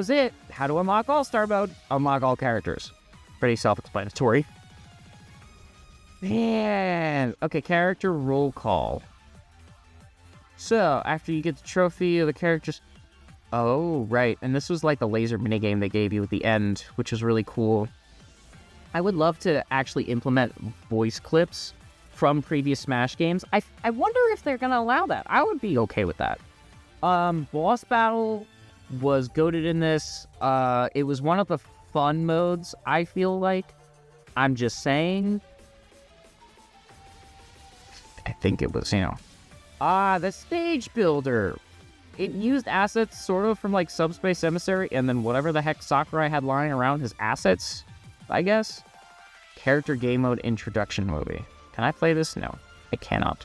Speaker 1: it. How to unlock All-Star mode. Unlock all characters. Pretty self-explanatory. Man. Okay, character roll call. So, after you get the trophy of the characters... Oh, right. And this was like the laser minigame they gave you at the end, which was really cool. I would love to actually implement voice clips from previous Smash games. I wonder if they're going to allow that. I would be okay with that. Boss battle was goated in this. It was one of the fun modes, I feel like. I'm just saying. I think it was, the stage builder. It used assets sort of from like Subspace Emissary and then whatever the heck Sakurai had lying around his assets, I guess. Character game mode introduction movie. Can I play this? No, I cannot.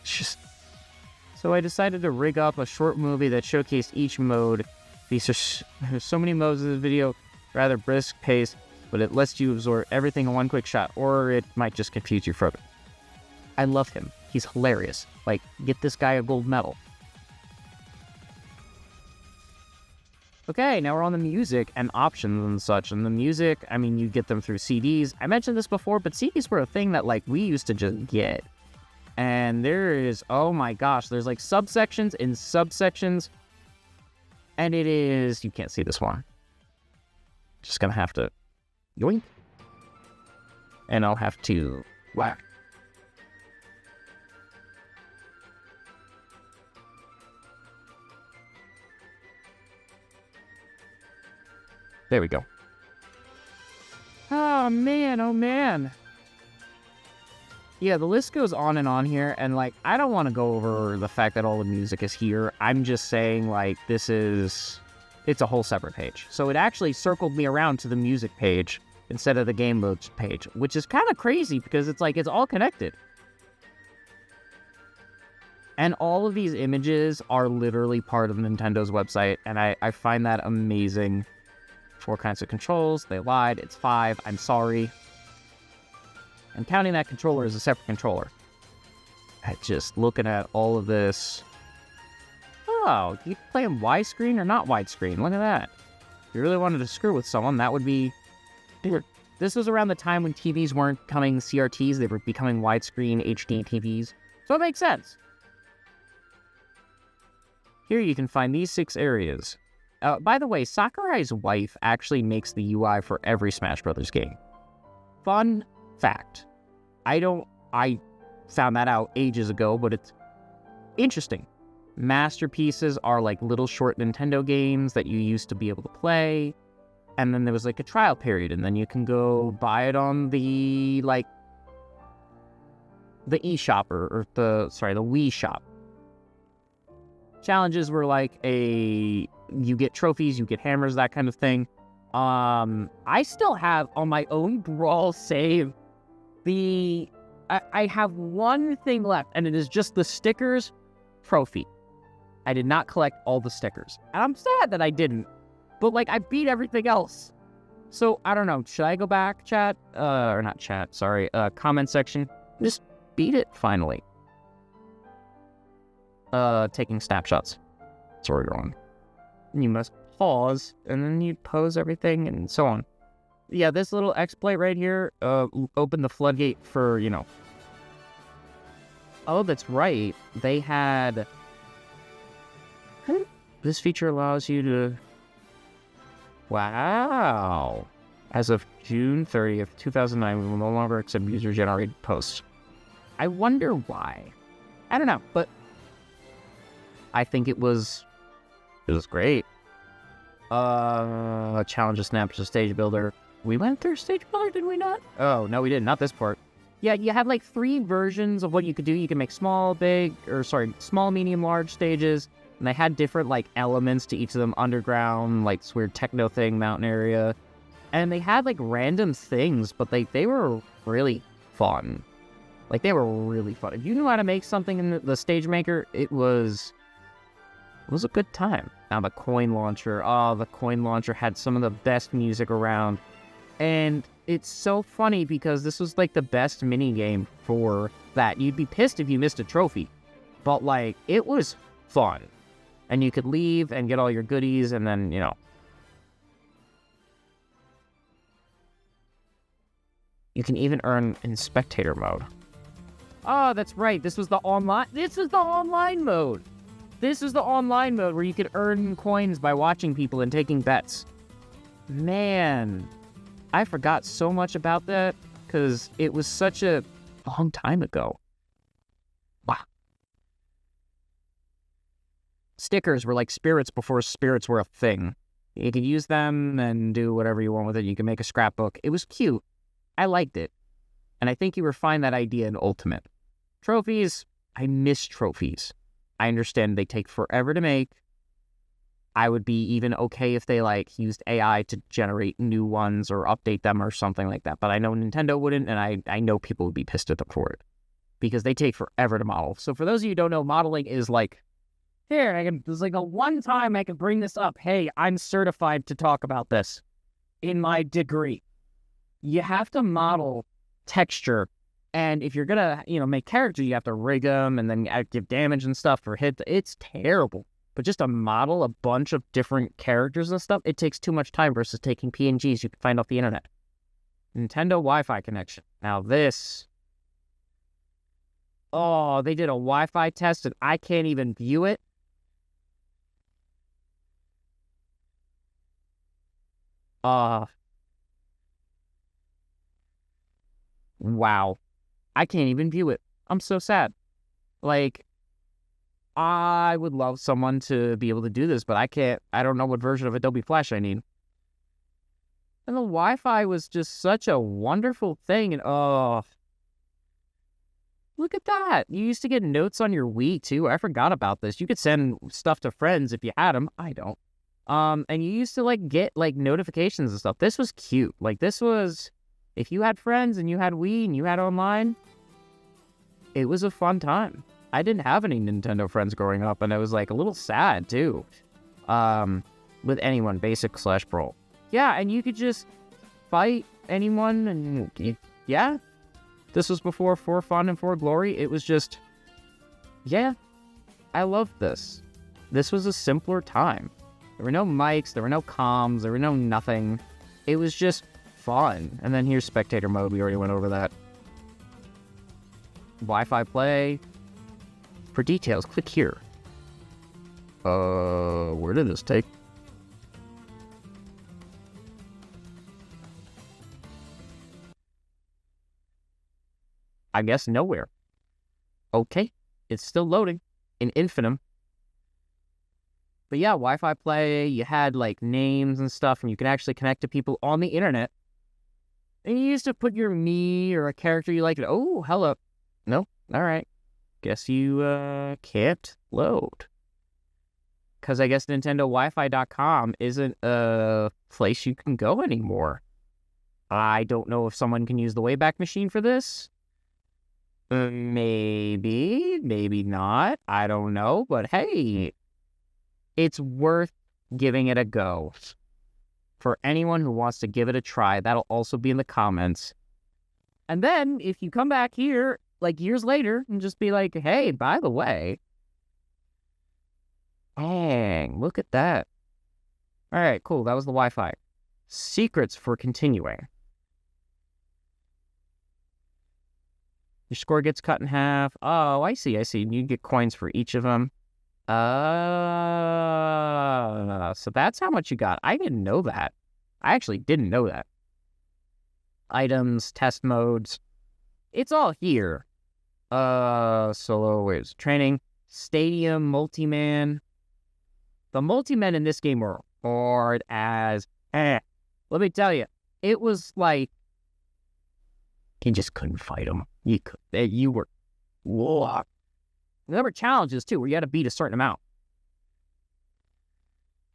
Speaker 1: It's just... So I decided to rig up a short movie that showcased each mode. There's so many modes in this video, rather brisk pace, but it lets you absorb everything in one quick shot, or it might just confuse you further. I love him. He's hilarious. Like, get this guy a gold medal. Okay, now we're on the music and options and such. And the music, I mean, you get them through CDs. I mentioned this before, but CDs were a thing that, like, we used to just get. And there is, oh my gosh, there's, like, subsections in subsections. And it is, you can't see this one. Just gonna have to yoink. And I'll have to whack. There we go. Oh, man. Oh, man. Yeah, the list goes on and on here, and, like, I don't want to go over the fact that all the music is here. I'm just saying, like, it's a whole separate page. So it actually circled me around to the music page instead of the game modes page, which is kind of crazy because it's like, it's all connected. And all of these images are literally part of Nintendo's website, and I find that amazing. 4 kinds of controls. They lied. It's 5. I'm sorry. And counting that controller as a separate controller. Just looking at all of this. Oh, you can play in widescreen or not widescreen. Look at that. If you really wanted to screw with someone, that would be... This was around the time when TVs weren't becoming CRTs. They were becoming widescreen HD TVs. So it makes sense. Here you can find these 6 areas. By the way, Sakurai's wife actually makes the UI for every Smash Brothers game. Fun fact. I found that out ages ago, but it's interesting. Masterpieces are like little short Nintendo games that you used to be able to play. And then there was like a trial period, and then you can go buy it on the eShop or the Wii shop. Challenges were like you get trophies, you get hammers, that kind of thing. I still have on my own Brawl save I have one thing left, and it is just the stickers trophy. I did not collect all the stickers, and I'm sad that I didn't. But like, I beat everything else. So I don't know. Should I go back, chat? Or not chat? Sorry. Comment section. Just beat it finally. Taking snapshots. That's where we're going. You must pause, and then you pose everything, and so on. Yeah, this little exploit right here, open the floodgate for, Oh, that's right. They had... This feature allows you to... Wow. As of June 30th, 2009, we will no longer accept user-generated posts. I wonder why. I don't know, but... I think it was great. Challenge a snap to stage builder. We went through stage builder, did we not? Oh, no, we didn't. Not this part. Yeah, you have like 3 versions of what you could do. You can make small, medium, large stages. And they had different like elements to each of them. Underground, like this weird techno thing, mountain area. And they had like random things, but they were really fun. Like, they were really fun. If you knew how to make something in the stage maker, it was a good time. Now the coin launcher. Oh, the coin launcher had some of the best music around. And it's so funny because this was like the best mini game for that. You'd be pissed if you missed a trophy. But like, it was fun. And you could leave and get all your goodies and then, you can even earn in spectator mode. Oh, that's right. This is the online mode. This is the online mode where you could earn coins by watching people and taking bets. Man, I forgot so much about that because it was such a long time ago. Wow. Stickers were like spirits before spirits were a thing. You could use them and do whatever you want with it. You can make a scrapbook. It was cute. I liked it. And I think you refined that idea in Ultimate. Trophies, I miss trophies. I understand they take forever to make. I would be even okay if they like used AI to generate new ones or update them or something like that. But I know Nintendo wouldn't, and I know people would be pissed at them for it. Because they take forever to model. So for those of you who don't know, modeling is like, there's like a one time I can bring this up. Hey, I'm certified to talk about this in my degree. You have to model texture, and if you're gonna, make characters, you have to rig them and then give damage and stuff for hit. It's terrible. But just to model a bunch of different characters and stuff, it takes too much time versus taking PNGs you can find off the internet. Nintendo Wi-Fi connection. Now this... Oh, they did a Wi-Fi test and I can't even view it. Wow. I can't even view it. I'm so sad. Like, I would love someone to be able to do this, but I can't. I don't know what version of Adobe Flash I need. And the Wi-Fi was just such a wonderful thing. And oh, look at that. You used to get notes on your Wii too. I forgot about this. You could send stuff to friends if you had them. I don't. And you used to like get like notifications and stuff. This was cute. Like this was, if you had friends and you had Wii and you had online, it was a fun time. I didn't have any Nintendo friends growing up, and I was like a little sad too. With anyone, basic/brawl. Yeah, and you could just fight anyone, and yeah. This was before For Fun and For Glory. It was just, yeah, I loved this. This was a simpler time. There were no mics, there were no comms, there were no nothing. It was just fun. And then here's spectator mode. We already went over that. Wi-Fi play. For details, click here. Where did this take? I guess nowhere. Okay, it's still loading in Infinitum. But yeah, Wi-Fi play, you had like names and stuff, and you could actually connect to people on the internet. And you used to put your me or a character you liked. Oh, hello. No? All right. Guess you can't load. Because I guess NintendoWiFi.com isn't a place you can go anymore. I don't know if someone can use the Wayback Machine for this. Maybe, maybe not. I don't know. But hey, it's worth giving it a go. For anyone who wants to give it a try, that'll also be in the comments. And then if you come back here, like years later, and just be like, hey, by the way, dang, look at that. All right, cool. That was the Wi-Fi. Secrets for continuing. Your score gets cut in half. Oh, I see. You get coins for each of them. So that's how much you got. I didn't know that. I actually didn't know that. Items, test modes. It's all here. Solo, where's training? Stadium, multi-man. The multi-men in this game were hard as Let me tell you, it was like you just couldn't fight them. You were. Whoa. There were challenges too, where you had to beat a certain amount.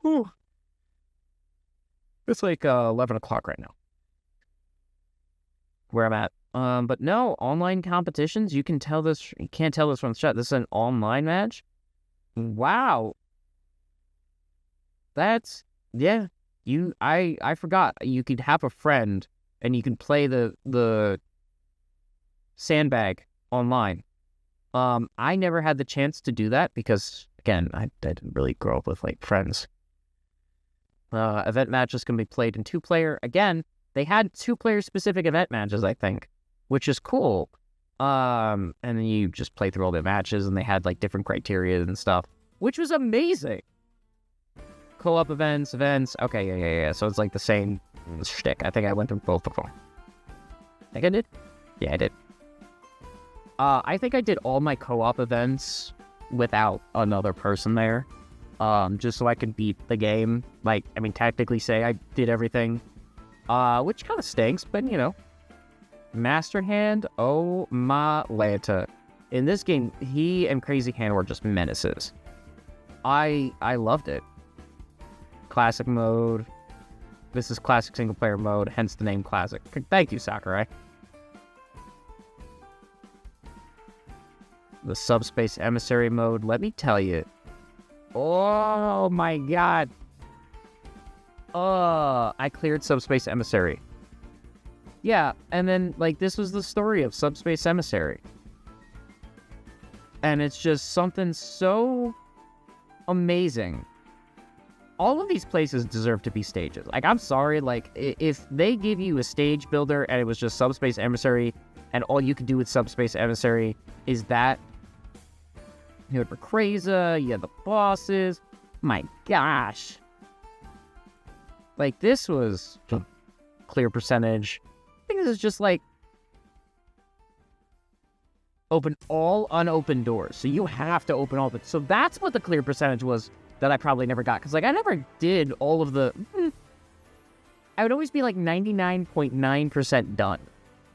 Speaker 1: Whew. It's like 11 o'clock right now, where I'm at. But no, online competitions. You can't tell this from the chat. This is an online match. Wow. That's yeah. I forgot. You could have a friend and you can play the sandbag online. I never had the chance to do that because, again, I didn't really grow up with like friends. Event matches can be played in 2-player. Again, they had 2-player specific event matches, I think, which is cool. And then you just play through all the matches, and they had like different criteria and stuff, which was amazing. Co-op events. Okay, yeah. So it's like the same shtick. I think I went through both of them. I think I did. Yeah, I did. I think I did all my co-op events without another person there, just so I could beat the game. Like, I mean, technically say I did everything, which kind of stinks, but you know. Master Hand, oh my Lanta. In this game, he and Crazy Hand were just menaces. I loved it. Classic mode. This is classic single player mode, hence the name classic. Thank you, Sakurai. The Subspace Emissary mode, let me tell you. Oh my god. I cleared Subspace Emissary. Yeah, and then, like, this was the story of Subspace Emissary. And it's just something so amazing. All of these places deserve to be stages. Like, I'm sorry, like, if they give you a stage builder and it was just Subspace Emissary, and all you could do with Subspace Emissary is that, you had Rayquaza, you had the bosses. My gosh. Like, this was clear percentage. I think this is just like open all unopened doors. So you have to open all the... So that's what the clear percentage was that I probably never got. Because, like, I never did all of the... I would always be like 99.9% done.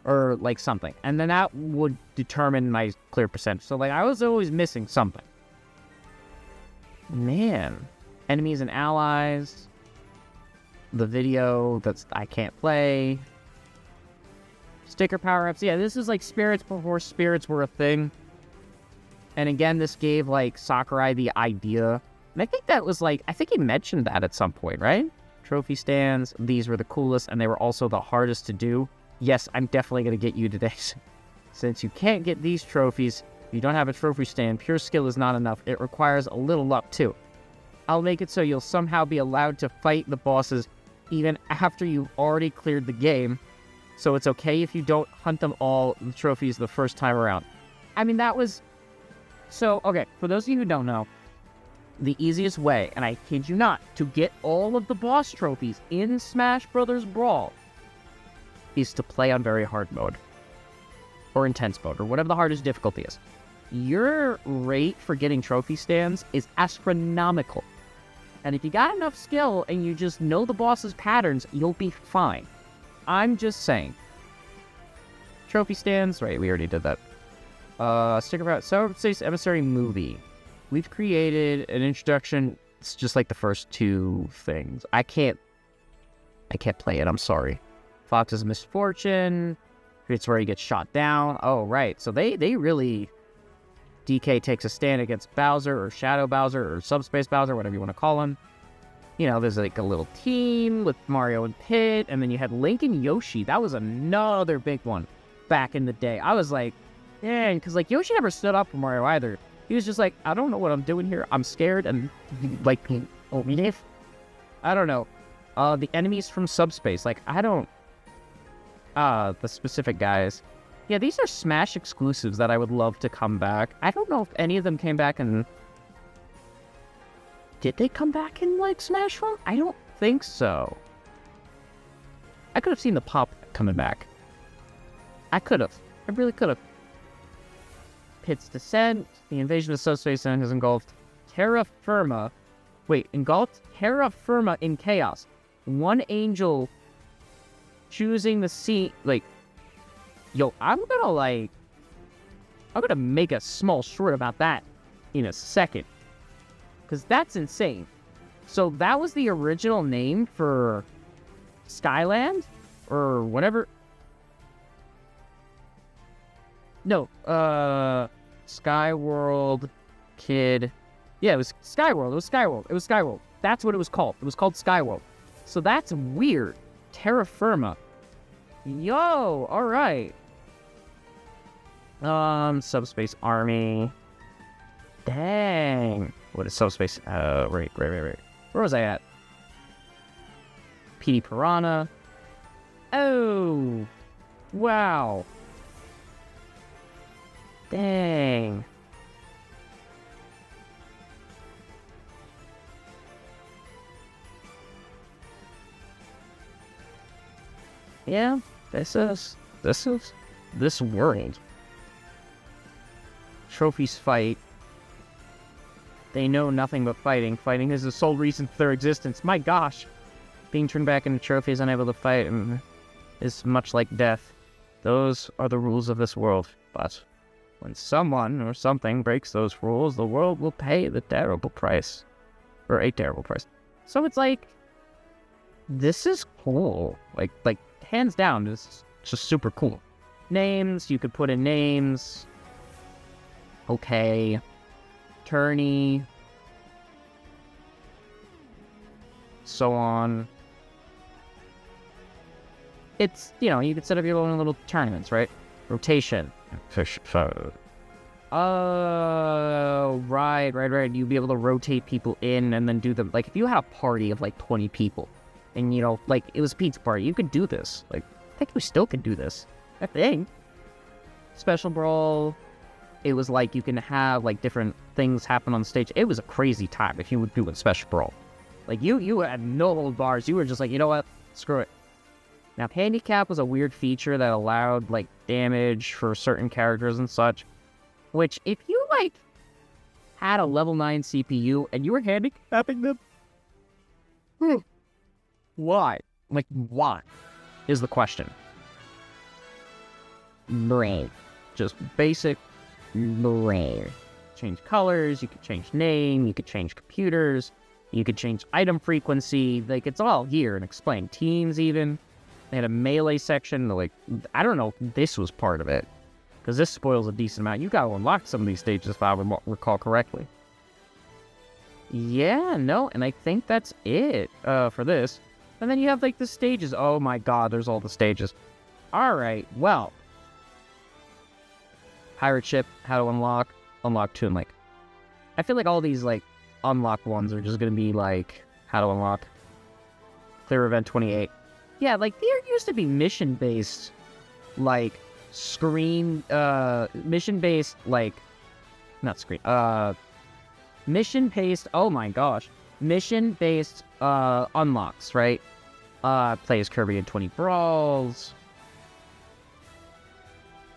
Speaker 1: Or like something. And then that would determine my clear percentage. So like I was always missing something. Man. Enemies and allies. The video that's I can't play. Sticker power-ups. Yeah, this is like spirits before spirits were a thing. And again, this gave like Sakurai the idea. And I think that was like, I think he mentioned that at some point, right? Trophy stands. These were the coolest and they were also the hardest to do. Yes, I'm definitely going to get you today. Since you can't get these trophies, you don't have a trophy stand, pure skill is not enough. It requires a little luck too. I'll make it so you'll somehow be allowed to fight the bosses even after you've already cleared the game. So it's okay if you don't hunt them all the trophies the first time around. I mean, that was... So, okay, for those of you who don't know, the easiest way, and I kid you not, to get all of the boss trophies in Smash Bros. Brawl is to play on very hard mode. Or intense mode, or whatever the hardest difficulty is. Your rate for getting trophy stands is astronomical. And if you got enough skill and you just know the boss's patterns, you'll be fine. I'm just saying. Trophy stands, right, we already did that. Sticker about Space Emissary movie. We've created an introduction. It's just like the first two things. I can't play it, I'm sorry. Fox's Misfortune. It's where he gets shot down. Oh, right. So they really... DK takes a stand against Bowser, or Shadow Bowser, or Subspace Bowser, whatever you want to call him. You know, there's like a little team with Mario and Pit, and then you had Link and Yoshi. That was another big one back in the day. I was like, dang, because like Yoshi never stood up for Mario either. He was just like, I don't know what I'm doing here. I'm scared, and like, oh, I don't know. The enemies from Subspace, like, I don't... the specific guys. Yeah, these are Smash exclusives that I would love to come back. I don't know if any of them came back in... Did they come back in, like, Smash Bros? I don't think so. I could have seen the Pop coming back. I could have. I really could have. Pit's Descent. The invasion of Subspace has engulfed Terra Firma. Wait, engulfed Terra Firma in chaos. One angel choosing the sea... Like... Yo, I'm gonna make a small short about that in a second. Because that's insane. So that was the original name for Skyland? Or whatever. No, Skyworld Kid. Yeah, it was Skyworld. It was Skyworld. It was Skyworld. That's what it was called. It was called Skyworld. So that's weird. Terra Firma. Yo, alright. Subspace Army. Dang. What is Subspace? Right. Where was I at? PD Piranha. Oh. Wow. Dang. Yeah, this world. Trophies fight. They know nothing but fighting. Fighting is the sole reason for their existence. My gosh. Being turned back into trophies, unable to fight, is much like death. Those are the rules of this world. But when someone or something breaks those rules, the world will pay the terrible price. Or a terrible price. So it's like... This is cool. Like hands down, it's just super cool. Names, you could put in names. Okay. Tourney. So on. It's, you know, you could set up your own little tournaments, right? Rotation. Oh, right. You'd be able to rotate people in and then do them. Like, if you had a party of, like, 20 people, and, you know, like, it was a pizza party, you could do this. Like, I think we still can do this. I think. Special Brawl. It was like you can have, like, different things happen on stage. It was a crazy time if you would do a Special Brawl. Like, you had no hold bars. You were just like, you know what? Screw it. Now, Handicap was a weird feature that allowed, like, damage for certain characters and such. Which, if you, like, had a level 9 CPU and you were handicapping them... Why? Like, why? Is the question. Brain. Just basic brain. Change colors, you could change name, you could change computers, you could change item frequency. Like, it's all here and explained. Teams, even. They had a melee section. Like, I don't know if this was part of it, because this spoils a decent amount. You got to unlock some of these stages, if I recall correctly. Yeah, no, and I think that's it for this. And then you have, like, the stages. Oh, my God, there's all the stages. All right, well. Pirate ship, how to unlock. Unlock Toon Link. I feel like all these, like, unlocked ones are just going to be, like, how to unlock. Clear event 28. Yeah, like, there used to be mission-based, like, mission-based, like, not screen, mission-based, oh my gosh, mission-based, unlocks, right? Play as Kirby in 20 brawls.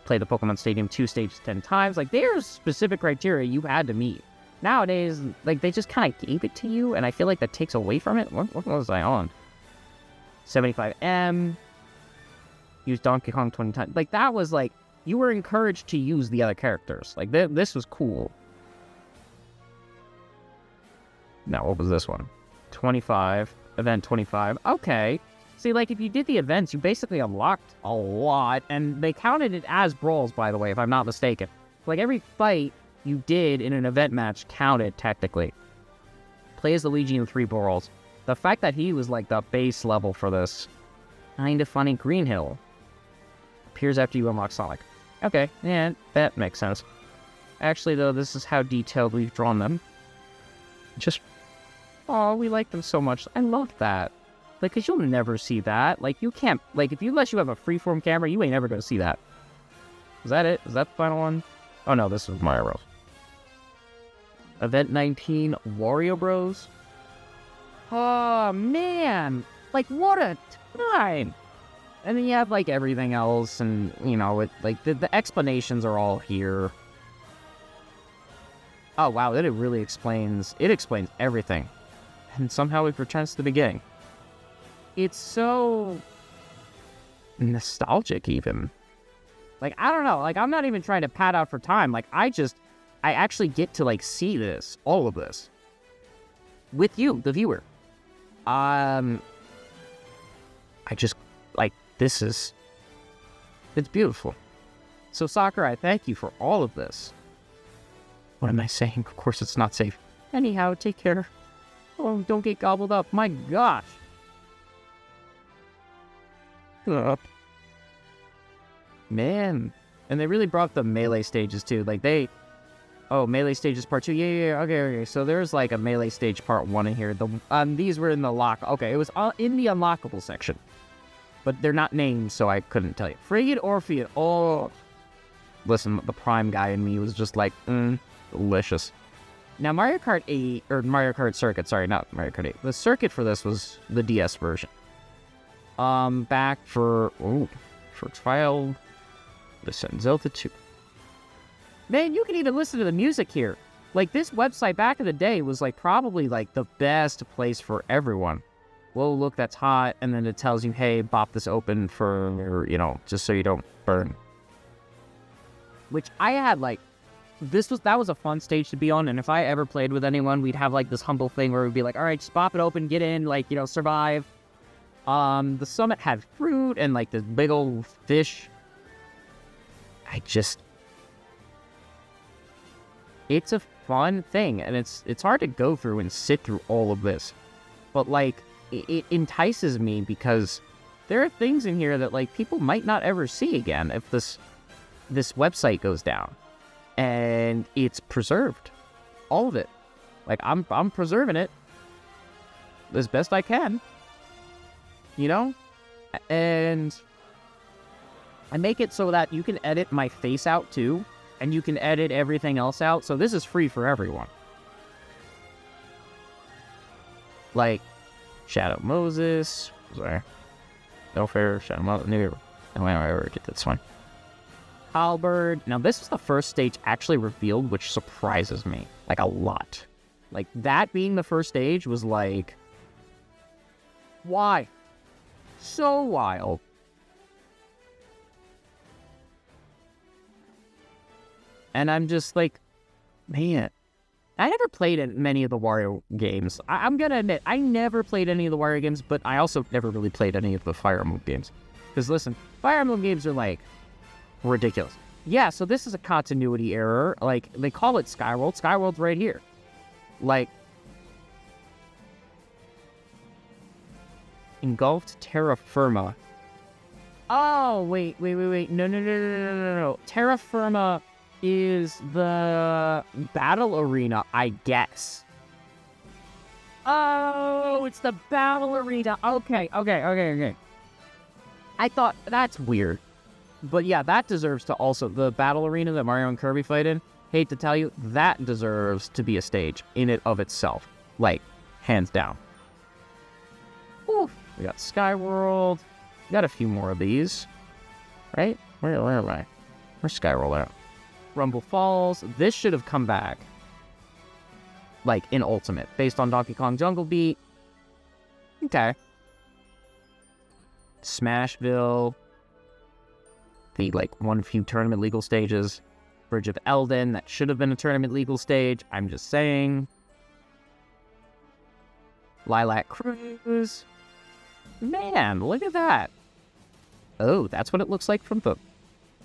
Speaker 1: Play the Pokemon Stadium 2 stages 10 times. Like, there's specific criteria you had to meet. Nowadays, like, they just kind of gave it to you, and I feel like that takes away from it. What was I on? 75M. Use Donkey Kong 20 times. Like, that was, like, you were encouraged to use the other characters. Like, this was cool. Now, what was this one? 25. Event 25. Okay. See, like, if you did the events, you basically unlocked a lot, and they counted it as brawls, by the way, if I'm not mistaken. Like, every fight you did in an event match counted, technically. Play as the Luigi in 3 brawls. The fact that he was, like, the base level for this. Kinda funny. Green Hill. Appears after you unlock Sonic. Okay, yeah, that makes sense. Actually, though, this is how detailed we've drawn them. Just... oh, we like them so much. I love that. Like, because you'll never see that. Like, you can't... like, unless you have a freeform camera, you ain't never going to see that. Is that it? Is that the final one? Oh, no, this is Mario Bros. Event 19, Wario Bros. Oh, man. Like, what a time. And then you have, like, everything else, and, you know, it, like, the explanations are all here. Oh, wow, it really explains... it explains everything. And somehow it returns to the beginning. It's so... nostalgic, even. Like, I don't know. Like, I'm not even trying to pad out for time. Like, I actually get to, like, see this. All of this. With you, the viewer. I just... like, this is... it's beautiful. So, Sakurai, thank you for all of this. What am I saying? Of course it's not safe. Anyhow, take care. Oh, don't get gobbled up. My gosh. Up. Man. And they really brought the melee stages too. Like they... oh, melee stages part 2. Yeah. Okay. So there's like a melee stage part 1 in here. These were in the lock... okay, it was in the unlockable section. But they're not named, so I couldn't tell you. Frigid Orpheus. Oh. Listen, the Prime guy in me was just like, delicious. Now, Mario Kart 8, or Mario Kart Circuit, sorry, not Mario Kart 8. The circuit for this was the DS version. Back for trial, listen, Zelda 2. Man, you can even listen to the music here. Like, this website back in the day was, like, probably, like, the best place for everyone. Whoa, look, that's hot, and then it tells you, hey, bop this open for, you know, just so you don't burn. Which I had, like, that was a fun stage to be on, and if I ever played with anyone, we'd have, like, this humble thing where we'd be like, all right, just pop it open, get in, like, you know, survive. The summit had fruit and, like, this big old fish. It's a fun thing, and it's hard to go through and sit through all of this. But, like, it entices me because there are things in here that, like, people might not ever see again if this website goes down. And it's preserved. All of it. Like, I'm preserving it as best I can. You know? And I make it so that you can edit my face out too. And you can edit everything else out. So this is free for everyone. Like, Shadow Moses. Sorry. No fair. Shadow Moses. No, I already get this one. Halberd. Now, this is the first stage actually revealed, which surprises me, like, a lot. Like, that being the first stage was like, why? So wild. And I'm just like, man, I never played many of the Wario games. I'm gonna admit, I never played any of the Wario games, but I also never really played any of the Fire Emblem games. Because listen, Fire Emblem games are like ridiculous. Yeah, so this is a continuity error. Like, they call it Skyworld. Skyworld's right here. Like, engulfed terra firma. Oh, wait. No. Terra firma is the battle arena, I guess. Oh, it's the battle arena. Okay. I thought, that's weird. But yeah, that deserves to also, the battle arena that Mario and Kirby fight in, hate to tell you, that deserves to be a stage in it of itself. Like, hands down. Ooh, we got Skyworld. We got a few more of these. Right? Where am I? Where's Skyworld at? Rumble Falls. This should have come back. Like, in Ultimate. Based on Donkey Kong Jungle Beat. Okay. Smashville. The, like, one few tournament legal stages. Bridge of Eldin. That should have been a tournament legal stage. I'm just saying. Lilac Cruise. Man, look at that. Oh, that's what it looks like from the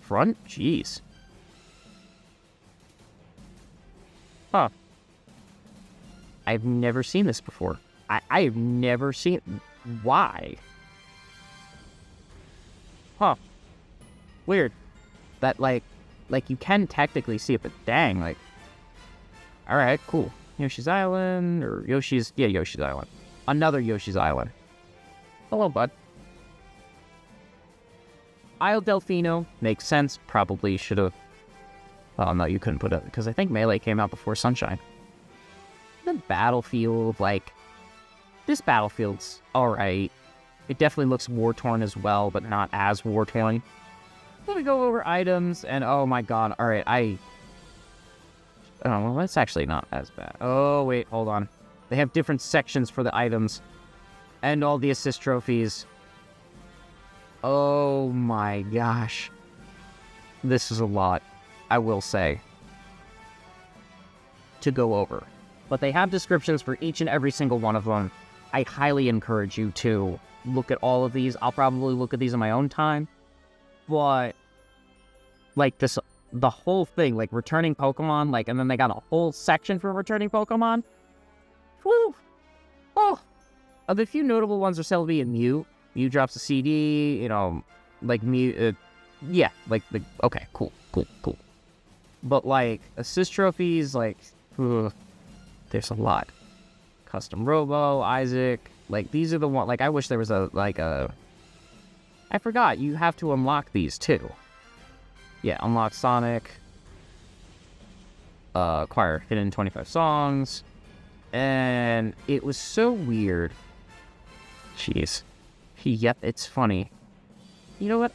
Speaker 1: front? Jeez. Huh. I've never seen this before. I've never seen it. Why? Huh. Weird. That, like you can technically see it, but dang, like... Alright, cool. Yoshi's Island, or Yoshi's Island. Another Yoshi's Island. Hello, bud. Isle Delfino. Makes sense. Probably should have... Oh, no, you couldn't put it, because I think Melee came out before Sunshine. The Battlefield, like... This Battlefield's alright. It definitely looks war-torn as well, but not as war-torn. Let me go over items, and oh my god, alright, oh, well, that's actually not as bad. Oh, wait, hold on. They have different sections for the items, and all the assist trophies. Oh my gosh. This is a lot, I will say, to go over. But they have descriptions for each and every single one of them. I highly encourage you to look at all of these. I'll probably look at these in my own time. But, like, the whole thing, like, returning Pokemon, like, and then they got a whole section for returning Pokemon. Woo! Oh! The few notable ones are Celebi and Mew. Mew drops a CD, you know, like, Mew, yeah, like, okay, cool. But, like, assist trophies, like, there's a lot. Custom Robo, Isaac, like, these are the ones, like, I wish there was I forgot, you have to unlock these, too. Yeah, unlock Sonic. Acquire hidden 25 songs. And it was so weird. Jeez. Yep, it's funny. You know what,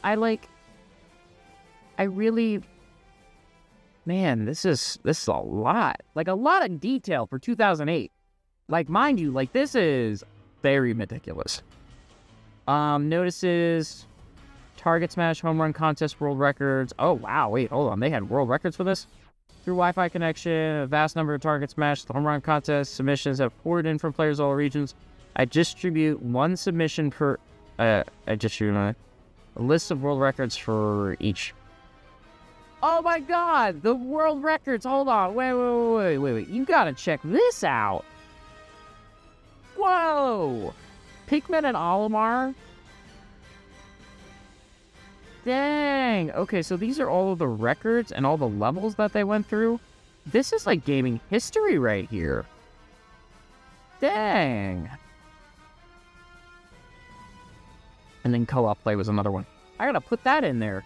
Speaker 1: man, this is a lot. Like, a lot of detail for 2008. Like, mind you, like, this is very meticulous. Notices, Target Smash, Home Run Contest, World Records. Oh, wow, wait, hold on. They had world records for this? Through Wi-Fi connection, a vast number of Target Smash, the Home Run Contest submissions have poured in from players all regions. I distribute one submission per... I distribute a list of world records for each. Oh my god! The world records! Hold on. Wait. You gotta check this out. Whoa! Pikmin and Olimar? Dang! Okay, so these are all of the records and all the levels that they went through. This is like gaming history right here. Dang! And then co-op play was another one. I gotta put that in there.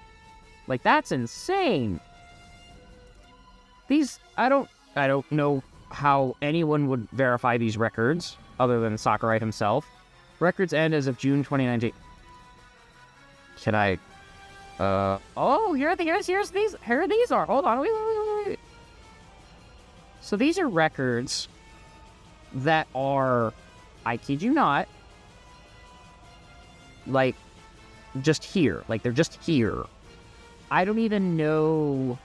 Speaker 1: Like, that's insane. These, I don't know how anyone would verify these records other than Sakurai himself. Records end as of June 2019. Can I, oh, here these are. Hold on, wait. So these are records that are, I kid you not, like, just here. Like, they're just here. I don't even know...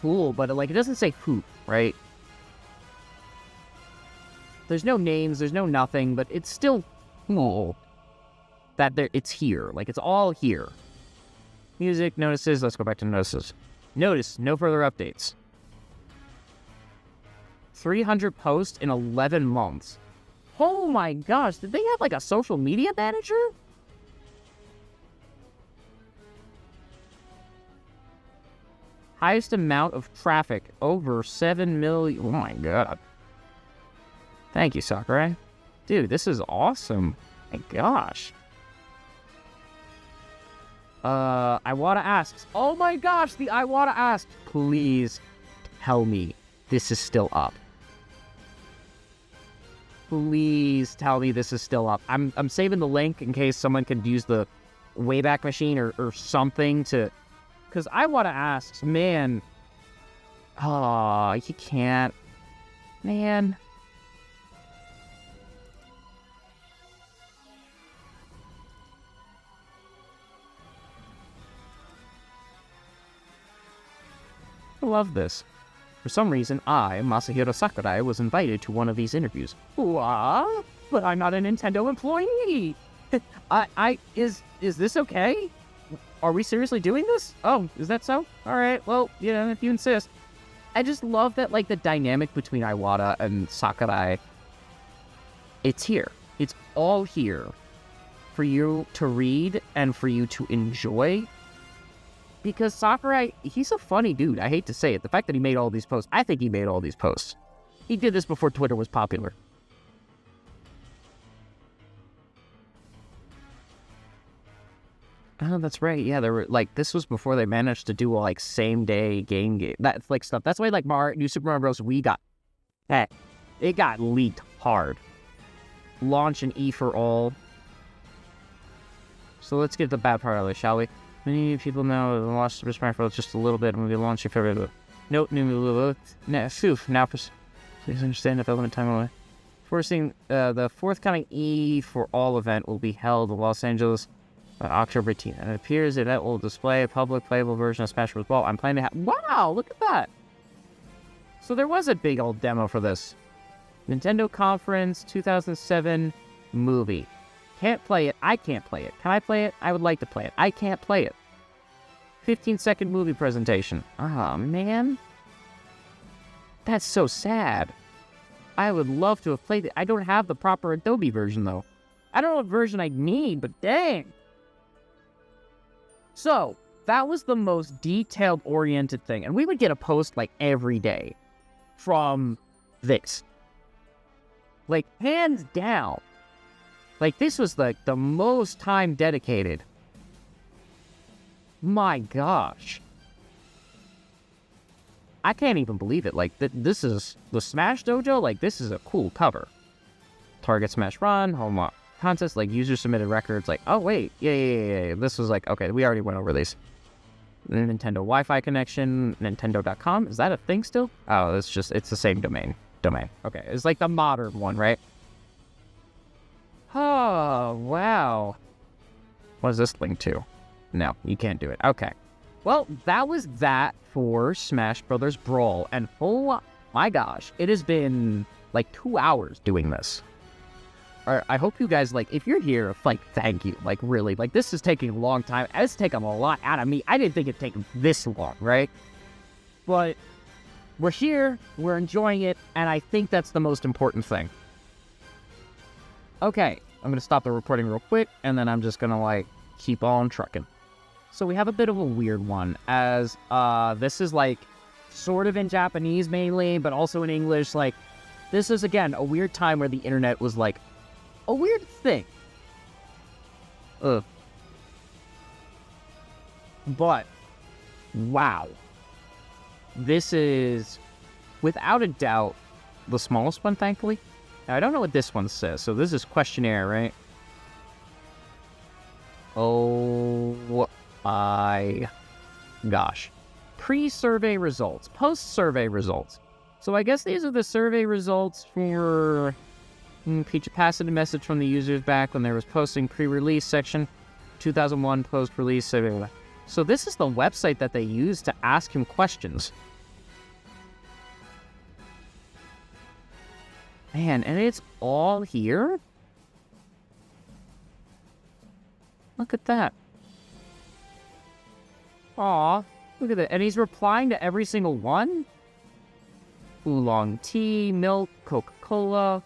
Speaker 1: Cool, but, like, it doesn't say who, right? There's no names, there's no nothing, but it's still cool that it's here. Like, it's all here. Music, notices, let's go back to notices. Notice, no further updates. 300 posts in 11 months. Oh my gosh, did they have like a social media manager? Highest amount of traffic, over 7 million. Oh my god. Thank you, Sakurai. Dude, this is awesome. My gosh. Iwata asks. Oh my gosh, the Iwata asks. Please tell me this is still up. Please tell me this is still up. I'm saving the link in case someone could use the Wayback Machine or something to... Because Iwata asks, man... Oh, you can't... Man... I love this. For some reason, I, Masahiro Sakurai, was invited to one of these interviews. What? But I'm not a Nintendo employee! Is this okay? Are we seriously doing this? Oh, is that so? Alright, well, you know, if you insist. I just love that, like, the dynamic between Iwata and Sakurai. It's here. It's all here. For you to read and for you to enjoy. Because Sakurai, he's a funny dude. I hate to say it. The fact that he made all these posts, I think he made all these posts. He did this before Twitter was popular. Oh, that's right. Yeah, there were, like, this was before they managed to do, like, same-day game. That's, like, stuff. That's why, like, New Super Mario Bros. Wii got... it got leaked hard. Launch an E for all. So let's get the bad part out of it, shall we? Many people know the launch Super Smash Bros. Just a little bit, and we'll be launching February. Note, now, please understand development time away. Forcing the forthcoming E for All event will be held in Los Angeles on October 18th. And it appears that it will display a public playable version of Smash Bros. Ball. I'm planning to have... Wow, look at that! So there was a big old demo for this. Nintendo Conference 2007 movie. Can't play it. I can't play it. Can I play it? I would like to play it. I can't play it. 15-second movie presentation. Oh, man. That's so sad. I would love to have played it. I don't have the proper Adobe version, though. I don't know what version I need, but dang. So, that was the most detailed-oriented thing. And we would get a post, like, every day from this. Like, hands down. Like, this was, like, the most time dedicated. My gosh. I can't even believe it. Like, this is the Smash Dojo. Like, this is a cool cover. Target Smash Run, home contest, like, user-submitted records. Like, oh, wait. Yeah. This was like, okay, we already went over these. The Nintendo Wi-Fi connection, Nintendo.com. Is that a thing still? Oh, it's the same domain. Okay, it's like the modern one, right? Oh, wow. What is this link to? No, you can't do it. Okay. Well, that was that for Smash Brothers Brawl. And oh my gosh, it has been like 2 hours doing this. I hope you guys, like, if you're here, like, thank you. Like, really. Like, this is taking a long time. It's taken a lot out of me. I didn't think it'd take this long, right? But we're here, we're enjoying it, and I think that's the most important thing. Okay, I'm going to stop the recording real quick, and then I'm just going to, like, keep on trucking. So we have a bit of a weird one, as this is, like, sort of in Japanese mainly, but also in English. Like, this is, again, a weird time where the internet was, like, a weird thing. But, wow. This is, without a doubt, the smallest one, thankfully. Now, I don't know what this one says, so this is questionnaire, right? Oh my gosh. Pre-survey results, post-survey results. So I guess these are the survey results for Peach passed a message from the users back when there was posting pre-release section, 2001 post-release. So this is the website that they use to ask him questions. Man, and it's all here? Look at that. Aw, look at that. And he's replying to every single one? Oolong tea, milk, Coca-Cola.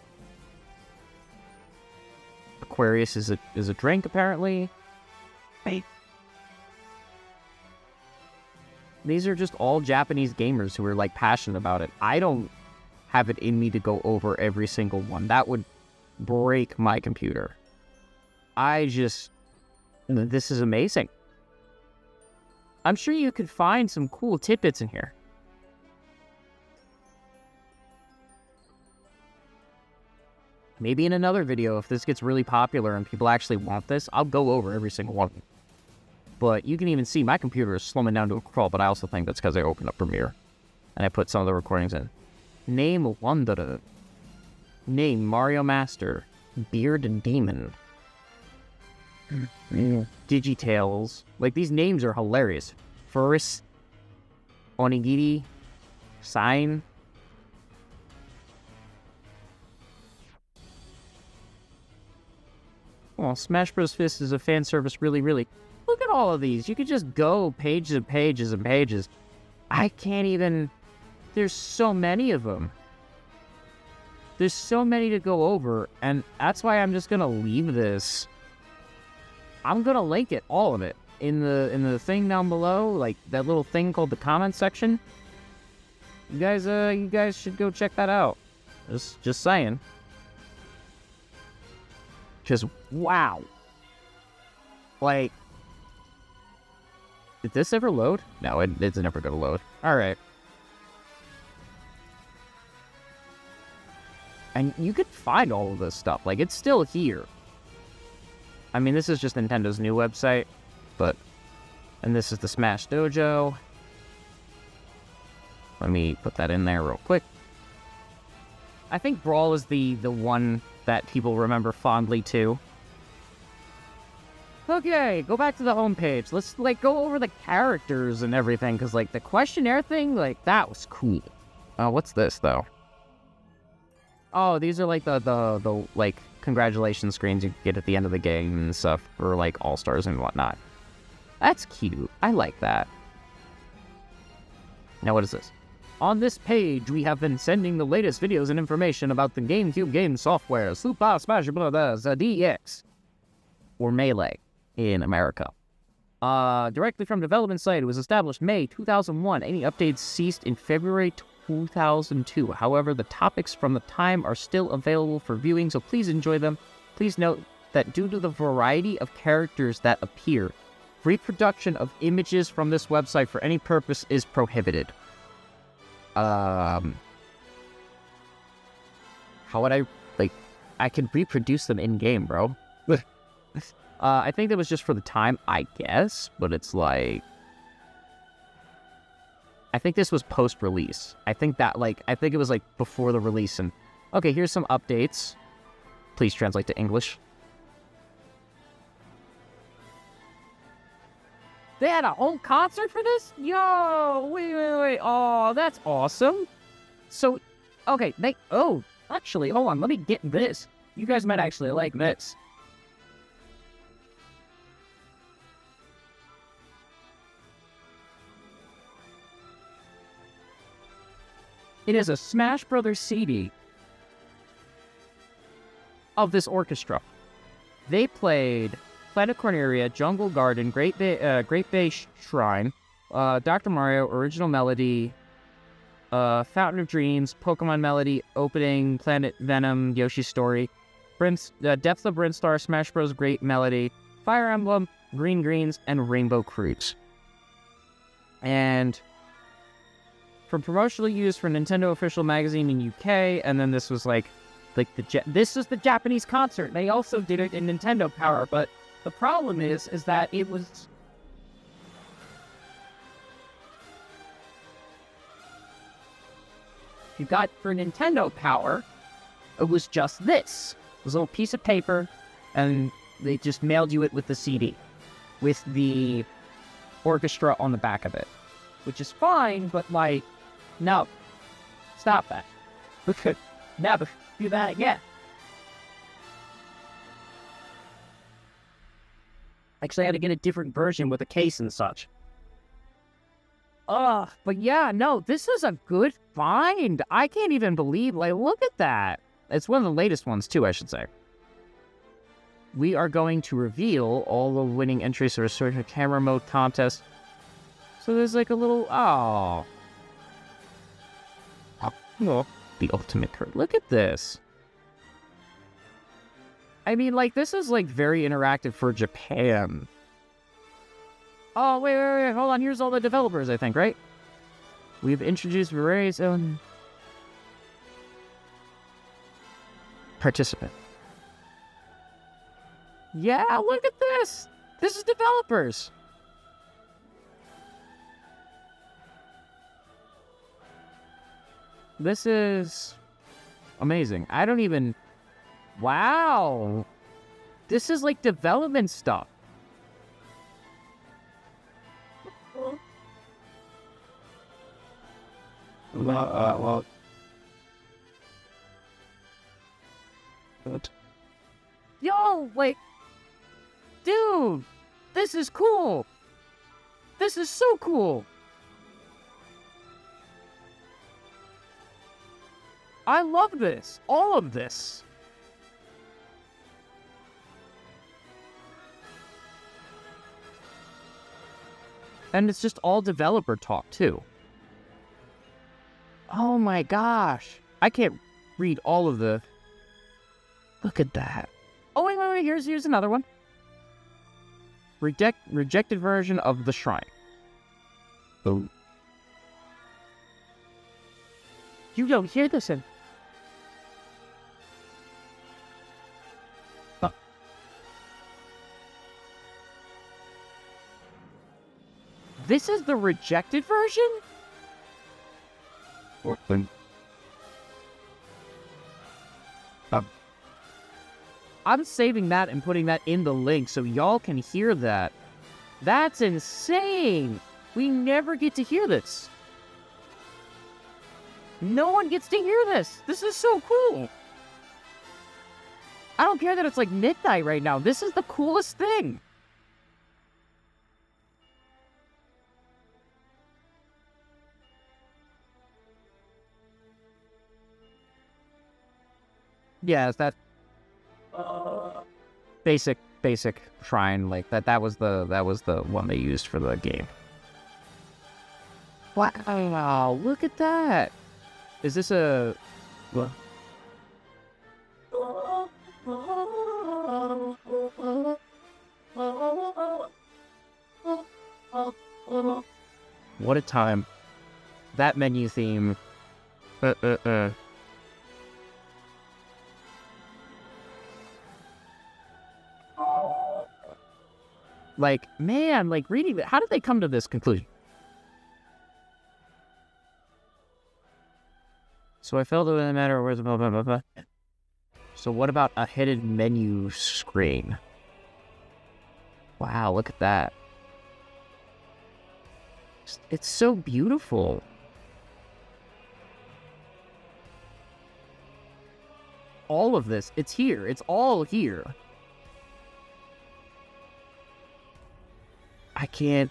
Speaker 1: Aquarius is a drink, apparently. Hey. These are just all Japanese gamers who are, like, passionate about it. I don't have it in me to go over every single one. That would break my computer. This is amazing. I'm sure you could find some cool tidbits in here. Maybe in another video, if this gets really popular and people actually want this, I'll go over every single one. But you can even see my computer is slowing down to a crawl, but I also think that's because I opened up Premiere. And I put some of the recordings in. Name Wanderer. Name Mario Master. Beard and Demon. Digitales. Like, these names are hilarious. Furris. Onigiri. Sign. Oh, Smash Bros. Fist is a fan service, really. Look at all of these. You could just go pages and pages and pages. I can't even... There's so many of them. There's so many to go over, and that's why I'm just gonna leave this. I'm gonna link it, all of it, in the thing down below, like that little thing called the comment section. You guys should go check that out. Just saying. Just wow. Like, did this ever load? No, it's never gonna load. All right. And you could find all of this stuff. Like, it's still here. I mean, this is just Nintendo's new website, but... And this is the Smash Dojo. Let me put that in there real quick. I think Brawl is the one that people remember fondly, too. Okay, go back to the homepage. Let's, like, go over the characters and everything, because, like, the questionnaire thing, like, that was cool. What's this, though? Oh, these are like the like congratulations screens you get at the end of the game and stuff for like All-Stars and whatnot. That's cute. I like that. Now what is this? On this page, we have been sending the latest videos and information about the GameCube game software, Super Smash Bros. DX, or Melee in America. Directly from development site, it was established May 2001. Any updates ceased in February 2002. However, the topics from the time are still available for viewing, so please enjoy them. Please note that due to the variety of characters that appear, reproduction of images from this website for any purpose is prohibited. How would I, like, I can reproduce them in-game, bro. I think that was just for the time, I guess, but it's like... I think this was post-release. I think it was, like, before the release, and... Okay, here's some updates. Please translate to English. They had a home concert for this? Yo, wait. Oh, that's awesome. So, okay, actually, hold on, let me get this. You guys might actually like this. It is a Smash Brothers CD of this orchestra. They played Planet Corneria, Jungle Garden, Great Bay Shrine, Dr. Mario, Original Melody, Fountain of Dreams, Pokemon Melody, Opening, Planet Venom, Yoshi's Story, Depth of Brinstar, Smash Bros. Great Melody, Fire Emblem, Green Greens, and Rainbow Cruise. And from promotional use for Nintendo Official Magazine in UK, and then this was this is the Japanese concert. They also did it in Nintendo Power, but the problem is that it was... You got for Nintendo Power, It was just this. It was a little piece of paper, and they just mailed you it with the CD, with the orchestra on the back of it. Which is fine, but like, no. Stop that.
Speaker 3: Okay. Never do that again.
Speaker 1: Actually, I had to get a different version with a case and such. But yeah, no, this is a good find. I can't even believe, like, look at that. It's one of the latest ones, too, I should say. We are going to reveal all the winning entries for a certain camera mode contest. So there's like a little, oh, the ultimate card. Look at this. I mean, like, this is, like, very interactive for Japan. Oh, wait, hold on. Here's all the developers, I think, right? We've introduced various own participant. Yeah, look at this. This is developers. This is amazing. I don't even... Wow. This is like development stuff.
Speaker 2: Well,
Speaker 1: Yo, like... Dude, this is cool. This is so cool. I love this. All of this. And it's just all developer talk, too. Oh my gosh. I can't read all of the... Look at that. Oh, wait. Here's another one. Rejected version of the shrine.
Speaker 2: oh,
Speaker 1: You don't hear this in... This is the rejected version?
Speaker 2: Portland.
Speaker 1: I'm saving that and putting that in the link so y'all can hear that. That's insane! We never get to hear this. No one gets to hear this. This is so cool. I don't care that it's like midnight right now. This is the coolest thing. Yeah, it's that basic shrine, like that was the one they used for the game. Wow, look at that. Is this a what? What a time. That menu theme. Like, man, like reading that, how did they come to this conclusion? So I felt it didn't matter where's the blah, blah, blah, blah. So what about a hidden menu screen? Wow, look at that. It's so beautiful. All of this, it's here. It's all here. I can't...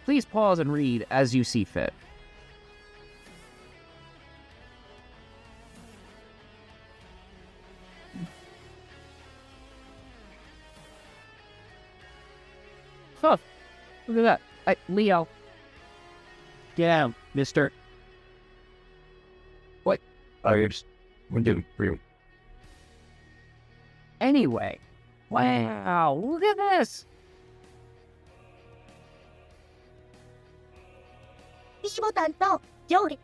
Speaker 1: Please pause and read as you see fit. Huh. Look at that. Hey, Leo. Get down, mister.
Speaker 2: What? We're doing real.
Speaker 1: Anyway. Wow, look at this.
Speaker 3: 石ボタンと上下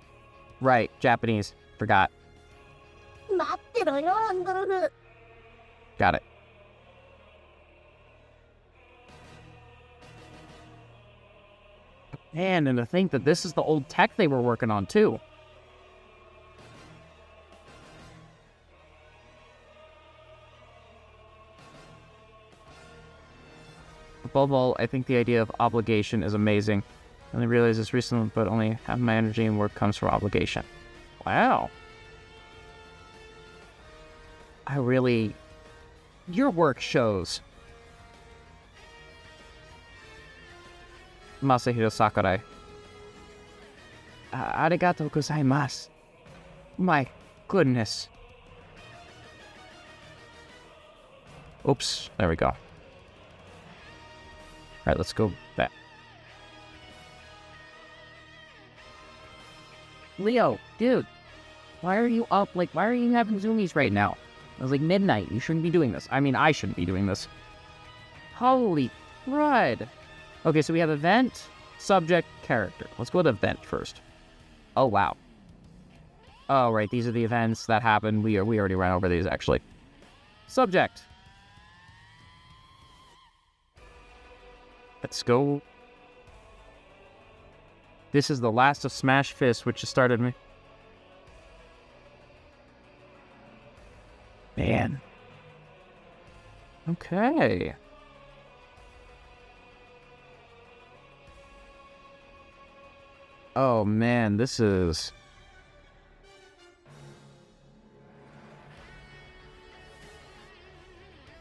Speaker 1: Right, Japanese. Forgot.
Speaker 3: 待ってろよアンドロル
Speaker 1: Got it. Man, and to think that this is the old tech they were working on, too. Above all, I think the idea of obligation is amazing. I only realized this recently, but only half my energy and work comes from obligation. Wow. Your work shows. Masahiro Sakurai. Arigatou gozaimasu. My goodness. Oops, there we go. Alright, let's go back. Leo, dude, why are you up? Like, why are you having zoomies right now? It was like midnight. You shouldn't be doing this. I mean, I shouldn't be doing this. Holy crud. Okay, so we have event, subject, character. Let's go with event first. Oh, wow. Oh, right, these are the events that happened. We already ran over these, actually. Subject. Let's go. This is the last of Smash Fist, which just started me. Man. Okay. Oh man, this is...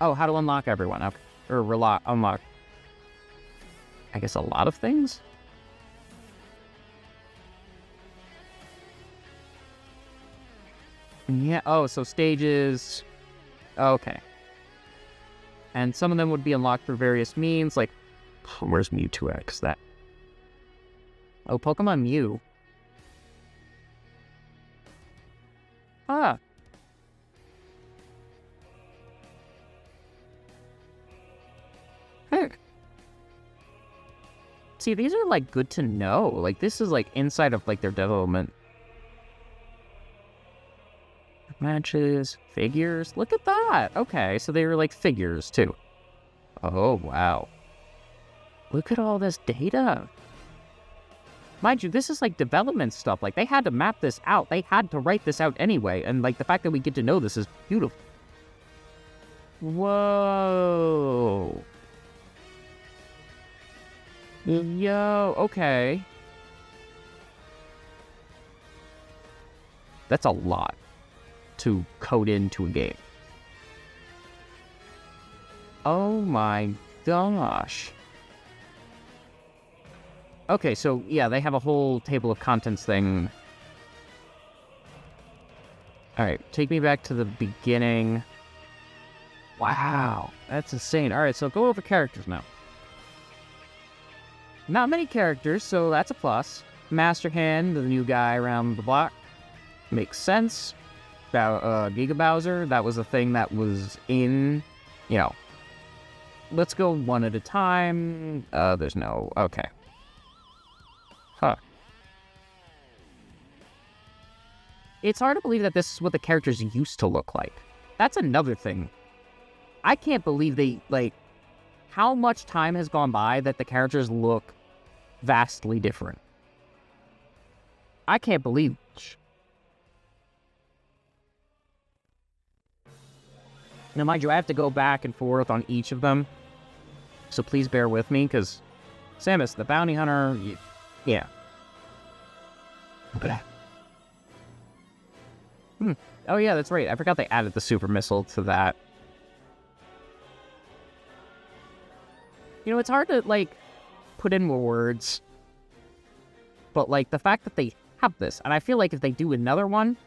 Speaker 1: Oh, how to unlock everyone. Okay. Or unlock. I guess a lot of things? Yeah, oh, so stages... Okay. And some of them would be unlocked through various means, like... Where's Mewtwo X? That... Oh, Pokemon Mew. Ah. Heck. See, these are, like, good to know. Like, this is, like, inside of, like, their development. Matches, figures. Look at that. Okay, so they were, like, figures, too. Oh, wow. Look at all this data. Mind you, this is, like, development stuff. Like, they had to map this out. They had to write this out anyway. And, like, the fact that we get to know this is beautiful. Whoa. Yo, okay. That's a lot to code into a game. Oh my gosh. Okay, so yeah, they have a whole table of contents thing. Alright, take me back to the beginning. Wow, that's insane. Alright, so go over characters now. Not many characters, so that's a plus. Master Hand, the new guy around the block. Makes sense. Giga Bowser, that was a thing that was in, you know. Let's go one at a time. There's no... Okay. Huh. It's hard to believe that this is what the characters used to look like. That's another thing. I can't believe they, like... How much time has gone by that the characters look vastly different? I can't believe it. Now, mind you, I have to go back and forth on each of them. So please bear with me, because Samus, the bounty hunter, yeah. Oh yeah, that's right. I forgot they added the super missile to that. You know, it's hard to, like, put in more words. But, like, the fact that they have this, and I feel like if they do another one,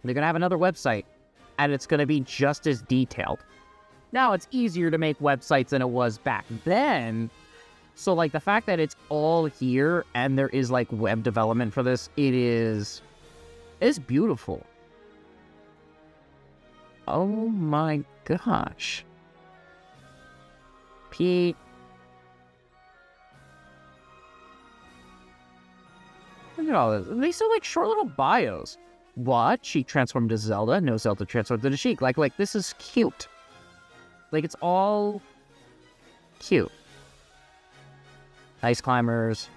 Speaker 1: they're going to have another website, and it's going to be just as detailed. Now, it's easier to make websites than it was back then. So, like, the fact that it's all here, and there is, like, web development for this, it's beautiful. Oh my gosh. Pete. Look at all this. These are like short little bios. What? Sheik transformed to Zelda? No, Zelda transformed to Sheik. Like, this is cute. Like, it's all cute. Ice climbers.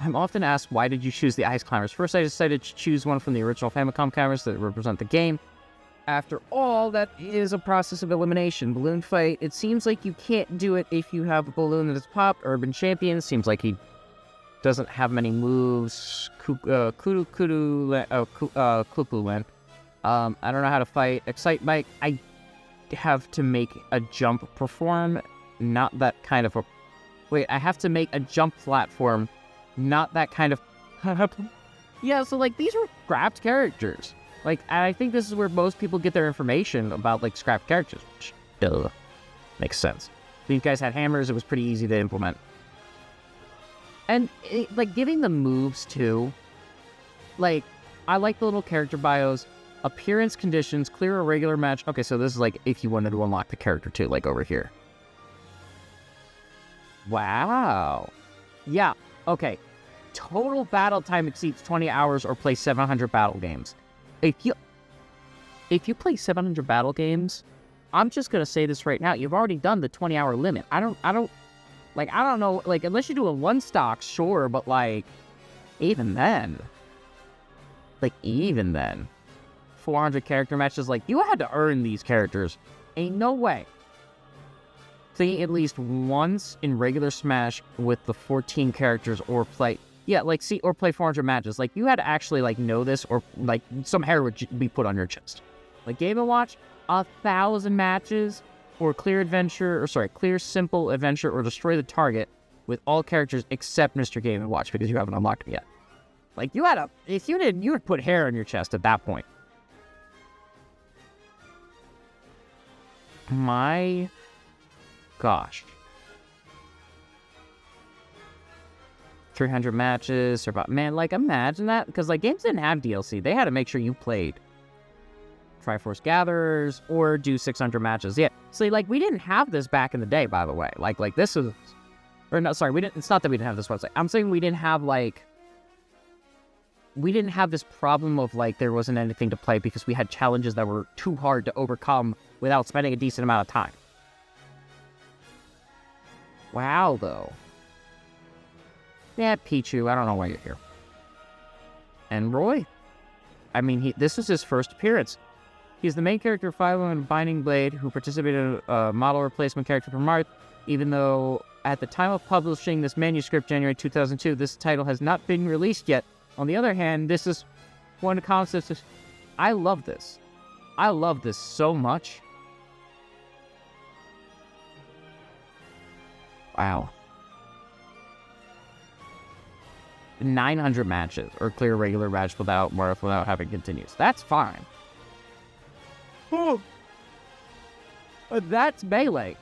Speaker 1: I'm often asked, why did you choose the Ice Climbers? First, I decided to choose one from the original Famicom cameras that represent the game. After all, that is a process of elimination. Balloon fight, it seems like you can't do it if you have a balloon that is popped. Urban Champion, seems like he doesn't have many moves. Kudu Klupulen. I don't know how to fight. Excite Bike, I have to make a jump perform, not that kind of a... Wait, I have to make a jump platform, not that kind of... Yeah, so, like, these were scrapped characters. Like, I think this is where most people get their information about, like, scrapped characters, which, duh, makes sense. These guys had hammers, it was pretty easy to implement. And, like, giving them moves, too. Like, I like the little character bios. Appearance conditions, clear a regular match. Okay, so this is, like, if you wanted to unlock the character, too, like, over here. Wow. Yeah, okay. Total battle time exceeds 20 hours or play 700 battle games. If you play 700 battle games, I'm just gonna say this right now, you've already done the 20-hour limit. I don't know, like, unless you do a one stock, sure, but, like, even then, 400 character matches, like, you had to earn these characters. Ain't no way. Play at least once in regular Smash with the 14 characters or play... Yeah, like, see, or play 400 matches. Like, you had to actually, like, know this, or, like, some hair would be put on your chest. Like, Game & Watch, 1,000 matches, or clear simple adventure, or destroy the target with all characters except Mr. Game & Watch, because you haven't unlocked him yet. Like, you had to... If you didn't, you would put hair on your chest at that point. My... gosh. 300 matches, or about... Man, like, imagine that. Because, like, games didn't have DLC. They had to make sure you played Triforce Gatherers, or do 600 matches. Yeah. So, like, we didn't have this back in the day, by the way. Like this is... Or, no, sorry, we didn't... It's not that we didn't have this website. I'm saying we didn't have, like... We didn't have this problem of, like, there wasn't anything to play because we had challenges that were too hard to overcome without spending a decent amount of time. Wow, though. Yeah, Pichu, I don't know why you're here. And Roy. I mean, this was his first appearance. He's the main character of Philo and Binding Blade, who participated in a model replacement character from Marth, even though at the time of publishing this manuscript, January 2002, this title has not been released yet. On the other hand, this is one of the concepts. I love this. I love this so much. Wow. 900 matches, or clear a regular match without Marth without having continues. That's fine. Oh. That's Melee.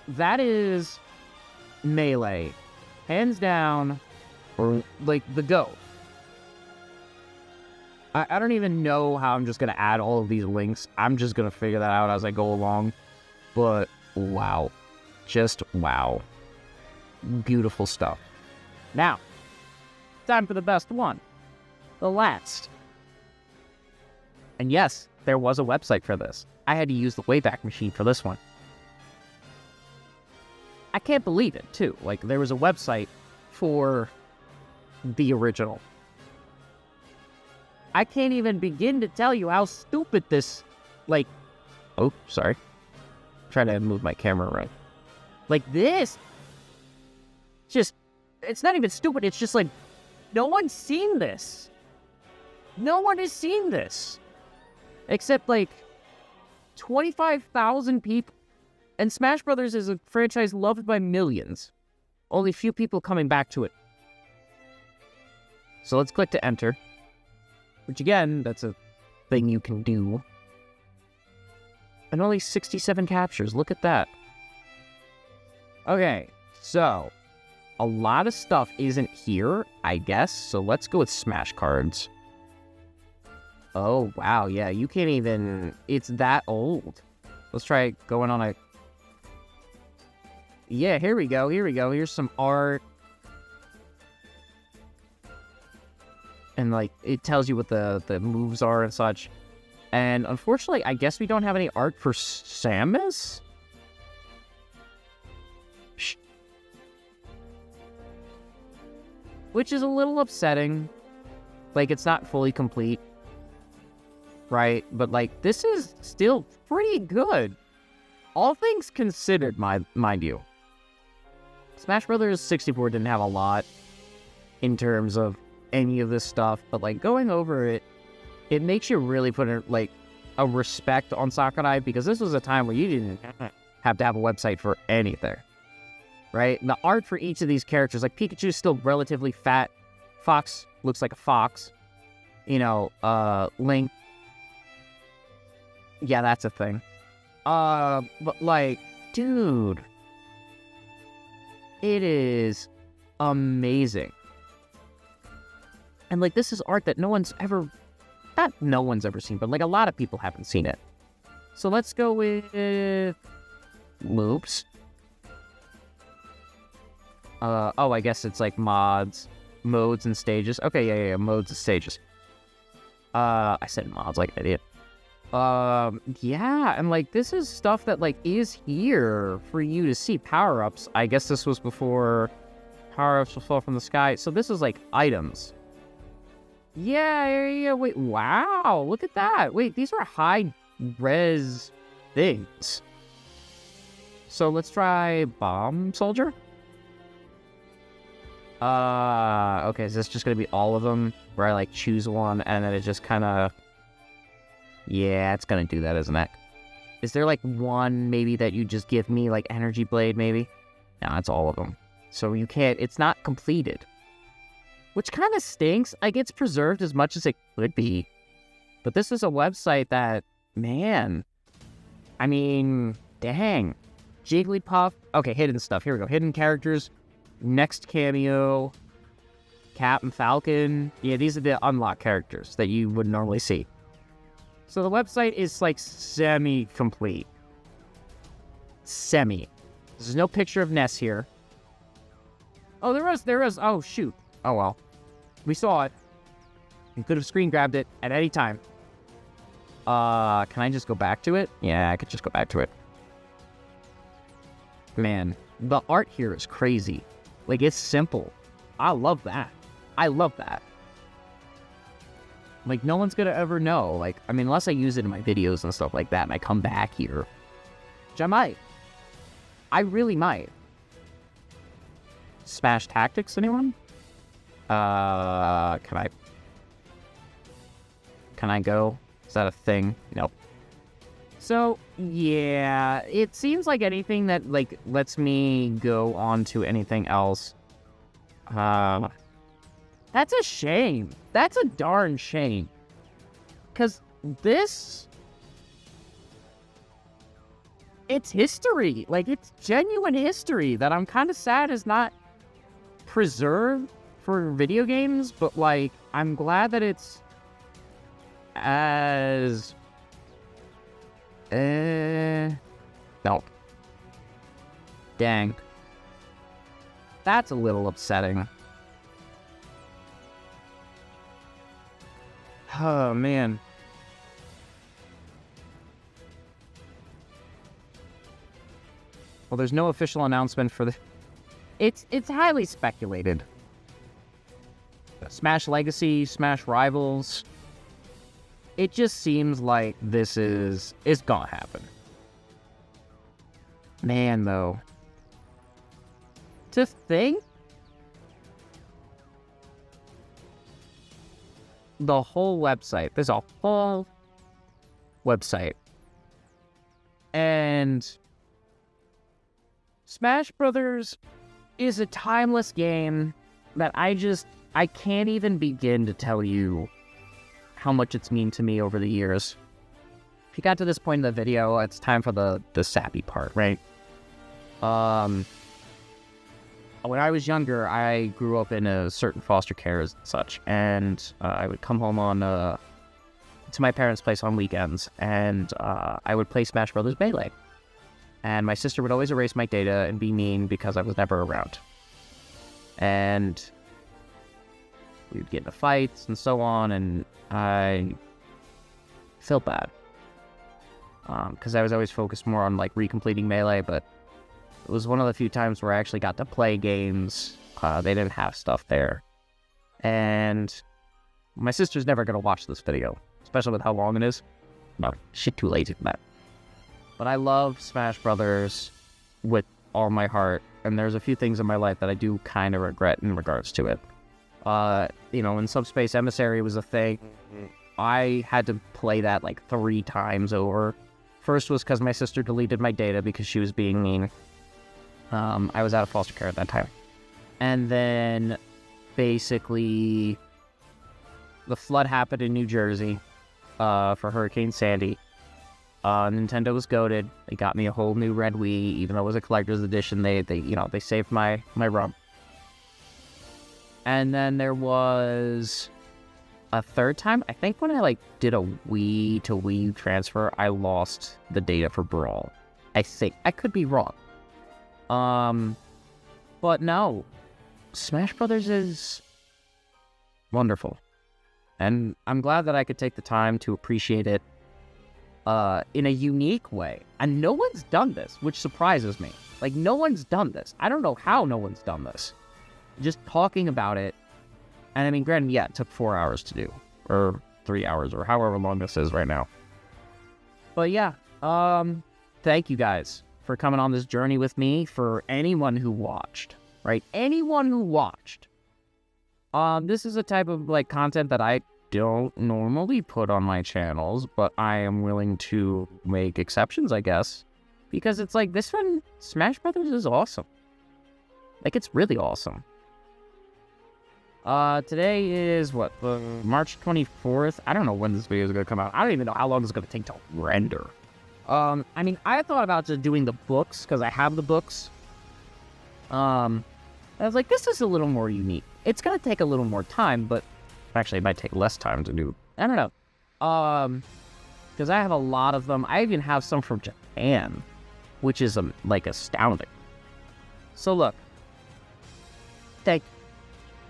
Speaker 1: That is Melee. Hands down, or, like, the GOAT. I don't even know how I'm just going to add all of these links. I'm just going to figure that out as I go along. But, wow. Just wow. Beautiful stuff. Now, time for the best one. The last. And yes, there was a website for this. I had to use the Wayback Machine for this one. I can't believe it, too. Like, there was a website for the original. I can't even begin to tell you how stupid this, like... Oh, sorry. I'm trying to move my camera around. Like, this... Just... It's not even stupid, it's just like... No one's seen this. No one has seen this. Except, like... 25,000 people. And Smash Brothers is a franchise loved by millions. Only few people coming back to it. So let's click to enter. Which, again, that's a thing you can do. And only 67 captures. Look at that. Okay, so... A lot of stuff isn't here, I guess. So let's go with Smash cards. Oh, wow. Yeah, you can't even... It's that old. Let's try going on a... Yeah, here we go. Here we go. Here's some art. And, like, it tells you what the moves are and such. And, unfortunately, I guess we don't have any art for Samus? which is a little upsetting. Like, it's not fully complete, right? But, like, this is still pretty good. All things considered, mind you. Smash Brothers 64 didn't have a lot in terms of any of this stuff, but, like, going over it, it makes you really put, a respect on Sakurai, because this was a time where you didn't have to have a website for anything, right? And the art for each of these characters, like, Pikachu's still relatively fat. Fox looks like a fox. Link. Yeah, that's a thing. But, like, dude, it is amazing. And, like, this is art that not no one's ever seen, but, like, a lot of people haven't seen it. So let's go with loops. I guess it's, like, modes and stages. Okay, yeah, modes and stages. I said mods like an idiot. Yeah, and, like, this is stuff that, like, is here for you to see. Power-ups. I guess this was before power-ups will fall from the sky. So this is, like, items. Yeah, wait, wow, look at that. Wait, these are high-res things. So let's try Bomb Soldier. Okay, is this just gonna be all of them, where I, like, choose one, and then it just kind of... Yeah, it's gonna do that, isn't it? Is there, like, one, maybe, that you just give me, like, Energy Blade, maybe? No, it's all of them. So you can't... It's not completed. Which kind of stinks. Like, it's preserved as much as it could be. But this is a website that... Man. I mean... Dang. Jigglypuff. Okay, hidden stuff. Here we go. Hidden characters. Next cameo. Captain Falcon. Yeah, these are the unlocked characters that you would normally see. So the website is, like, semi-complete. Semi. There's no picture of Ness here. Oh, there was. Oh, shoot. Oh, well. We saw it. We could have screen grabbed it at any time. Can I just go back to it? Yeah, I could just go back to it. Man, the art here is crazy. Like, it's simple. I love that. Like, no one's gonna ever know. Like, I mean, unless I use it in my videos and stuff like that, and I come back here. Which I might. I really might. Smash Tactics, anyone? Can I go? Is that a thing? Nope. So, yeah, it seems like anything that, like, lets me go on to anything else. That's a shame. That's a darn shame. Because this... It's history. Like, it's genuine history that I'm kind of sad is not preserved for video games, but, like, I'm glad that it's as... No. Dang. That's a little upsetting. Oh, man. Well, there's no official announcement for the... It's highly speculated. Smash Legacy, Smash Rivals. It just seems like this is... It's gonna happen. Man, though. To think... The whole website. There's a whole website. And... Smash Brothers is a timeless game that I can't even begin to tell you how much it's mean to me over the years. If you got to this point in the video, it's time for the sappy part, right? When I was younger, I grew up in a certain foster care and such, and I would come home to my parents' place on weekends, and I would play Smash Brothers Melee. And my sister would always erase my data and be mean because I was never around. And we'd get into fights and so on, and I felt bad. Because I was always focused more on, like, recompleting Melee, but it was one of the few times where I actually got to play games. They didn't have stuff there. And my sister's never going to watch this video, especially with how long it is. No, shit too lazy for that. But I love Smash Brothers with all my heart, and there's a few things in my life that I do kind of regret in regards to it. In Subspace Emissary was a thing. I had to play that like 3 times over. First was because my sister deleted my data because she was being mean. I was out of foster care at that time. And then, basically, the flood happened in New Jersey for Hurricane Sandy. Nintendo was goated. They got me a whole new red Wii, even though it was a collector's edition. They saved my ROM. And then there was a third time. I think when I did a Wii to Wii U transfer, I lost the data for Brawl. I think I could be wrong. But no, Smash Brothers is wonderful, and I'm glad that I could take the time to appreciate it in a unique way. And no one's done this, which surprises me. No one's done this. I don't know how no one's done this. Just talking about it, and I mean, granted, yeah, it took 4 hours to do, or 3 hours, or however long this is right now. But yeah, thank you guys for coming on this journey with me. For anyone who watched, right? Anyone who watched. This is a type of content that I don't normally put on my channels, but I am willing to make exceptions, I guess, because it's this one, Smash Brothers, is awesome. It's really awesome. Today is what, March 24th? I don't know when this video is going to come out. I don't even know how long it's going to take to render. I mean, I thought about just doing the books, because I have the books. I was like, this is a little more unique. It's going to take a little more time, but actually it might take less time to do. I don't know. Because I have a lot of them. I even have some from Japan, which is astounding. So look, thank you.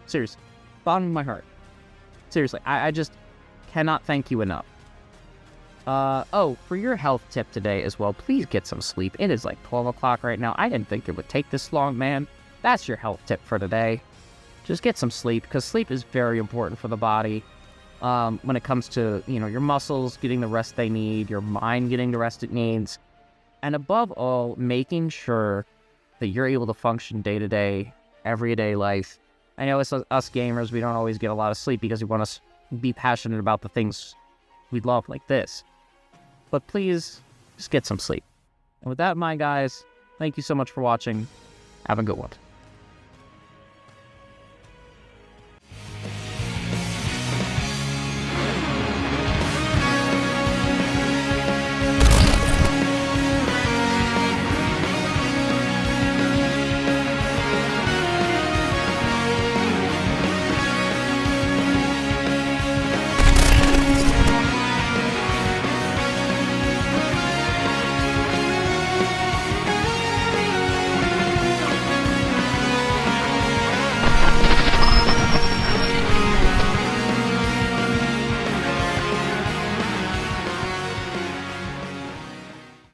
Speaker 1: Seriously, bottom of my heart. Seriously, I just cannot thank you enough. For your health tip today as well, please get some sleep. It is 12 o'clock right now. I didn't think it would take this long, man. That's your health tip for today. Just get some sleep, because sleep is very important for the body. When it comes to, your muscles getting the rest they need, your mind getting the rest it needs, and above all, making sure that you're able to function day-to-day, everyday life. I know it's us gamers, we don't always get a lot of sleep because we want to be passionate about the things we love like this. But please, just get some sleep. And with that in mind, guys, thank you so much for watching. Have a good one.